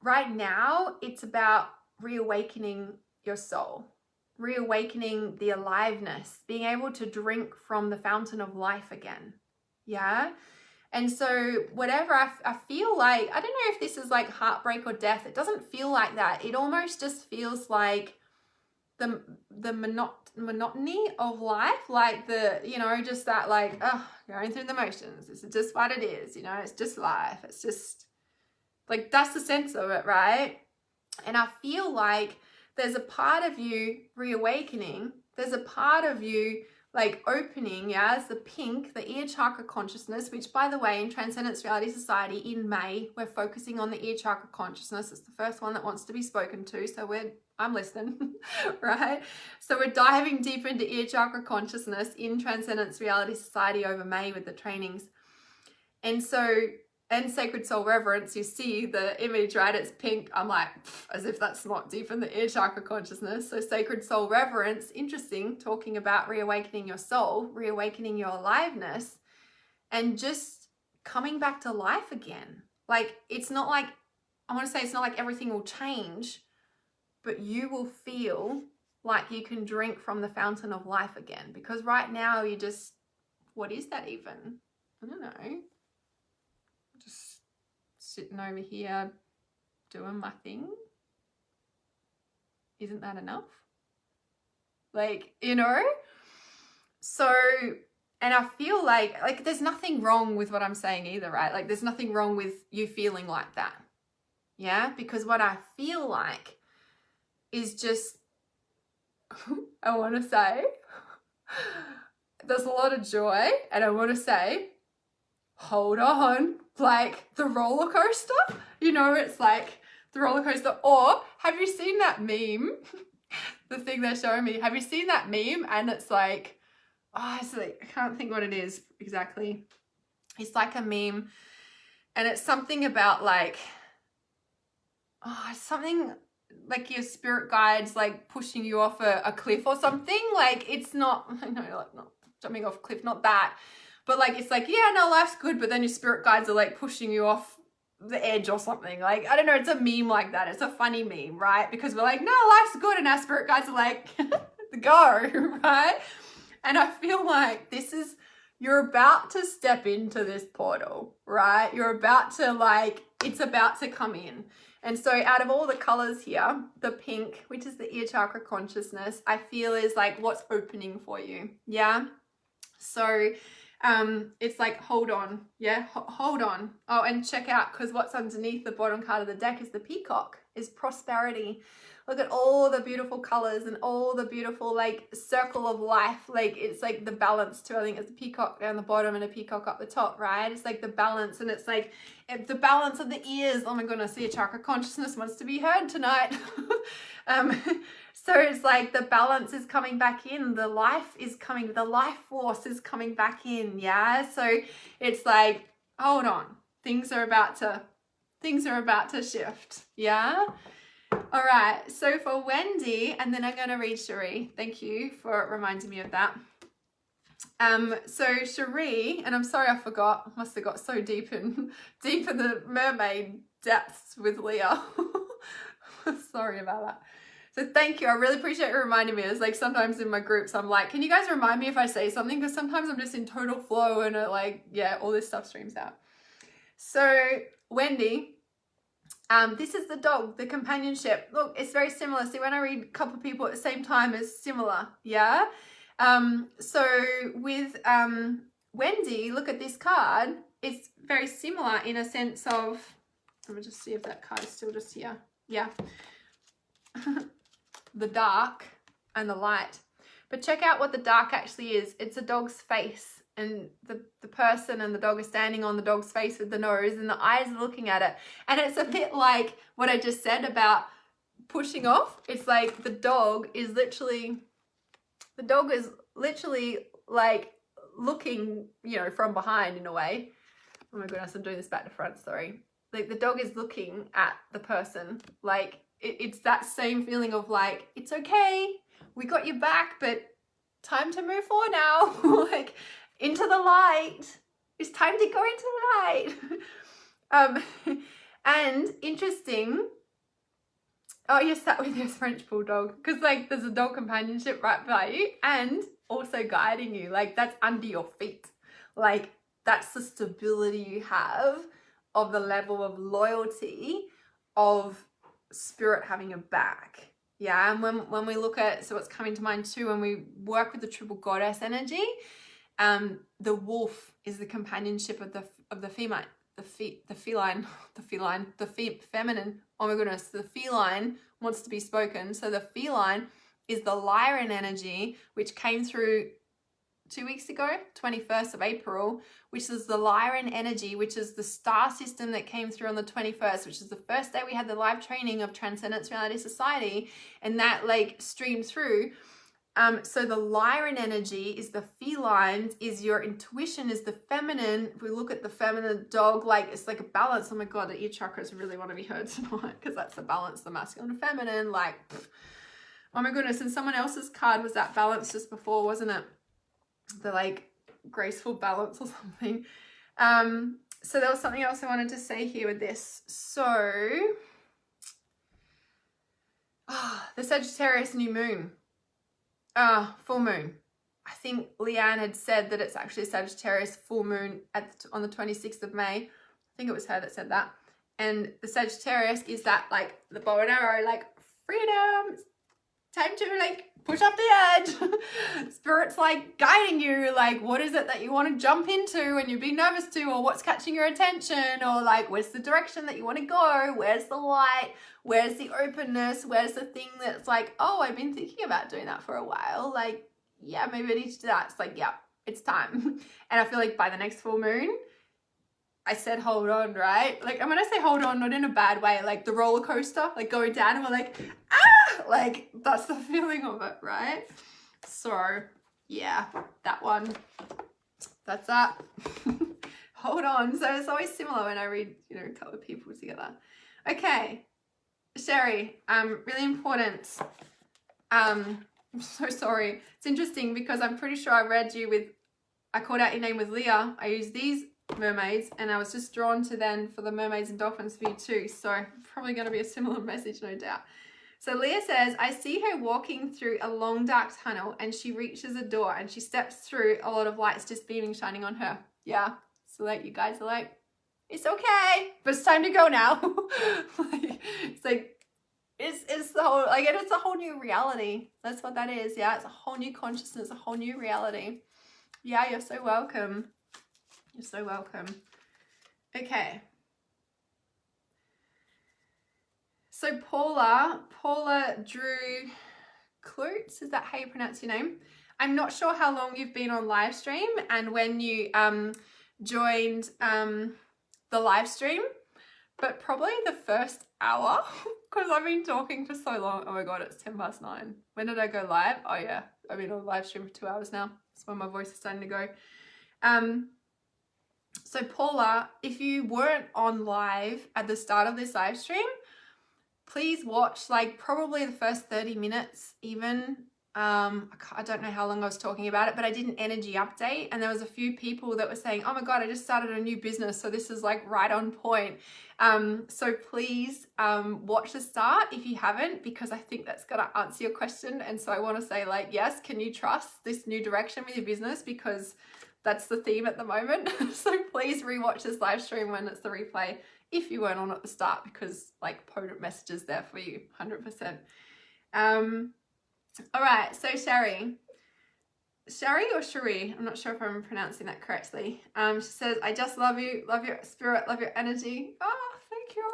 right now, it's about reawakening your soul, reawakening the aliveness, being able to drink from the fountain of life again. Yeah. And so whatever I feel like, I don't know if this is like heartbreak or death. It doesn't feel like that. It almost just feels like the monotony of life, like the, you know, just that like, oh, going through the motions. This is just what it is, you know, it's just life. It's just like, that's the sense of it, right? And I feel like there's a part of you reawakening. There's a part of you like opening, yeah, as the pink, the ear chakra consciousness, which by the way, in Transcendence Reality Society in May, we're focusing on the ear chakra consciousness. It's the first one that wants to be spoken to. So we're I'm listening, right? So we're diving deep into ear chakra consciousness in Transcendence Reality Society over May with the trainings. And Sacred Soul Reverence, you see the image, right? It's pink. I'm like, as if that's not deep in the ear chakra consciousness. So Sacred Soul Reverence, interesting, talking about reawakening your soul, reawakening your aliveness, and just coming back to life again. Like, it's not like, I want to say it's not like everything will change, but you will feel like you can drink from the fountain of life again. Because right now you just, what is that even? I don't know. Just sitting over here doing my thing. Isn't that enough? Like, you know? So, and I feel like there's nothing wrong with what I'm saying either, right? Like, there's nothing wrong with you feeling like that. Yeah? Because what I feel like is just, I want to say, there's a lot of joy, and I want to say, hold on, like the roller coaster, you know, it's like the roller coaster. Or have you seen that meme? The thing they're showing me, have you seen that meme? And it's like, oh, it's like, I can't think what it is exactly. It's like a meme, and it's something about like, oh, something like your spirit guides like pushing you off a cliff or something. Like, it's not, I know, like not jumping off a cliff, not that, but like, it's like, yeah, no, life's good, but then your spirit guides are like pushing you off the edge or something. Like, I don't know, it's a meme like that. It's a funny meme, right? Because we're like, no, life's good, and our spirit guides are like, go, right? And I feel like this is, you're about to step into this portal, right? You're about to like, it's about to come in. And so out of all the colors here, the pink, which is the ear chakra consciousness, I feel is like what's opening for you. Yeah. So it's like, hold on. Yeah. Hold on. Oh, and check out, because what's underneath the bottom card of the deck is the peacock, is prosperity. Look at all the beautiful colors and all the beautiful like circle of life. Like, it's like the balance too. I think it's a peacock down the bottom and a peacock up the top, right? It's like the balance, and it's like the balance of the ears. Oh my goodness, the chakra consciousness wants to be heard tonight. So it's like the balance is coming back in. The life is coming, the life force is coming back in. Yeah. So it's like, hold on, things are about to shift. Yeah. All right, so for Wendy, and then I'm going to read Cherie. Thank you for reminding me of that. So Cherie, and I'm sorry I forgot, must have got so deep in the mermaid depths with Leah. Sorry about that. So thank you, I really appreciate you reminding me. It's like sometimes in my groups I'm like, can you guys remind me if I say something? Because sometimes I'm just in total flow and it like, yeah, all this stuff streams out. So Wendy, this is the dog, the companionship. Look, it's very similar. See, when I read a couple of people at the same time, it's similar. Yeah. So with Wendy, look at this card. It's very similar in a sense of, let me just see if that card is still just here. Yeah. The dark and the light. But check out what the dark actually is. It's a dog's face, and the person and the dog are standing on the dog's face with the nose, and the eyes are looking at it. And it's a bit like what I just said about pushing off. It's like the dog is literally like looking, you know, from behind in a way. Oh my goodness, I'm doing this back to front, sorry. Like the dog is looking at the person. Like it's that same feeling of like, it's okay, we got your back, but time to move forward now. Like, into the light. It's time to go into the light. And interesting. Oh, you're sat with your French bulldog, because like there's a dog companionship right by you and also guiding you. Like, that's under your feet. Like, that's the stability you have of the level of loyalty of spirit having a back. Yeah, and when we look at, so what's coming to mind too, when we work with the triple goddess energy, the wolf is the companionship of the female, the feminine. Oh my goodness, the feline wants to be spoken. So the feline is the Lyran energy, which came through 2 weeks ago, 21st of April, which is the Lyran energy, which is the star system that came through on the 21st, which is the first day we had the live training of Transcendence Reality Society, and that like streamed through. So the Lyran energy is the felines, is your intuition, is the feminine. If we look at the feminine dog, like it's like a balance. Oh my God, the ear chakras really want to be heard tonight because that's the balance, the masculine and feminine. Like, oh my goodness. And someone else's card was that balance just before, wasn't it? The like graceful balance or something. So there was something else I wanted to say here with this. So, the Sagittarius new moon. Full moon. I think Leanne had said that it's actually a Sagittarius full moon on the 26th of May. I think it was her that said that. And the Sagittarius is that like the bow and arrow, like freedom, time to like push off the edge. Spirit's like guiding you, like what is it that you want to jump into and you'd be nervous to, or what's catching your attention, or like where's the direction that you want to go, where's the light, where's the openness, where's the thing that's like, oh, I've been thinking about doing that for a while, like yeah, maybe I need to do that. It's like, yeah, it's time. And I feel like by the next full moon, I said hold on, right? Like, and when I say hold on, not in a bad way, like the roller coaster, like going down and we're like, ah, like that's the feeling of it, right? So yeah, that one, that's that. Hold on. So it's always similar when I read, you know, a couple of people together. Okay, Sherry, really important. I'm so sorry. It's interesting because I'm pretty sure I read you with, I called out your name with Leah. I used these mermaids and I was just drawn to then for the mermaids and dolphins for you too. So probably going to be a similar message, no doubt. So Leah says, I see her walking through a long dark tunnel and she reaches a door and she steps through, a lot of lights just beaming, shining on her. Yeah. So like you guys are like, it's okay, but it's time to go now. Like, it's like, it's the whole, like, it's a whole new reality. That's what that is. Yeah. It's a whole new consciousness, a whole new reality. Yeah. You're so welcome. You're so welcome. Okay. So Paula Drew Klutz, is that how you pronounce your name? I'm not sure how long you've been on live stream and when you joined the live stream, but probably the first hour because I've been talking for so long. Oh my God, it's 9:10. When did I go live? Oh yeah, I've been on live stream for 2 hours now. That's when my voice is starting to go. So Paula, if you weren't on live at the start of this live stream, please watch like probably the first 30 minutes even. I don't know how long I was talking about it, but I did an energy update and there was a few people that were saying, oh my God, I just started a new business. So this is like right on point. So please watch the start if you haven't, because I think that's going to answer your question. And so I want to say like, yes, can you trust this new direction with your business? Because that's the theme at the moment. So please rewatch this live stream when it's the replay if you weren't on at the start, because like potent messages there for you, 100%. All right, so Sherry or Cherie, I'm not sure if I'm pronouncing that correctly. She says, I just love you, love your spirit, love your energy. Oh, thank you.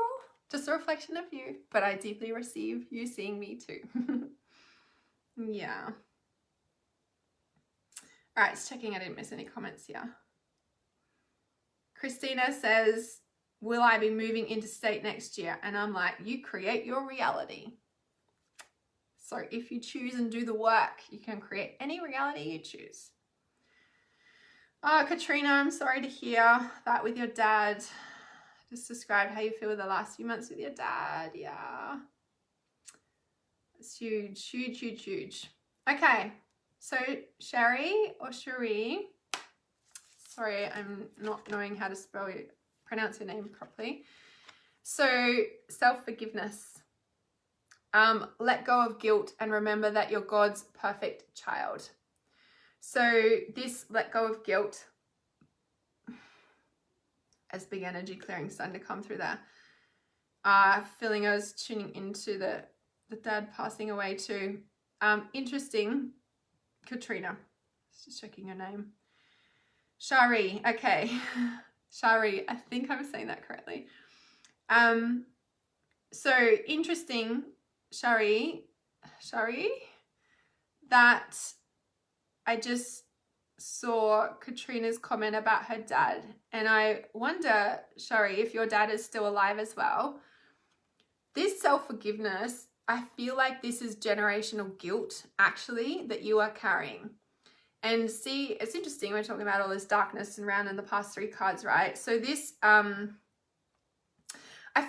Just a reflection of you, but I deeply receive you seeing me too. Yeah. All right, just checking I didn't miss any comments here. Christina says, will I be moving interstate next year? And I'm like, you create your reality. So if you choose and do the work, you can create any reality you choose. Katrina, I'm sorry to hear that with your dad. Just describe how you feel with the last few months with your dad. Yeah. It's huge, huge, huge, huge. Okay. So Sherry or Cherie, sorry, I'm not knowing how to pronounce your name properly. So self-forgiveness. Let go of guilt and remember that you're God's perfect child. So this let go of guilt, as big energy clearing starting to come through there. Feeling I was tuning into the dad passing away too. Interesting. Katrina, just checking your name. Shari, okay. Shari, I think I'm saying that correctly. So interesting, Shari, that I just saw Katrina's comment about her dad, and I wonder, Shari, if your dad is still alive as well. This self-forgiveness, I feel like this is generational guilt, actually, that you are carrying. And see, it's interesting, we're talking about all this darkness and round in the past 3 cards, right? So this, I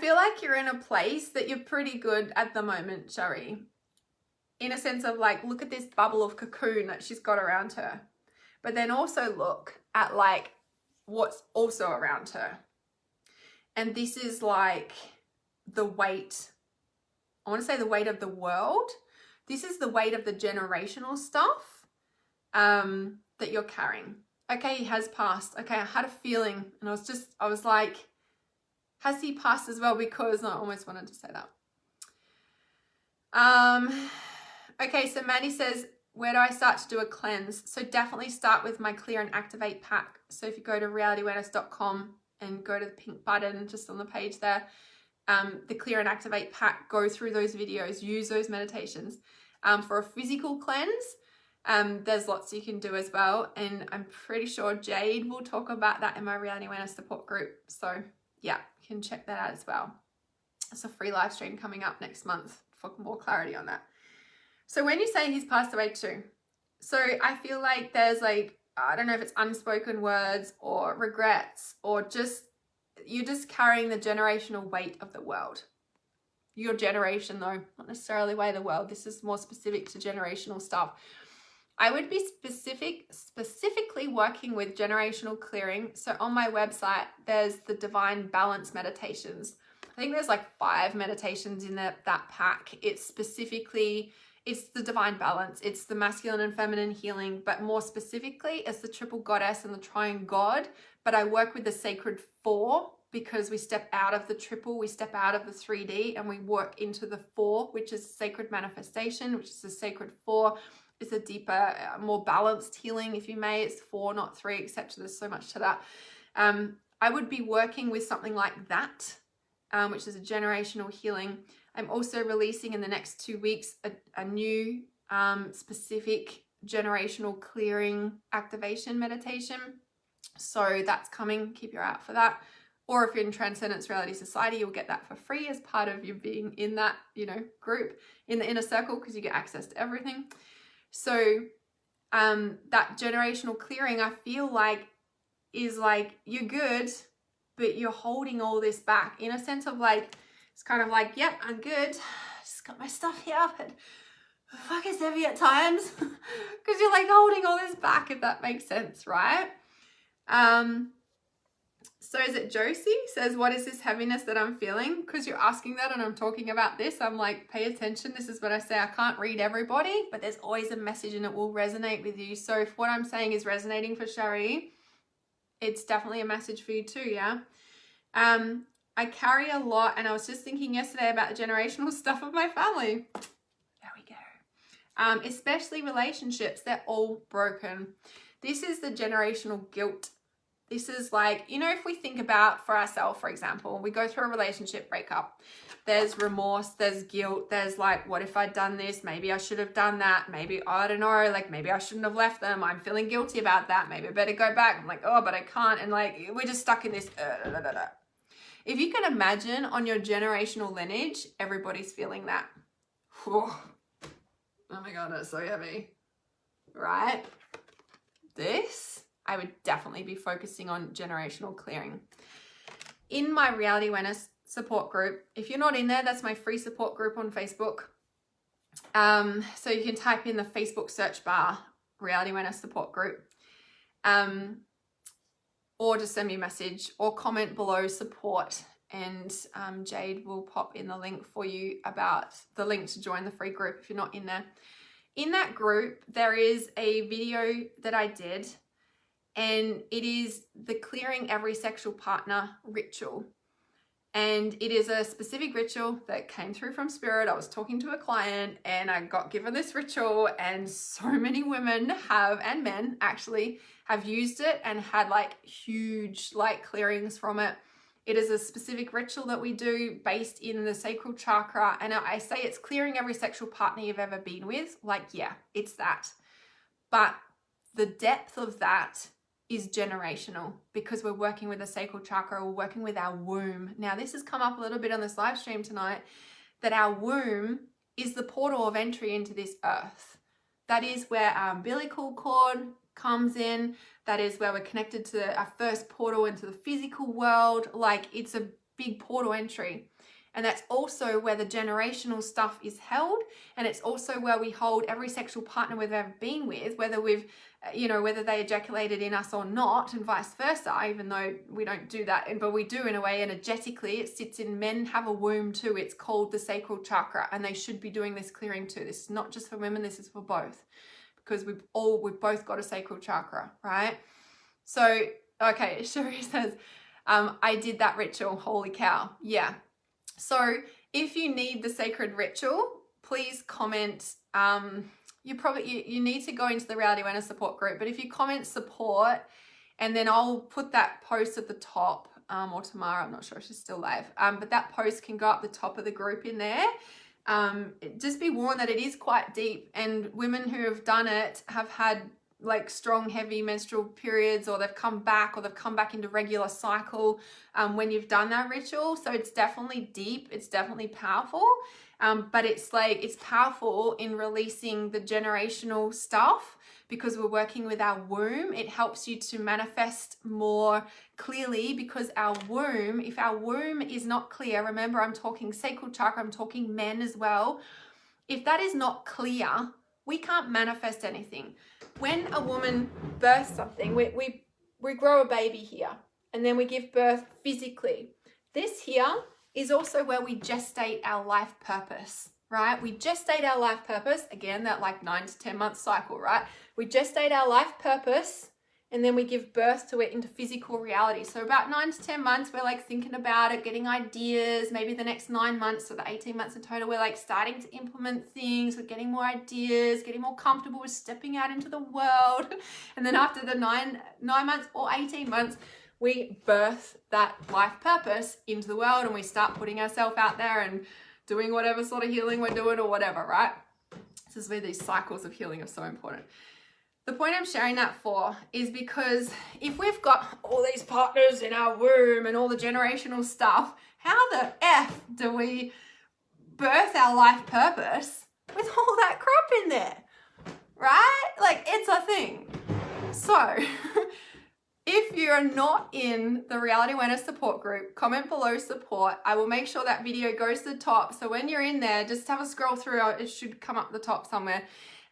feel like you're in a place that you're pretty good at the moment, Shari. In a sense of like, look at this bubble of cocoon that she's got around her. But then also look at like what's also around her. And this is like the weight, I want to say the weight of the world. This is the weight of the generational stuff that you're carrying. Okay, he has passed. Okay, I had a feeling, and I was like, has he passed as well? Because I almost wanted to say that. Okay, so Maddie says, where do I start to do a cleanse? So definitely start with my Clear and Activate pack. So if you go to realityawareness.com and go to the pink button just on the page there, the Clear and Activate pack, go through those videos, use those meditations. For a physical cleanse, there's lots you can do as well. And I'm pretty sure Jade will talk about that in my Reality Awareness support group. So yeah, you can check that out as well. It's a free live stream coming up next month for more clarity on that. So when you say he's passed away too, so I feel like there's like, I don't know if it's unspoken words or regrets or just, you're just carrying the generational weight of the world. Your generation though, not necessarily weight of the world. This is more specific to generational stuff. I would be specifically working with generational clearing. So on my website, there's the Divine Balance meditations. I think there's like 5 meditations in that pack. It's the divine balance. It's the masculine and feminine healing, but more specifically, it's the triple goddess and the triune god. But I work with the sacred 4 because we step out of the triple, we step out of the 3D and we work into the 4, which is sacred manifestation, which is the sacred 4. It's a deeper, more balanced healing, if you may. It's 4, not 3, except there's so much to that. I would be working with something like that, which is a generational healing. I'm also releasing in the next 2 weeks a new specific generational clearing activation meditation. So that's coming. Keep your eye out for that. Or if you're in Transcendence Reality Society, you'll get that for free as part of you being in that, group in the inner circle, because you get access to everything. So that generational clearing, I feel like, is like you're good, but you're holding all this back in a sense of like, it's kind of like, yep, I'm good. Just got my stuff here, but fuck, it's heavy at times because you're like holding all this back, if that makes sense, right? So is it Josie says, what is this heaviness that I'm feeling? Because you're asking that and I'm talking about this. I'm like, pay attention. This is what I say. I can't read everybody, but there's always a message and it will resonate with you. So if what I'm saying is resonating for Shari, it's definitely a message for you too, yeah? I carry a lot, and I was just thinking yesterday about the generational stuff of my family. There we go. Especially relationships, they're all broken. This is the generational guilt. This is like, if we think about for ourselves, for example, we go through a relationship breakup. There's remorse, there's guilt, there's like, what if I'd done this? Maybe I should have done that. Maybe, I don't know, like maybe I shouldn't have left them. I'm feeling guilty about that. Maybe I better go back. I'm like, oh, but I can't. And like, we're just stuck in this. If you can imagine on your generational lineage, everybody's feeling that. Oh my God, that's so heavy, right? This, I would definitely be focusing on generational clearing. In my Reality Awareness support group, if you're not in there, that's my free support group on Facebook. So you can type in the Facebook search bar, Reality Awareness support group. Or just send me a message or comment below support, and Jade will pop in the link for you about the link to join the free group if you're not in there. In that group, there is a video that I did, and it is the Clearing Every Sexual Partner ritual. And it is a specific ritual that came through from Spirit. I was talking to a client and I got given this ritual, and so many women have, and men actually, have used it and had like huge like clearings from it. It is a specific ritual that we do based in the sacral chakra. And I say it's clearing every sexual partner you've ever been with. Like, yeah, it's that. But the depth of that is generational, because we're working with the sacral chakra, we're working with our womb. Now, this has come up a little bit on this live stream tonight, that our womb is the portal of entry into this earth. That is where our umbilical cord comes in. That is where we're connected to our first portal into the physical world. Like, it's a big portal entry. And that's also where the generational stuff is held. And it's also where we hold every sexual partner we've ever been with, whether we've, whether they ejaculated in us or not, and vice versa, even though we don't do that. But we do in a way energetically. It sits in, men have a womb too. It's called the sacral chakra, and they should be doing this clearing too. This is not just for women, this is for both, because we've both got a sacral chakra, right? So, okay, Sherry says, I did that ritual, holy cow. Yeah. So if you need the sacred ritual, please comment. You need to go into the Reality Awareness support group, but if you comment support, and then I'll put that post at the top, or tomorrow, I'm not sure if she's still live, but that post can go up the top of the group in there. Just be warned that it is quite deep, and women who have done it have had like strong, heavy menstrual periods, or they've come back into regular cycle when you've done that ritual. So it's definitely deep, it's definitely powerful, but it's powerful in releasing the generational stuff, because we're working with our womb. It helps you to manifest more clearly, because our womb, if our womb is not clear, remember I'm talking sacral chakra, I'm talking men as well, if that is not clear, we can't manifest anything. When a woman births something, we grow a baby here, and then we give birth physically. This here is also where we gestate our life purpose, right? We gestate our life purpose, again, that like 9 to 10 month cycle, right? We gestate our life purpose, and then we give birth to it into physical reality. So about 9 to 10 months, we're like thinking about it, getting ideas. Maybe the next 9 months, so the 18 months in total, we're like starting to implement things. We're getting more ideas, getting more comfortable with stepping out into the world. And then after the 9 months or 18 months, we birth that life purpose into the world, and we start putting ourselves out there and doing whatever sort of healing we're doing or whatever, right? This is where these cycles of healing are so important. The point I'm sharing that for is because if we've got all these partners in our womb and all the generational stuff, how the F do we birth our life purpose with all that crap in there, right? Like, it's a thing. So if you're not in the Reality Awareness support group, comment below support. I will make sure that video goes to the top. So when you're in there, just have a scroll through. It should come up the top somewhere.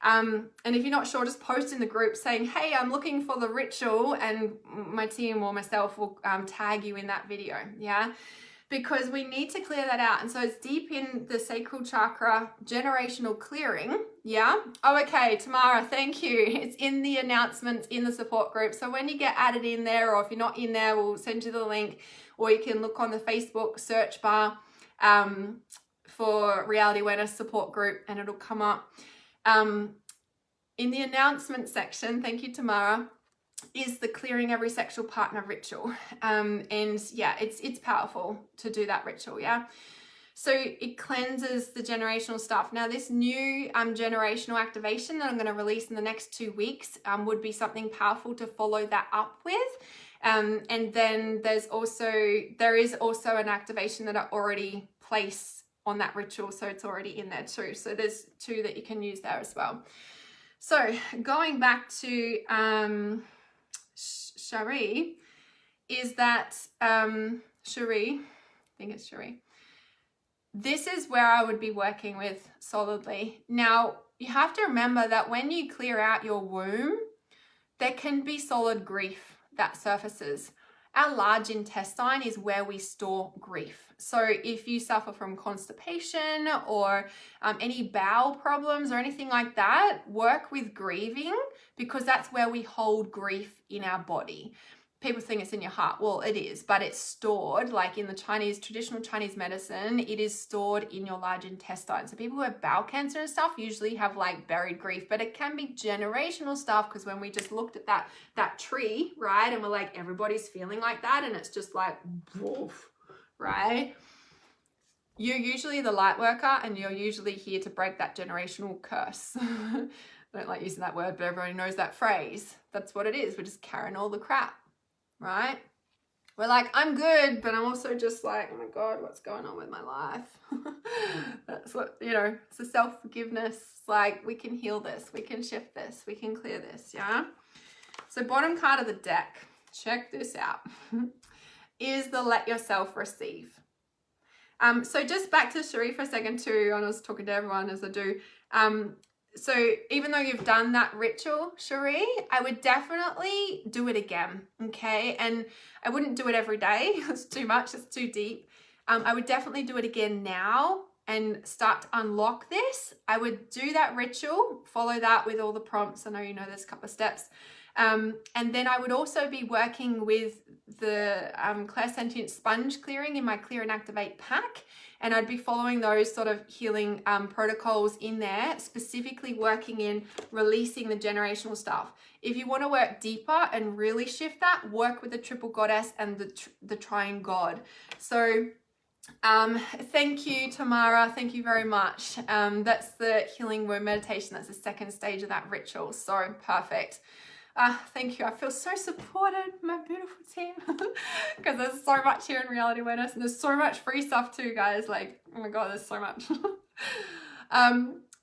And if you're not sure, just post in the group saying, hey, I'm looking for the ritual, and my team or myself will tag you in that video, yeah? Because we need to clear that out. And so it's deep in the sacral chakra, generational clearing, yeah? Oh, okay, Tamara, thank you. It's in the announcements in the support group. So when you get added in there, or if you're not in there, we'll send you the link, or you can look on the Facebook search bar for Reality Awareness support group, and it'll come up. In the announcement section, thank you, Tamara, is the clearing every sexual partner ritual. And yeah, it's powerful to do that ritual, yeah? So it cleanses the generational stuff. Now, this new generational activation that I'm going to release in the next 2 weeks would be something powerful to follow that up with. And then there is also an activation that I already place on that ritual, so it's already in there too. So there's 2 that you can use there as well. So going back to Cherie, is that Cherie, I think it's Cherie. This is where I would be working with solidly. Now, you have to remember that when you clear out your womb, there can be solid grief that surfaces. Our large intestine is where we store grief. So if you suffer from constipation or any bowel problems or anything like that, work with grieving, because that's where we hold grief in our body. People think it's in your heart. Well, it is, but it's stored, like in the traditional Chinese medicine, it is stored in your large intestine. So people who have bowel cancer and stuff usually have like buried grief, but it can be generational stuff, because when we just looked at that tree, right, and we're like, everybody's feeling like that, and it's just like, woof, right? You're usually the light worker, and you're usually here to break that generational curse. I don't like using that word, but everybody knows that phrase. That's what it is. We're just carrying all the crap, right? We're like, I'm good, but I'm also just like, oh my God, what's going on with my life? That's what, it's a self-forgiveness. It's like, we can heal this, we can shift this, we can clear this, yeah? So bottom card of the deck, check this out, is the let yourself receive. So just back to Cherie for a second too, and I was talking to everyone as I do. So even though you've done that ritual, Cherie, I would definitely do it again, okay? And I wouldn't do it every day. It's too much, it's too deep. I would definitely do it again now and start to unlock this. I would do that ritual, follow that with all the prompts. I know you know there's a couple of steps. And then I would also be working with the Clairsentient Sponge Clearing in my Clear and Activate pack. And I'd be following those sort of healing protocols in there, specifically working in releasing the generational stuff. If you want to work deeper and really shift that, work with the Triple Goddess and the Triune God. So thank you, Tamara. Thank you very much. That's the healing womb meditation. That's the second stage of that ritual. So perfect. Thank you. I feel so supported, my beautiful team, because there's so much here in Reality Awareness, and there's so much free stuff too, guys. Like, oh my God, there's so much.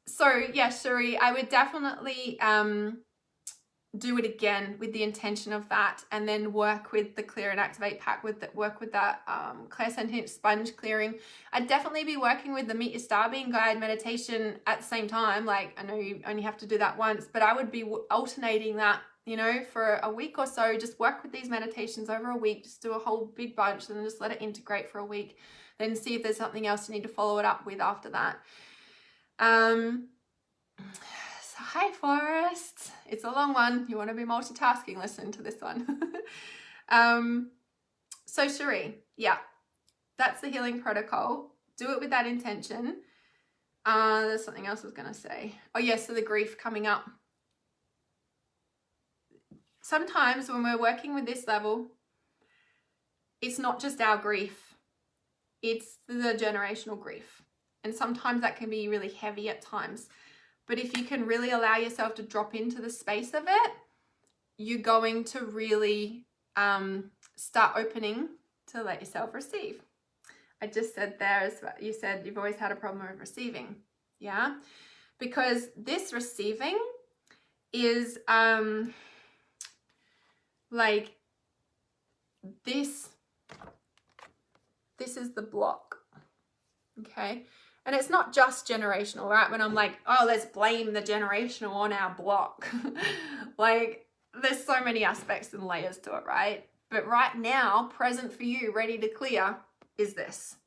So yeah, Cherie, I would definitely do it again with the intention of that, and then work with the Clear and Activate pack, work with that Clairsentient Sponge Clearing. I'd definitely be working with the Meet Your Star Being Guide meditation at the same time. Like, I know you only have to do that once, but I would be alternating that, for a week or so. Just work with these meditations over a week, just do a whole big bunch, and then just let it integrate for a week, then see if there's something else you need to follow it up with after that. So hi, Forrest. It's a long one. You want to be multitasking, listen to this one. So Cherie, yeah, that's the healing protocol. Do it with that intention. There's something else I was going to say. Oh yes, so the grief coming up. Sometimes when we're working with this level, it's not just our grief, it's the generational grief. And sometimes that can be really heavy at times. But if you can really allow yourself to drop into the space of it, you're going to really start opening to let yourself receive. I just said there, as you said, you've always had a problem with receiving. Yeah? Because this receiving is like this is the block. Okay? And it's not just generational, right? When I'm like, oh, let's blame the generational on our block. Like, there's so many aspects and layers to it, right? But right now, present for you, ready to clear, is this.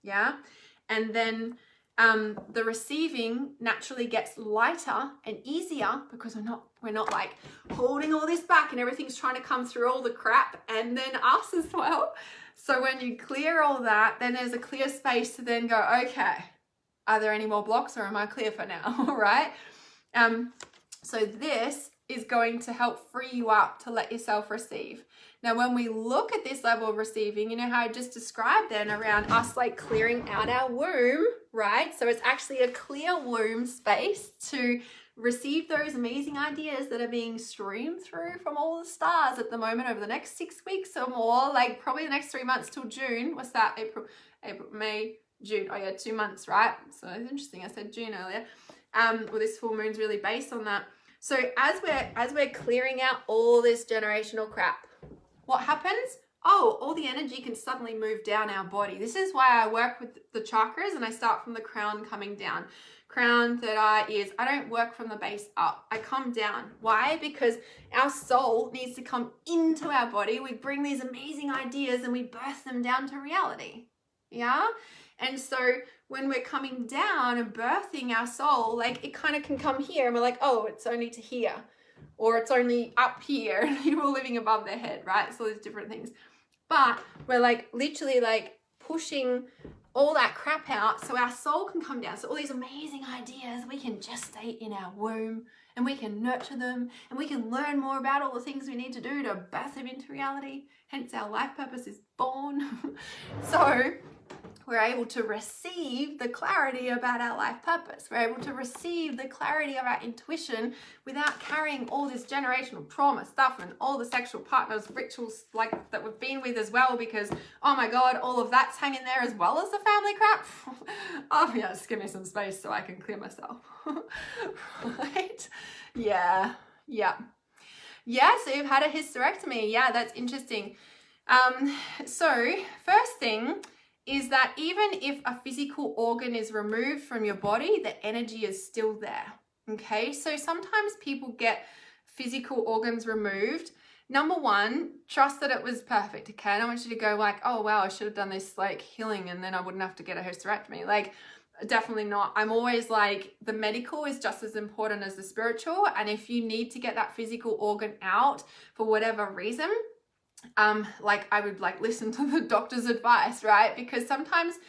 Yeah? And then the receiving naturally gets lighter and easier because we're not like holding all this back and everything's trying to come through, all the crap, and then us as well. So when you clear all that, then there's a clear space to then go, okay, are there any more blocks or am I clear for now, right? So this is going to help free you up to let yourself receive. Now, when we look at this level of receiving, you know how I just described then around us like clearing out our womb, right? So it's actually a clear womb space to receive those amazing ideas that are being streamed through from all the stars at the moment over the next 6 weeks or more, like probably the next 3 months till June. What's that? April, May, June. Oh yeah, 2 months, right? So it's interesting. I said June earlier. Well, this full moon's really based on that. So as we're clearing out all this generational crap, what happens? Oh, all the energy can suddenly move down our body. This is why I work with the chakras and I start from the crown coming down. Crown, third eye, ears. I don't work from the base up. I come down. Why? Because our soul needs to come into our body. We bring these amazing ideas and we birth them down to reality. Yeah? And so when we're coming down and birthing our soul, like it kind of can come here and we're like, oh, it's only to here. Or it's only up here and people living above their head, right? So there's different things. But we're like literally like pushing all that crap out so our soul can come down. So all these amazing ideas, we can gestate in our womb and we can nurture them and we can learn more about all the things we need to do to birth them into reality. Hence our life purpose is born. So we're able to receive the clarity about our life purpose. We're able to receive the clarity of our intuition without carrying all this generational trauma stuff and all the sexual partners, rituals like that we've been with as well, because, oh my God, all of that's hanging there as well as the family crap. Oh yeah, just give me some space so I can clear myself. Right? Yeah. So you've had a hysterectomy. Yeah, that's interesting. So first thing is that even if a physical organ is removed from your body, the energy is still there. Okay, so sometimes people get physical organs removed. Number one, trust that it was perfect. Okay, I don't want you to go like, oh wow, I should have done this like healing and then I wouldn't have to get a hysterectomy. Like, definitely not. I'm always like, the medical is just as important as the spiritual, and if you need to get that physical organ out for whatever reason, like I would like listen to the doctor's advice, right? Because sometimes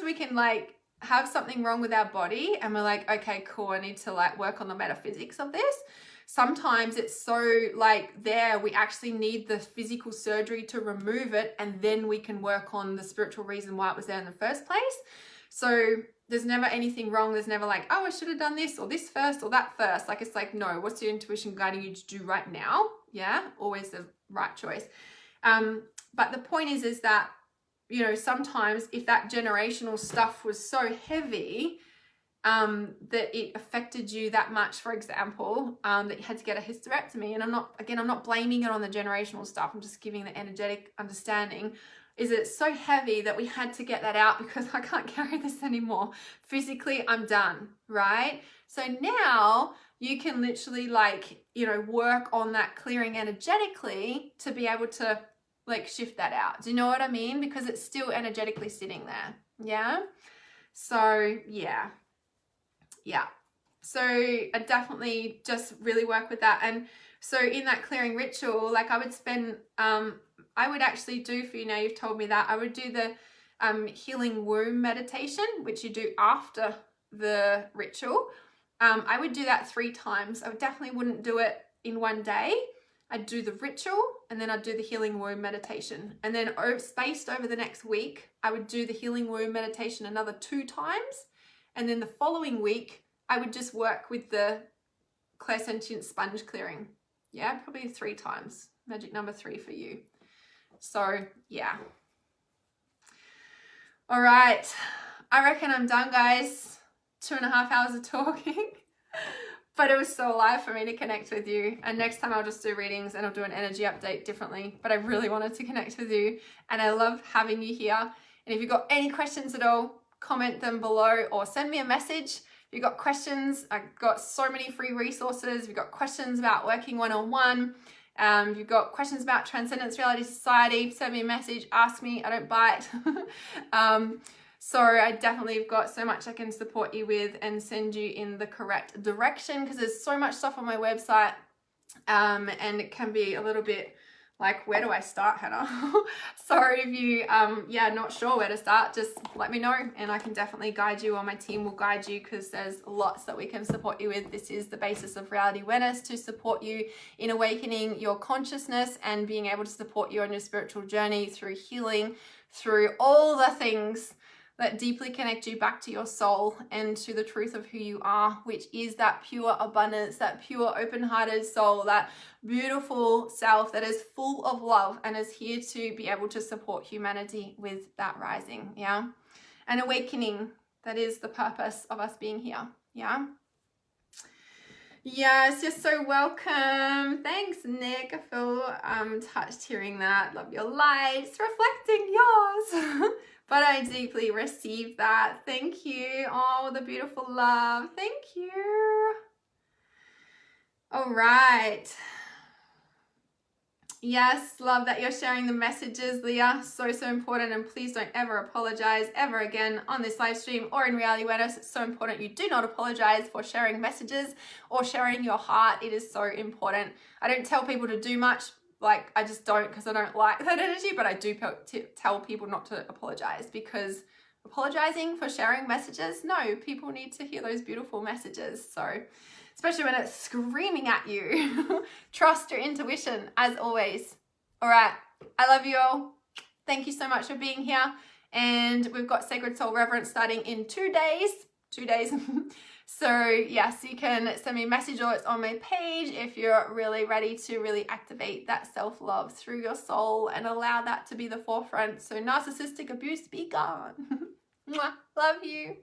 we can like have something wrong with our body and we're like, okay, cool, I need to like work on the metaphysics of this. Sometimes it's so like there, we actually need the physical surgery to remove it, and then we can work on the spiritual reason why it was there in the first place. So there's never anything wrong. There's never like, oh, I should have done this or this first or that first. Like, it's like, no, what's your intuition guiding you to do right now? Yeah, always the right choice. But the point is that, you know, sometimes if that generational stuff was so heavy that it affected you that much, for example, that you had to get a hysterectomy, and I'm not blaming it on the generational stuff. I'm just giving the energetic understanding. Is it so heavy that we had to get that out because I can't carry this anymore? Physically, I'm done, right? So now you can literally like, you know, work on that clearing energetically to be able to like shift that out. Do you know what I mean? Because it's still energetically sitting there. Yeah. So yeah. So I definitely just really work with that. And so in that clearing ritual, like I would spend, I would actually do for you, now you've told me that, I would do the healing womb meditation, which you do after the ritual. I would do that 3 times. I definitely wouldn't do it in one day. I'd do the ritual and then I'd do the healing womb meditation. And then spaced over the next week, I would do the healing womb meditation another 2 times. And then the following week, I would just work with the clairsentient sponge clearing. Yeah, probably 3 times. Magic number 3 for you. So yeah. All right. I reckon I'm done, guys. 2.5 hours of talking. But it was so alive for me to connect with you. And next time I'll just do readings and I'll do an energy update differently. But I really wanted to connect with you. And I love having you here. And if you've got any questions at all, comment them below or send me a message. If you've got questions, I've got so many free resources. If you've got questions about working one-on-one, you've got questions about Transcendence Reality Society, send me a message, ask me, I don't bite. So I definitely have got so much I can support you with and send you in the correct direction, because there's so much stuff on my website, and it can be a little bit like, where do I start, Hannah? So if you, not sure where to start, just let me know and I can definitely guide you, or my team will guide you, because there's lots that we can support you with. This is the basis of Reality Awareness, to support you in awakening your consciousness and being able to support you on your spiritual journey through healing, through all the things that deeply connect you back to your soul and to the truth of who you are, which is that pure abundance, that pure open-hearted soul, that beautiful self that is full of love and is here to be able to support humanity with that rising, yeah? And awakening, that is the purpose of us being here, yeah? Yes, you're so welcome. Thanks, Nick. I feel touched hearing that. Love your lights, reflecting yours. But I deeply received that. Thank you. Oh, the beautiful love. Thank you. All right. Yes, love that you're sharing the messages, Leah. So, so important. And please don't ever apologize ever again on this live stream or in Reality Awareness. It's so important you do not apologize for sharing messages or sharing your heart. It is so important. I don't tell people to do much. Like, I just don't, because I don't like that energy, but I do tell people not to apologize, because apologizing for sharing messages, no, people need to hear those beautiful messages. So, especially when it's screaming at you. Trust your intuition, as always. All right, I love you all. Thank you so much for being here, And we've got Sacred Soul Reverence starting in 2 days. 2 days. So yes, you can send me a message or it's on my page if you're really ready to really activate that self-love through your soul and allow that to be the forefront. So narcissistic abuse, be gone. Mwah. Love you.